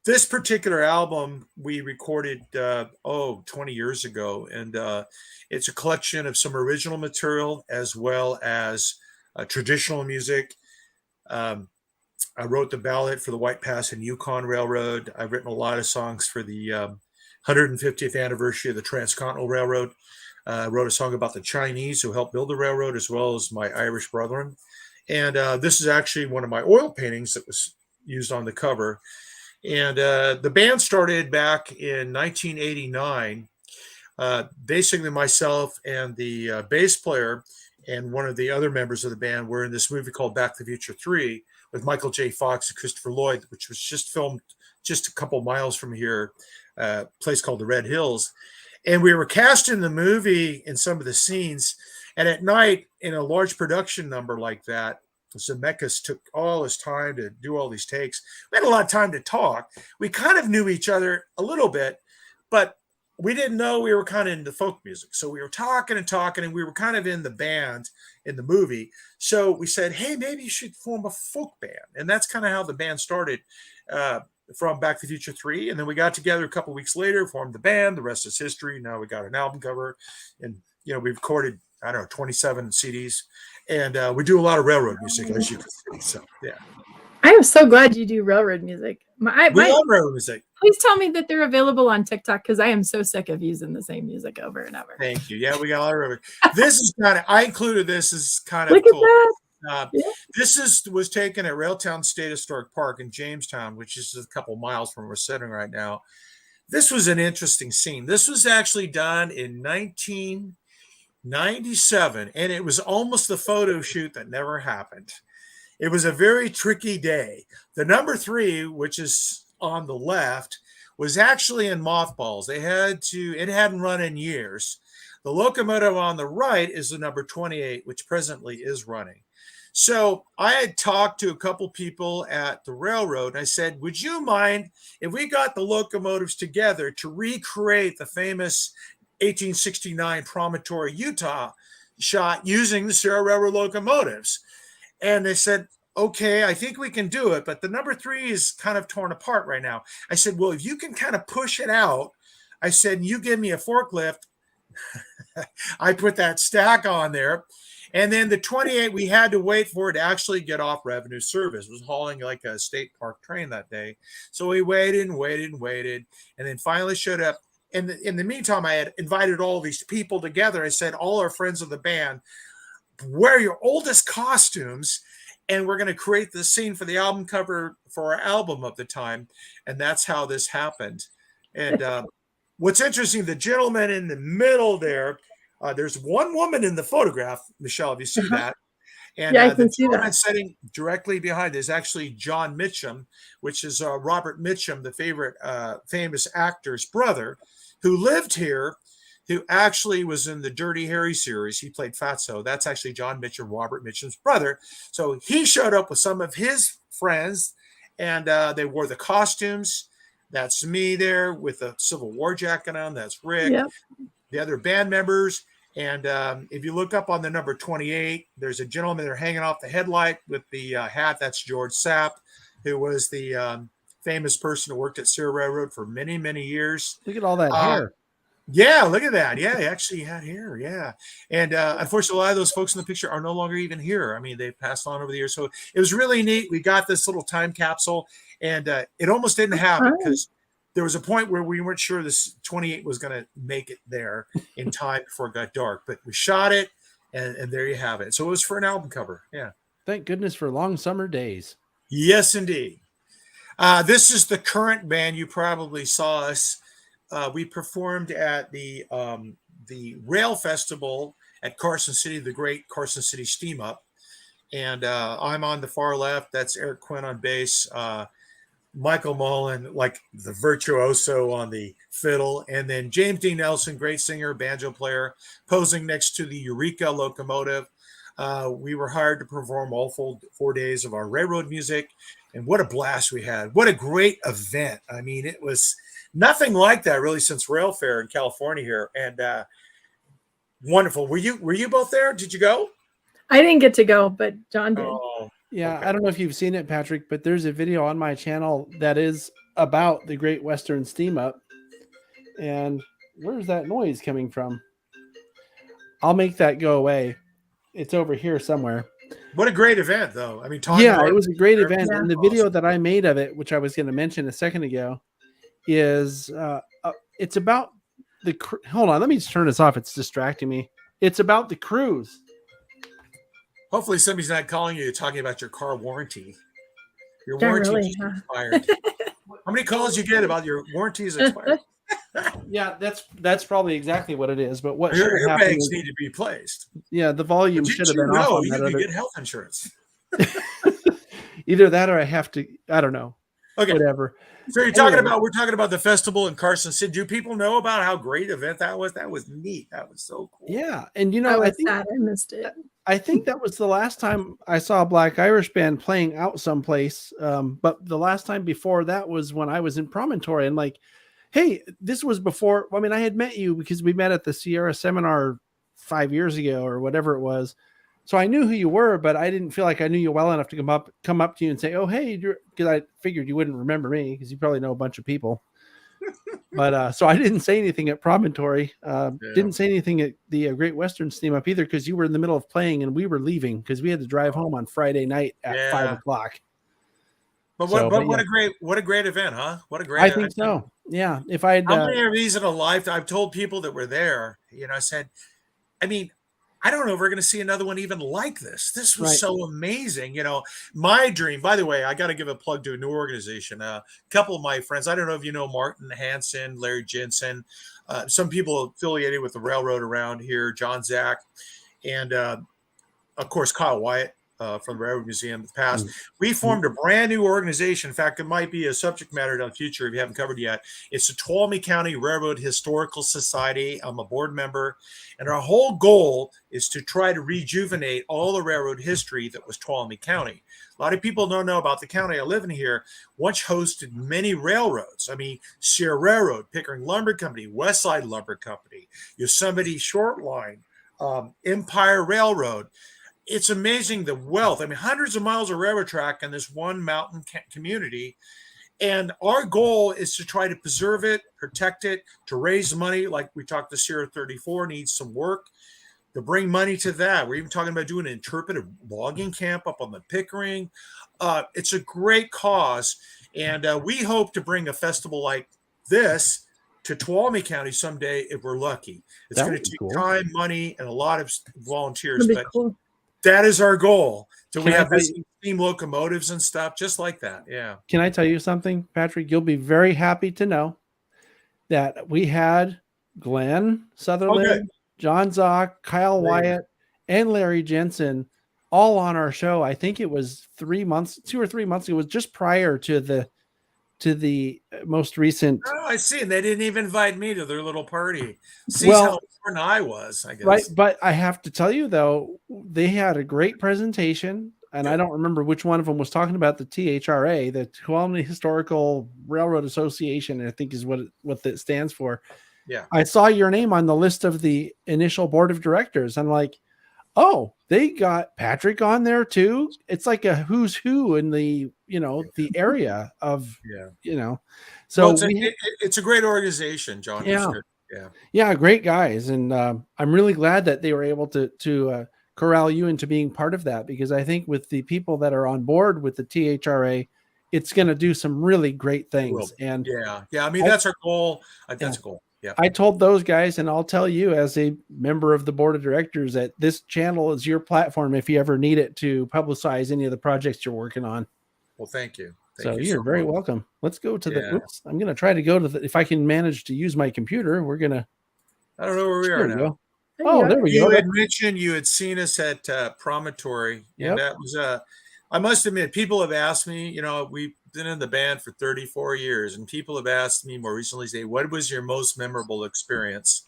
This particular album we recorded 20 years ago, and it's a collection of some original material as well as traditional music. I wrote the ballad for the White Pass and Yukon Railroad. I've written a lot of songs for the 150th anniversary of the Transcontinental Railroad. Wrote a song about the Chinese who helped build the railroad, as well as my Irish brethren. And this is actually one of my oil paintings that was used on the cover. And the band started back in 1989. Basically, myself and the bass player and one of the other members of the band were in this movie called Back to the Future 3 with Michael J. Fox and Christopher Lloyd, which was just filmed just a couple miles from here, a place called the Red Hills. And we were cast in the movie in some of the scenes. And at night, in a large production number like that, Zemeckis took all his time to do all these takes. We had a lot of time to talk. We kind of knew each other a little bit, but we didn't know we were kind of into folk music. So we were talking, and we were kind of in the band in the movie. So we said, hey, maybe you should form a folk band. And that's kind of how the band started. From Back to the Future 3. And then we got together a couple of weeks later, formed the band. The rest is history. Now we got an album cover, and we recorded, 27 CDs, and we do a lot of railroad music, as you can see. So yeah, I am so glad you do railroad music. We love railroad music. Please tell me that they're available on TikTok, because I am so sick of using the same music over and over. Thank you. Yeah, we got a lot of railroad. This is I included this as kind of Look cool. At that. This was taken at Railtown State Historic Park in Jamestown, which is a couple miles from where we're sitting right now. This was an interesting scene. This was actually done in 1997, and it was almost a photo shoot that never happened. It was a very tricky day. The number 3, which is on the left, was actually in mothballs. It hadn't run in years. The locomotive on the right is the number 28, which presently is running. So I had talked to a couple people at the railroad, and I said, would you mind if we got the locomotives together to recreate the famous 1869 Promontory, Utah shot using the Sierra Railroad locomotives? And they said, okay, I think we can do it, but the number 3 is kind of torn apart right now. I said, well, if you can kind of push it out, I said, you give me a forklift, I put that stack on there. And then the 28, we had to wait for it to actually get off revenue service. It was hauling like a state park train that day. So we waited and waited and waited, and then finally showed up. And in the meantime, I had invited all these people together. I said, all our friends of the band, wear your oldest costumes, and we're going to create the scene for the album cover for our album of the time. And that's how this happened. And what's interesting, the gentleman in the middle there, there's one woman in the photograph, Michelle, if you see that. And Yeah, I the can see gentleman that. sitting directly behind is actually John Mitchum, which is Robert Mitchum, the favorite famous actor's brother, who lived here, who actually was in the Dirty Harry series. He played Fatso. That's actually John Mitchum, Robert Mitchum's brother. So he showed up with some of his friends, and they wore the costumes. That's me there with a Civil War jacket on. That's Rick. Yep. The other band members. And if you look up on the number 28, there's a gentleman there hanging off the headlight with the hat. That's George Sapp, who was the famous person who worked at Sierra Railroad for many, many years. Look at all that hair. Yeah, look at that. Yeah, he actually had hair. Yeah. And unfortunately, a lot of those folks in the picture are no longer even here. I mean, they passed on over the years. So it was really neat. We got this little time capsule, and it almost didn't happen because there was a point where we weren't sure this 28 was going to make it there in time before it got dark. But we shot it, and there you have it. So it was for an album cover. Yeah. Thank goodness for long summer days. Yes, indeed. This is the current band. You probably saw us. We performed at the Rail Festival at Carson City, the great Carson City Steam Up. And I'm on the far left. That's Eric Quinn on bass. Michael Mullen, like the virtuoso on the fiddle. And then James D. Nelson, great singer, banjo player, posing next to the Eureka locomotive. We were hired to perform all 4 days of our railroad music. And what a blast we had. What a great event. I mean, it was nothing like that really since Rail Fair in California here. And wonderful. Were you both there? Did you go? I didn't get to go, but John did. Oh, Yeah, okay. I don't know if you've seen it, Patrick, but there's a video on my channel that is about the Great Western Steam Up. And where's that noise coming from? I'll make that go away. It's over here somewhere. What a great event, though. I mean, Yeah, it was a great event. Yeah. And the video that I made of it, which I was going to mention a second ago, is it's about the hold on, let me just turn this off. It's distracting me. It's about the cruise. Hopefully somebody's not calling you talking about your car warranty. Your Yeah, warranty really, is huh? expired. How many calls you get about your warranty is expired? Yeah, that's probably exactly what it is. But what Your should have happened airbags is, need to be replaced. yeah, the volume Did should have you been off know on you that could other. get health insurance? Either that or I have to, I don't know. Okay. Whatever. So we're talking about the festival in Carson City. Do people know about how great event that was? That was neat. That was so cool. Yeah. And you I know, was sad I missed it. I think that was the last time I saw a Black Irish band playing out someplace. But the last time before that was when I was in Promontory, and like, hey, this was before. I mean, I had met you because we met at the Sierra seminar 5 years ago or whatever it was. So I knew who you were, but I didn't feel like I knew you well enough to come up to you and say, "Oh, hey," because I figured you wouldn't remember me because you probably know a bunch of people. But so I didn't say anything at Promontory. Didn't say anything at the Great Western Steam Up either because you were in the middle of playing and we were leaving because we had to drive home on Friday night at 5 o'clock. But what a great event, huh? What a great I event. think so. Yeah. If I had, How many of these in a lifetime? I've told people that were there, I said, I mean, I don't know if we're going to see another one even like this. This was so amazing. My dream, by the way, I got to give a plug to a new organization. A couple of my friends, I don't know if you know Martin Hansen, Larry Jensen, some people affiliated with the railroad around here, John Zach, and of course, Kyle Wyatt from the Railroad Museum in the past. We formed a brand new organization. In fact, it might be a subject matter in the future if you haven't covered yet. It's the Tuolumne County Railroad Historical Society. I'm a board member. And our whole goal is to try to rejuvenate all the railroad history that was Tuolumne County. A lot of people don't know about the county I live in here. Once hosted many railroads. I mean, Sierra Railroad, Pickering Lumber Company, Westside Lumber Company, Yosemite Short Line, Empire Railroad. It's amazing the wealth. I mean, hundreds of miles of railroad track in this one mountain community. And our goal is to try to preserve it, protect it, to raise money. Like we talked to Sierra 34 needs some work to bring money to that. We're even talking about doing an interpretive logging camp up on the Pickering. It's a great cause. And we hope to bring a festival like this to Tuolumne County someday if we're lucky. It's That going would to be take cool. time, money, and a lot of volunteers. That'd be But cool. that is our goal. So we Can I have tell you- visiting steam locomotives and stuff just like that. Yeah. Can I tell you something, Patrick? You'll be very happy to know that we had Glenn Sutherland, Okay. John Zock, Kyle There you go. Wyatt, and Larry Jensen all on our show. I think it was 2 or 3 months ago. It was just prior to the most recent. Oh, I see. And they didn't even invite me to their little party. See Well, how important I was, I guess. right, but I have to tell you though, they had a great presentation, and I don't remember which one of them was talking about the THRA, the Tuolumne Historical Railroad Association, I think is what that stands for. Yeah. I saw your name on the list of the initial board of directors. I'm like, oh, they got Patrick on there too. It's like a who's who in the the area of So Well, it's a great organization, John. Yeah. Yeah. Yeah, great guys, and I'm really glad that they were able to corral you into being part of that, because I think with the people that are on board with the THRA, it's going to do some really great things. And Yeah. I mean, that's our goal. That's a goal. Yeah. I told those guys, and I'll tell you as a member of the board of directors, that this channel is your platform if you ever need it to publicize any of the projects you're working on. Well, thank you. So Thank you you're very much. welcome. Let's go to Yeah. the. Oops, I'm going to try to go to the. If I can manage to use my computer, we're going to. I don't know where we There are we now. go. Oh, there we You go. had mentioned you had seen us at Promontory, Yep. and that was I must admit, people have asked me. We've been in the band for 34 years, and people have asked me more recently, say, "What was your most memorable experience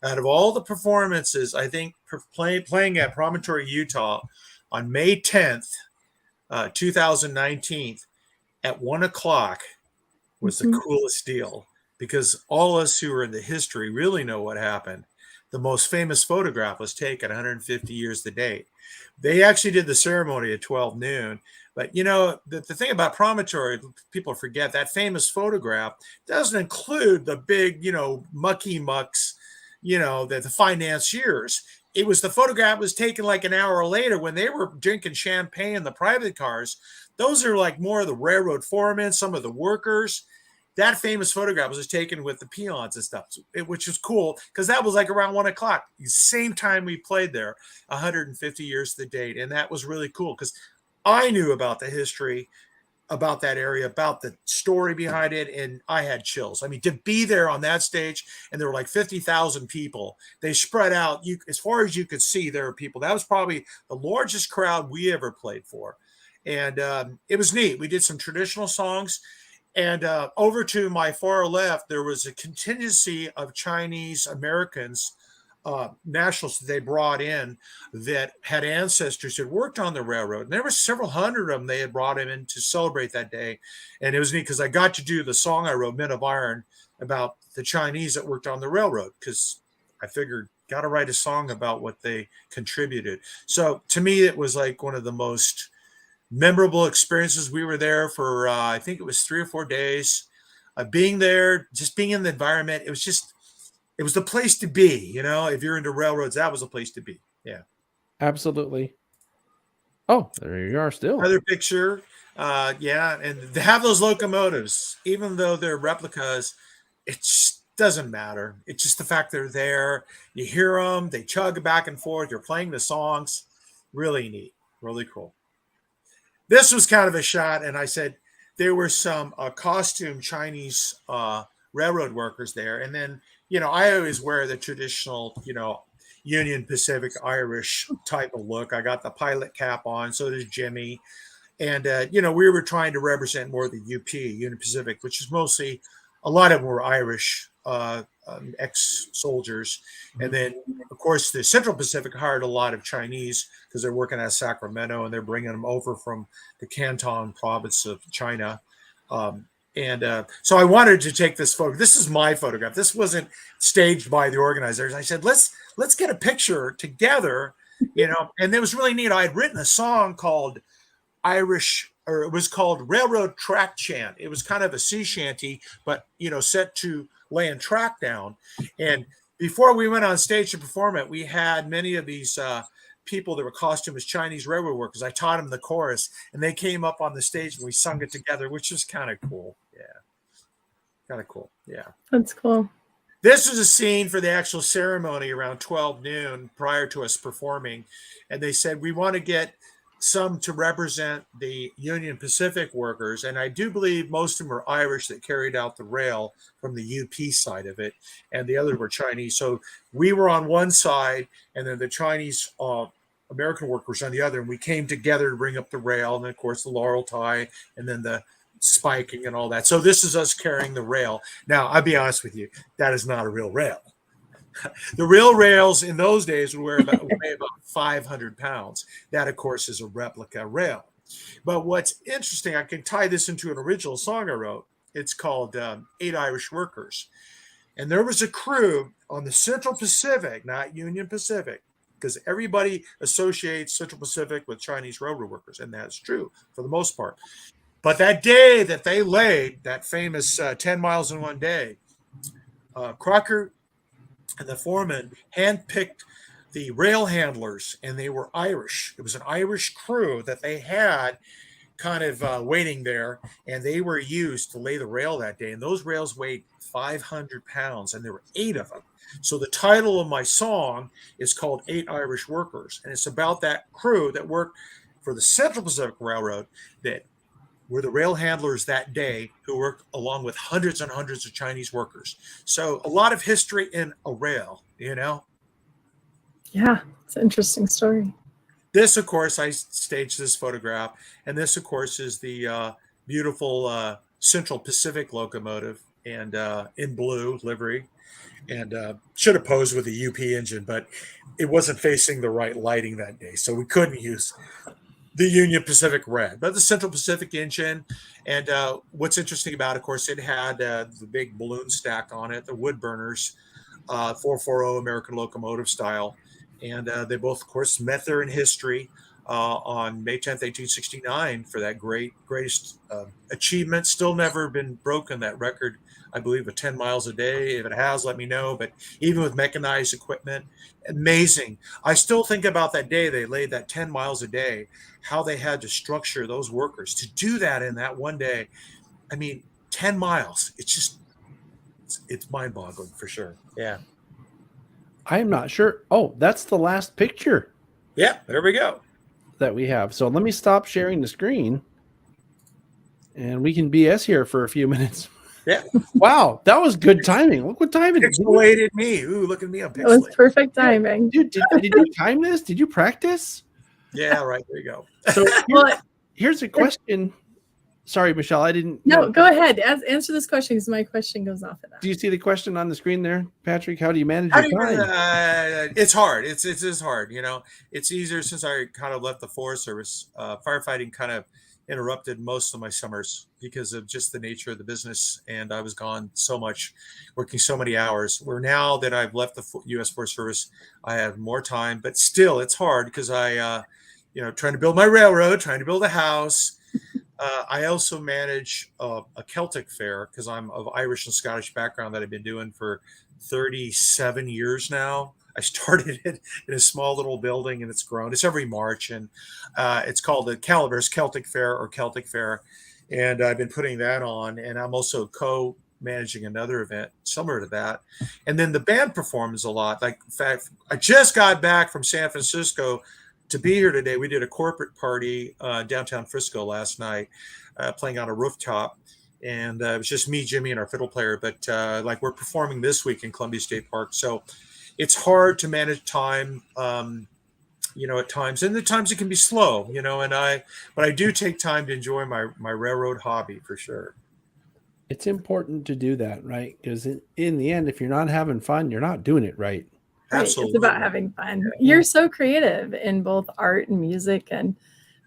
out of all the performances?" I think playing at Promontory, Utah, on May 10th, 2019, at 1:00 was the coolest deal, because all us who are in the history really know what happened. The most famous photograph was taken 150 years to date. They actually did the ceremony at 12 noon. But, the thing about Promontory, people forget that famous photograph doesn't include the big, mucky mucks, the financiers. It was the photograph was taken like an hour later when they were drinking champagne in the private cars. Those are like more of the railroad foremen, some of the workers. That famous photograph was taken with the peons and stuff, which was cool because that was like around 1:00, the same time we played there, 150 years to the date. And that was really cool because I knew about the history, about that area, about the story behind it, and I had chills. I mean, to be there on that stage, and there were like 50,000 people. They spread out. As far as you could see, there were people. That was probably the largest crowd we ever played for. And it was neat. We did some traditional songs. And over to my far left, there was a contingency of Chinese Americans, nationals that they brought in that had ancestors that worked on the railroad. And there were several hundred of them they had brought in to celebrate that day. And it was neat because I got to do the song I wrote, Men of Iron, about the Chinese that worked on the railroad, because I figured, got to write a song about what they contributed. So to me, it was like one of the most memorable experiences. We were there for I think it was 3 or 4 days. Being there, just being in the environment, it was the place to be. If you're into railroads, that was the place to be. Yeah. Absolutely. Oh, there you are still. Another picture. Yeah, and to have those locomotives, even though they're replicas, it just doesn't matter. It's just the fact they're there. You hear them, they chug back and forth. You're playing the songs. Really neat. Really cool. This was kind of a shot, and I said there were some costume Chinese railroad workers there. And then, I always wear the traditional, Union Pacific Irish type of look. I got the pilot cap on, so does Jimmy. And, we were trying to represent more of the UP, Union Pacific, which is mostly, a lot of them were Irish ex-soldiers. And then, of course, the Central Pacific hired a lot of Chinese because they're working at Sacramento, and they're bringing them over from the Canton province of China. So I wanted to take this photo. This is my photograph. This wasn't staged by the organizers. I said, let's get a picture together, and it was really neat. I had written a song called Irish, or it was called Railroad Track Chant. It was kind of a sea shanty, but set to laying track down. And before we went on stage to perform it, we had many of these people that were costumed as Chinese railroad workers. I taught them the chorus, and they came up on the stage and we sung it together, which is kind of cool. Yeah, kind of cool. Yeah, That's cool. this was a scene for the actual ceremony around 12 noon prior to us performing. And they said, we want to get some to represent the Union Pacific workers. And I do believe most of them were Irish that carried out the rail from the UP side of it. And the others were Chinese. So we were on one side, and then the Chinese American workers on the other. And we came together to bring up the rail. And then, of course, the laurel tie, and then the spiking and all that. So this is us carrying the rail. Now, I'll be honest with you, that is not a real rail. The real rails in those days would weigh about 500 pounds. That, of course, is a replica rail. But what's interesting, I can tie this into an original song I wrote. It's called 8 Irish Workers. And there was a crew on the Central Pacific, not Union Pacific, because everybody associates Central Pacific with Chinese railroad workers, and that's true for the most part. But that day that they laid, that famous 10 miles in one day, Crocker and the foreman handpicked the rail handlers, and they were Irish. It was an Irish crew that they had kind of waiting there, and they were used to lay the rail that day. And those rails weighed 500 pounds, and there were 8 of them. So the title of my song is called 8 Irish Workers, and it's about that crew that worked for the Central Pacific Railroad that were the rail handlers that day, who worked along with hundreds and hundreds of Chinese workers. So a lot of history in a rail, Yeah, it's an interesting story. This, of course, I staged this photograph, and this, of course, is the beautiful Central Pacific locomotive, and in blue livery, and should have posed with a UP engine, but it wasn't facing the right lighting that day, so we couldn't use the Union Pacific red, but the Central Pacific engine. And what's interesting about it, of course, it had the big balloon stack on it, the wood burners, 440 American locomotive style. And they both, of course, met there in history on May 10th, 1869 for that greatest achievement. Still never been broken, that record, I believe, of 10 miles a day. If it has, let me know. But even with mechanized equipment, amazing. I still think about that day they laid that 10 miles a day, how they had to structure those workers to do that in that one day. I mean, 10 miles. It's mind-boggling for sure. Yeah. I'm not sure. Oh, that's the last picture. Yeah, there we go. That we have. So let me stop sharing the screen, and we can BS here for a few minutes. Yeah. Wow, that was good timing. Look what time it is. Pixelated me. Ooh, look at me. I'm It was pixelated. perfect timing. Dude, did you time this? Did you practice? Yeah, right. There you go. So Well, here's a question. Sorry, Michelle, I didn't. no, go ahead. Answer this question because my question goes off of that. Do you see the question on the screen there, Patrick? How do you manage How your do you, time? it's hard. It's hard. It's easier since I kind of left the Forest Service. Firefighting kind of interrupted most of my summers because of just the nature of the business, and I was gone so much, working so many hours. Where now that I've left the U.S. Forest Service, I have more time, but still, it's hard because I, trying to build my railroad, trying to build a house. I also manage a Celtic fair because I'm of Irish and Scottish background that I've been doing for 37 years now. I started it in a small little building, and it's grown. It's every March, and it's called the Calaveras Celtic Fair or Celtic Fair, and I've been putting that on. And I'm also co-managing another event similar to that. And then the band performs a lot. Like, in fact, I just got back from San Francisco to be here today. We did a corporate party downtown Frisco last night, playing on a rooftop, and it was just me, Jimmy, and our fiddle player. But we're performing this week in Columbia State Park, so it's hard to manage time, at times, and the times it can be slow, but I do take time to enjoy my railroad hobby for sure. It's important to do that, right? Because in the end, if you're not having fun, you're not doing it right. Right. Absolutely. It's about having fun. You're so creative in both art and music and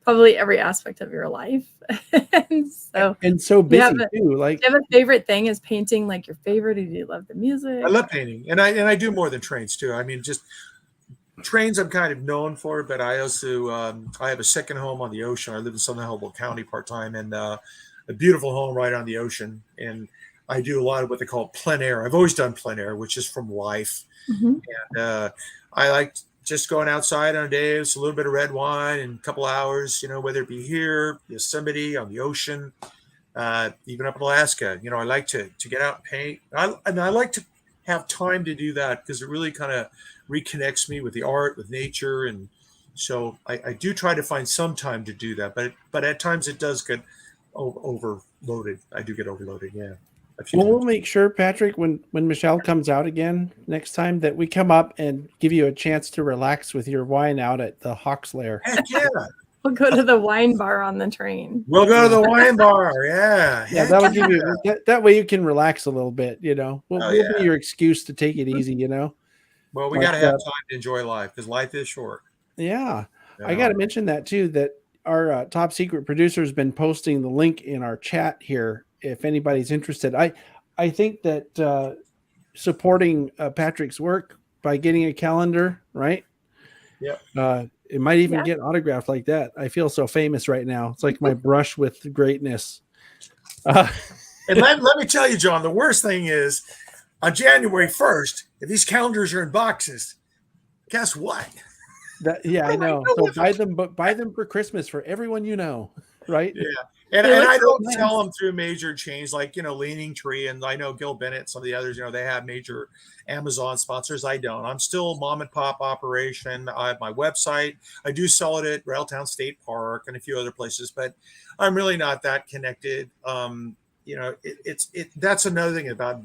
probably every aspect of your life. and so busy too. Do you have a favorite thing? Is painting like your favorite? Or do you love the music? I love painting, and I do more than trains too. I mean, just trains I'm kind of known for, but I also I have a second home on the ocean. I live in Tuolumne County part time, and a beautiful home right on the ocean. And I do a lot of what they call plein air. I've always done plein air, which is from life. Mhm. And I like just going outside on a day, it's a little bit of red wine and a couple hours, whether it be here, Yosemite, on the ocean, even up in Alaska. I like to get out and paint. I like to have time to do that because it really kind of reconnects me with the art, with nature. And so I do try to find some time to do that. But at times it does get overloaded. I do get overloaded, yeah. Well, we'll make sure, Patrick, when Michelle comes out again next time, that we come up and give you a chance to relax with your wine out at the Hawk's Lair. Heck yeah. We'll go to the wine bar on the train. We'll go to the wine bar. Yeah. Yeah, that'll give you that way you can relax a little bit, We'll be your excuse to take it easy, Well, we got to have time to enjoy life because life is short. Yeah. I got to mention that too, that our top secret producer has been posting the link in our chat here if anybody's interested. I think that supporting Patrick's work by getting a calendar, right? Yeah. It might even get autographed like that. I feel so famous right now. It's like my brush with greatness. And let me tell you, John, the worst thing is on January 1st, if these calendars are in boxes, guess what? I know. So buy them for Christmas for everyone right? Yeah. And I don't sell them through major chains like, Leaning Tree, and I know Gil Bennett, some of the others, they have major Amazon sponsors. I don't. I'm still a mom and pop operation. I have my website. I do sell it at Railtown State Park and a few other places, but I'm really not that connected. That's another thing about,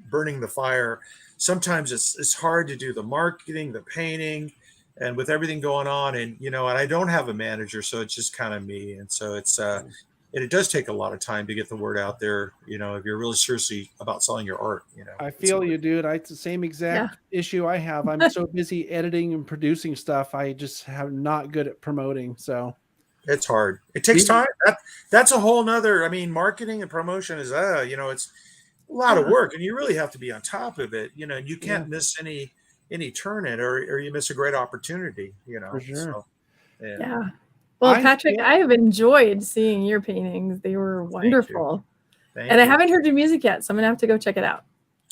burning the fire. Sometimes it's hard to do the marketing, the painting, and with everything going on, and and I don't have a manager, so it's just kind of me, and so it's it does take a lot of time to get the word out there. If you're really seriously about selling your art, I feel you, dude. It's the same exact issue I have. I'm so busy editing and producing stuff. I just have not good at promoting. So it's hard. It takes time. That's a whole nother. I mean, marketing and promotion is it's a lot of work, and you really have to be on top of it. You can't miss any turn it or you miss a great opportunity. For sure. So, yeah. Well, Patrick, I have enjoyed seeing your paintings. They were wonderful. Thank you. I haven't heard your music yet, so I'm going to have to go check it out.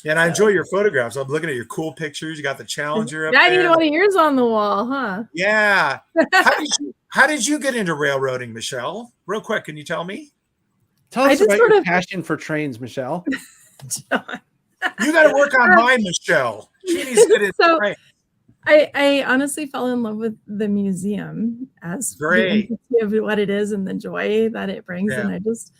Yeah, and I enjoy your photographs. I'm looking at your cool pictures. You got the Challenger up there. I need one of yours on the wall, huh? Yeah. How did you get into railroading, Michelle? Real quick, can you tell me? Tell us about your passion for trains, Michelle. You got to work on mine, Michelle. She needs to get into trains. I honestly fell in love with the museum as great of what it is and the joy that it brings. And I just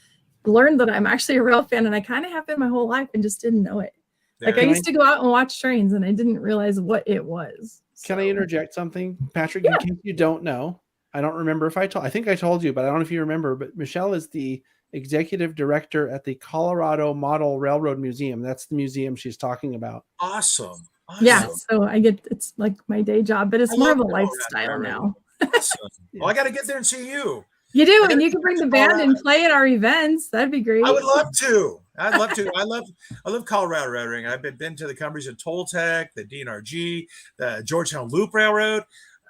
learned that I'm actually a rail fan, and I kind of have been my whole life and just didn't know it. Like I used to go out and watch trains, and I didn't realize what it was. Can I interject something, Patrick? In case you don't know, I don't remember if I think I told you, but I don't know if you remember, but Michelle is the executive director at the Colorado Model Railroad Museum. That's the museum she's talking about. Awesome. Yeah, so it's like my day job, but it's more of a lifestyle now. Awesome. Well, I got to get there and see you. You do, and you can bring the band and play at our events. That'd be great. I would love to. I'd love to. I love Colorado Railroading. I've been to the companies in Toltec, the DNRG, the Georgetown Loop Railroad.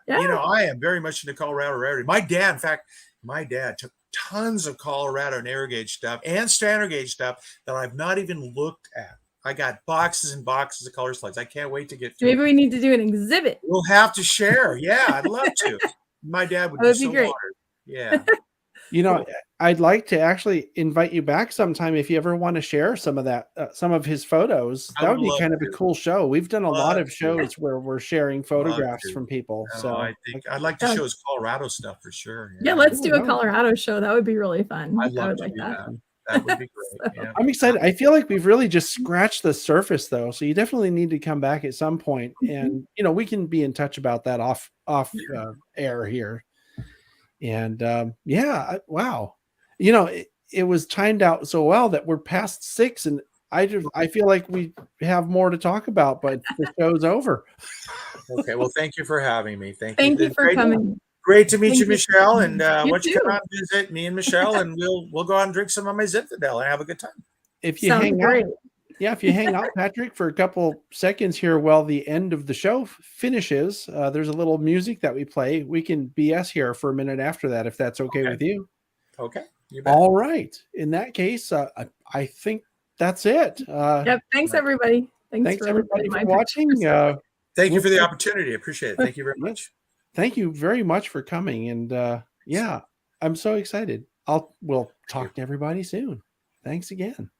Yeah. I am very much into Colorado Railroading. My dad took tons of Colorado narrow gauge stuff and standard gauge stuff that I've not even looked at. I got boxes and boxes of color slides. I can't wait to get to Maybe we need to do an exhibit. We'll have to share. Yeah, I'd love to. My dad would be so great. Honored. Yeah. I'd like to actually invite you back sometime if you ever want to share some of that, some of his photos. That would be kind of a cool show. We've done a lot of shows where we're sharing photographs from people. So I think I'd like to show his Colorado stuff for sure. Yeah, let's do a Colorado show. That would be really fun. I would like that. That would be great. Yeah. I'm excited. I feel like we've really just scratched the surface, though. So you definitely need to come back at some point, and we can be in touch about that off air here. And wow, it was timed out so well that we're past 6, and I feel like we have more to talk about, but the show's over. Okay, well, thank you for having me. Thank you for coming. Great to meet you, Michelle. And why don't you come out and visit me and Michelle, and we'll go out and drink some of my Zinfandel and have a good time. If you hang out, Yeah, if you hang out, Patrick, for a couple seconds here while the end of the show finishes, there's a little music that we play. We can BS here for a minute after that, if that's okay with you. Okay. You bet. All right. In that case, I think that's it. Yep. Thanks, everybody. Thanks for everybody listening to for my watching. Thank you for the opportunity. I appreciate it. Thank you very Yeah. much. Thank you very much for coming. And yeah, I'm so excited. We'll talk to everybody soon. Thanks again.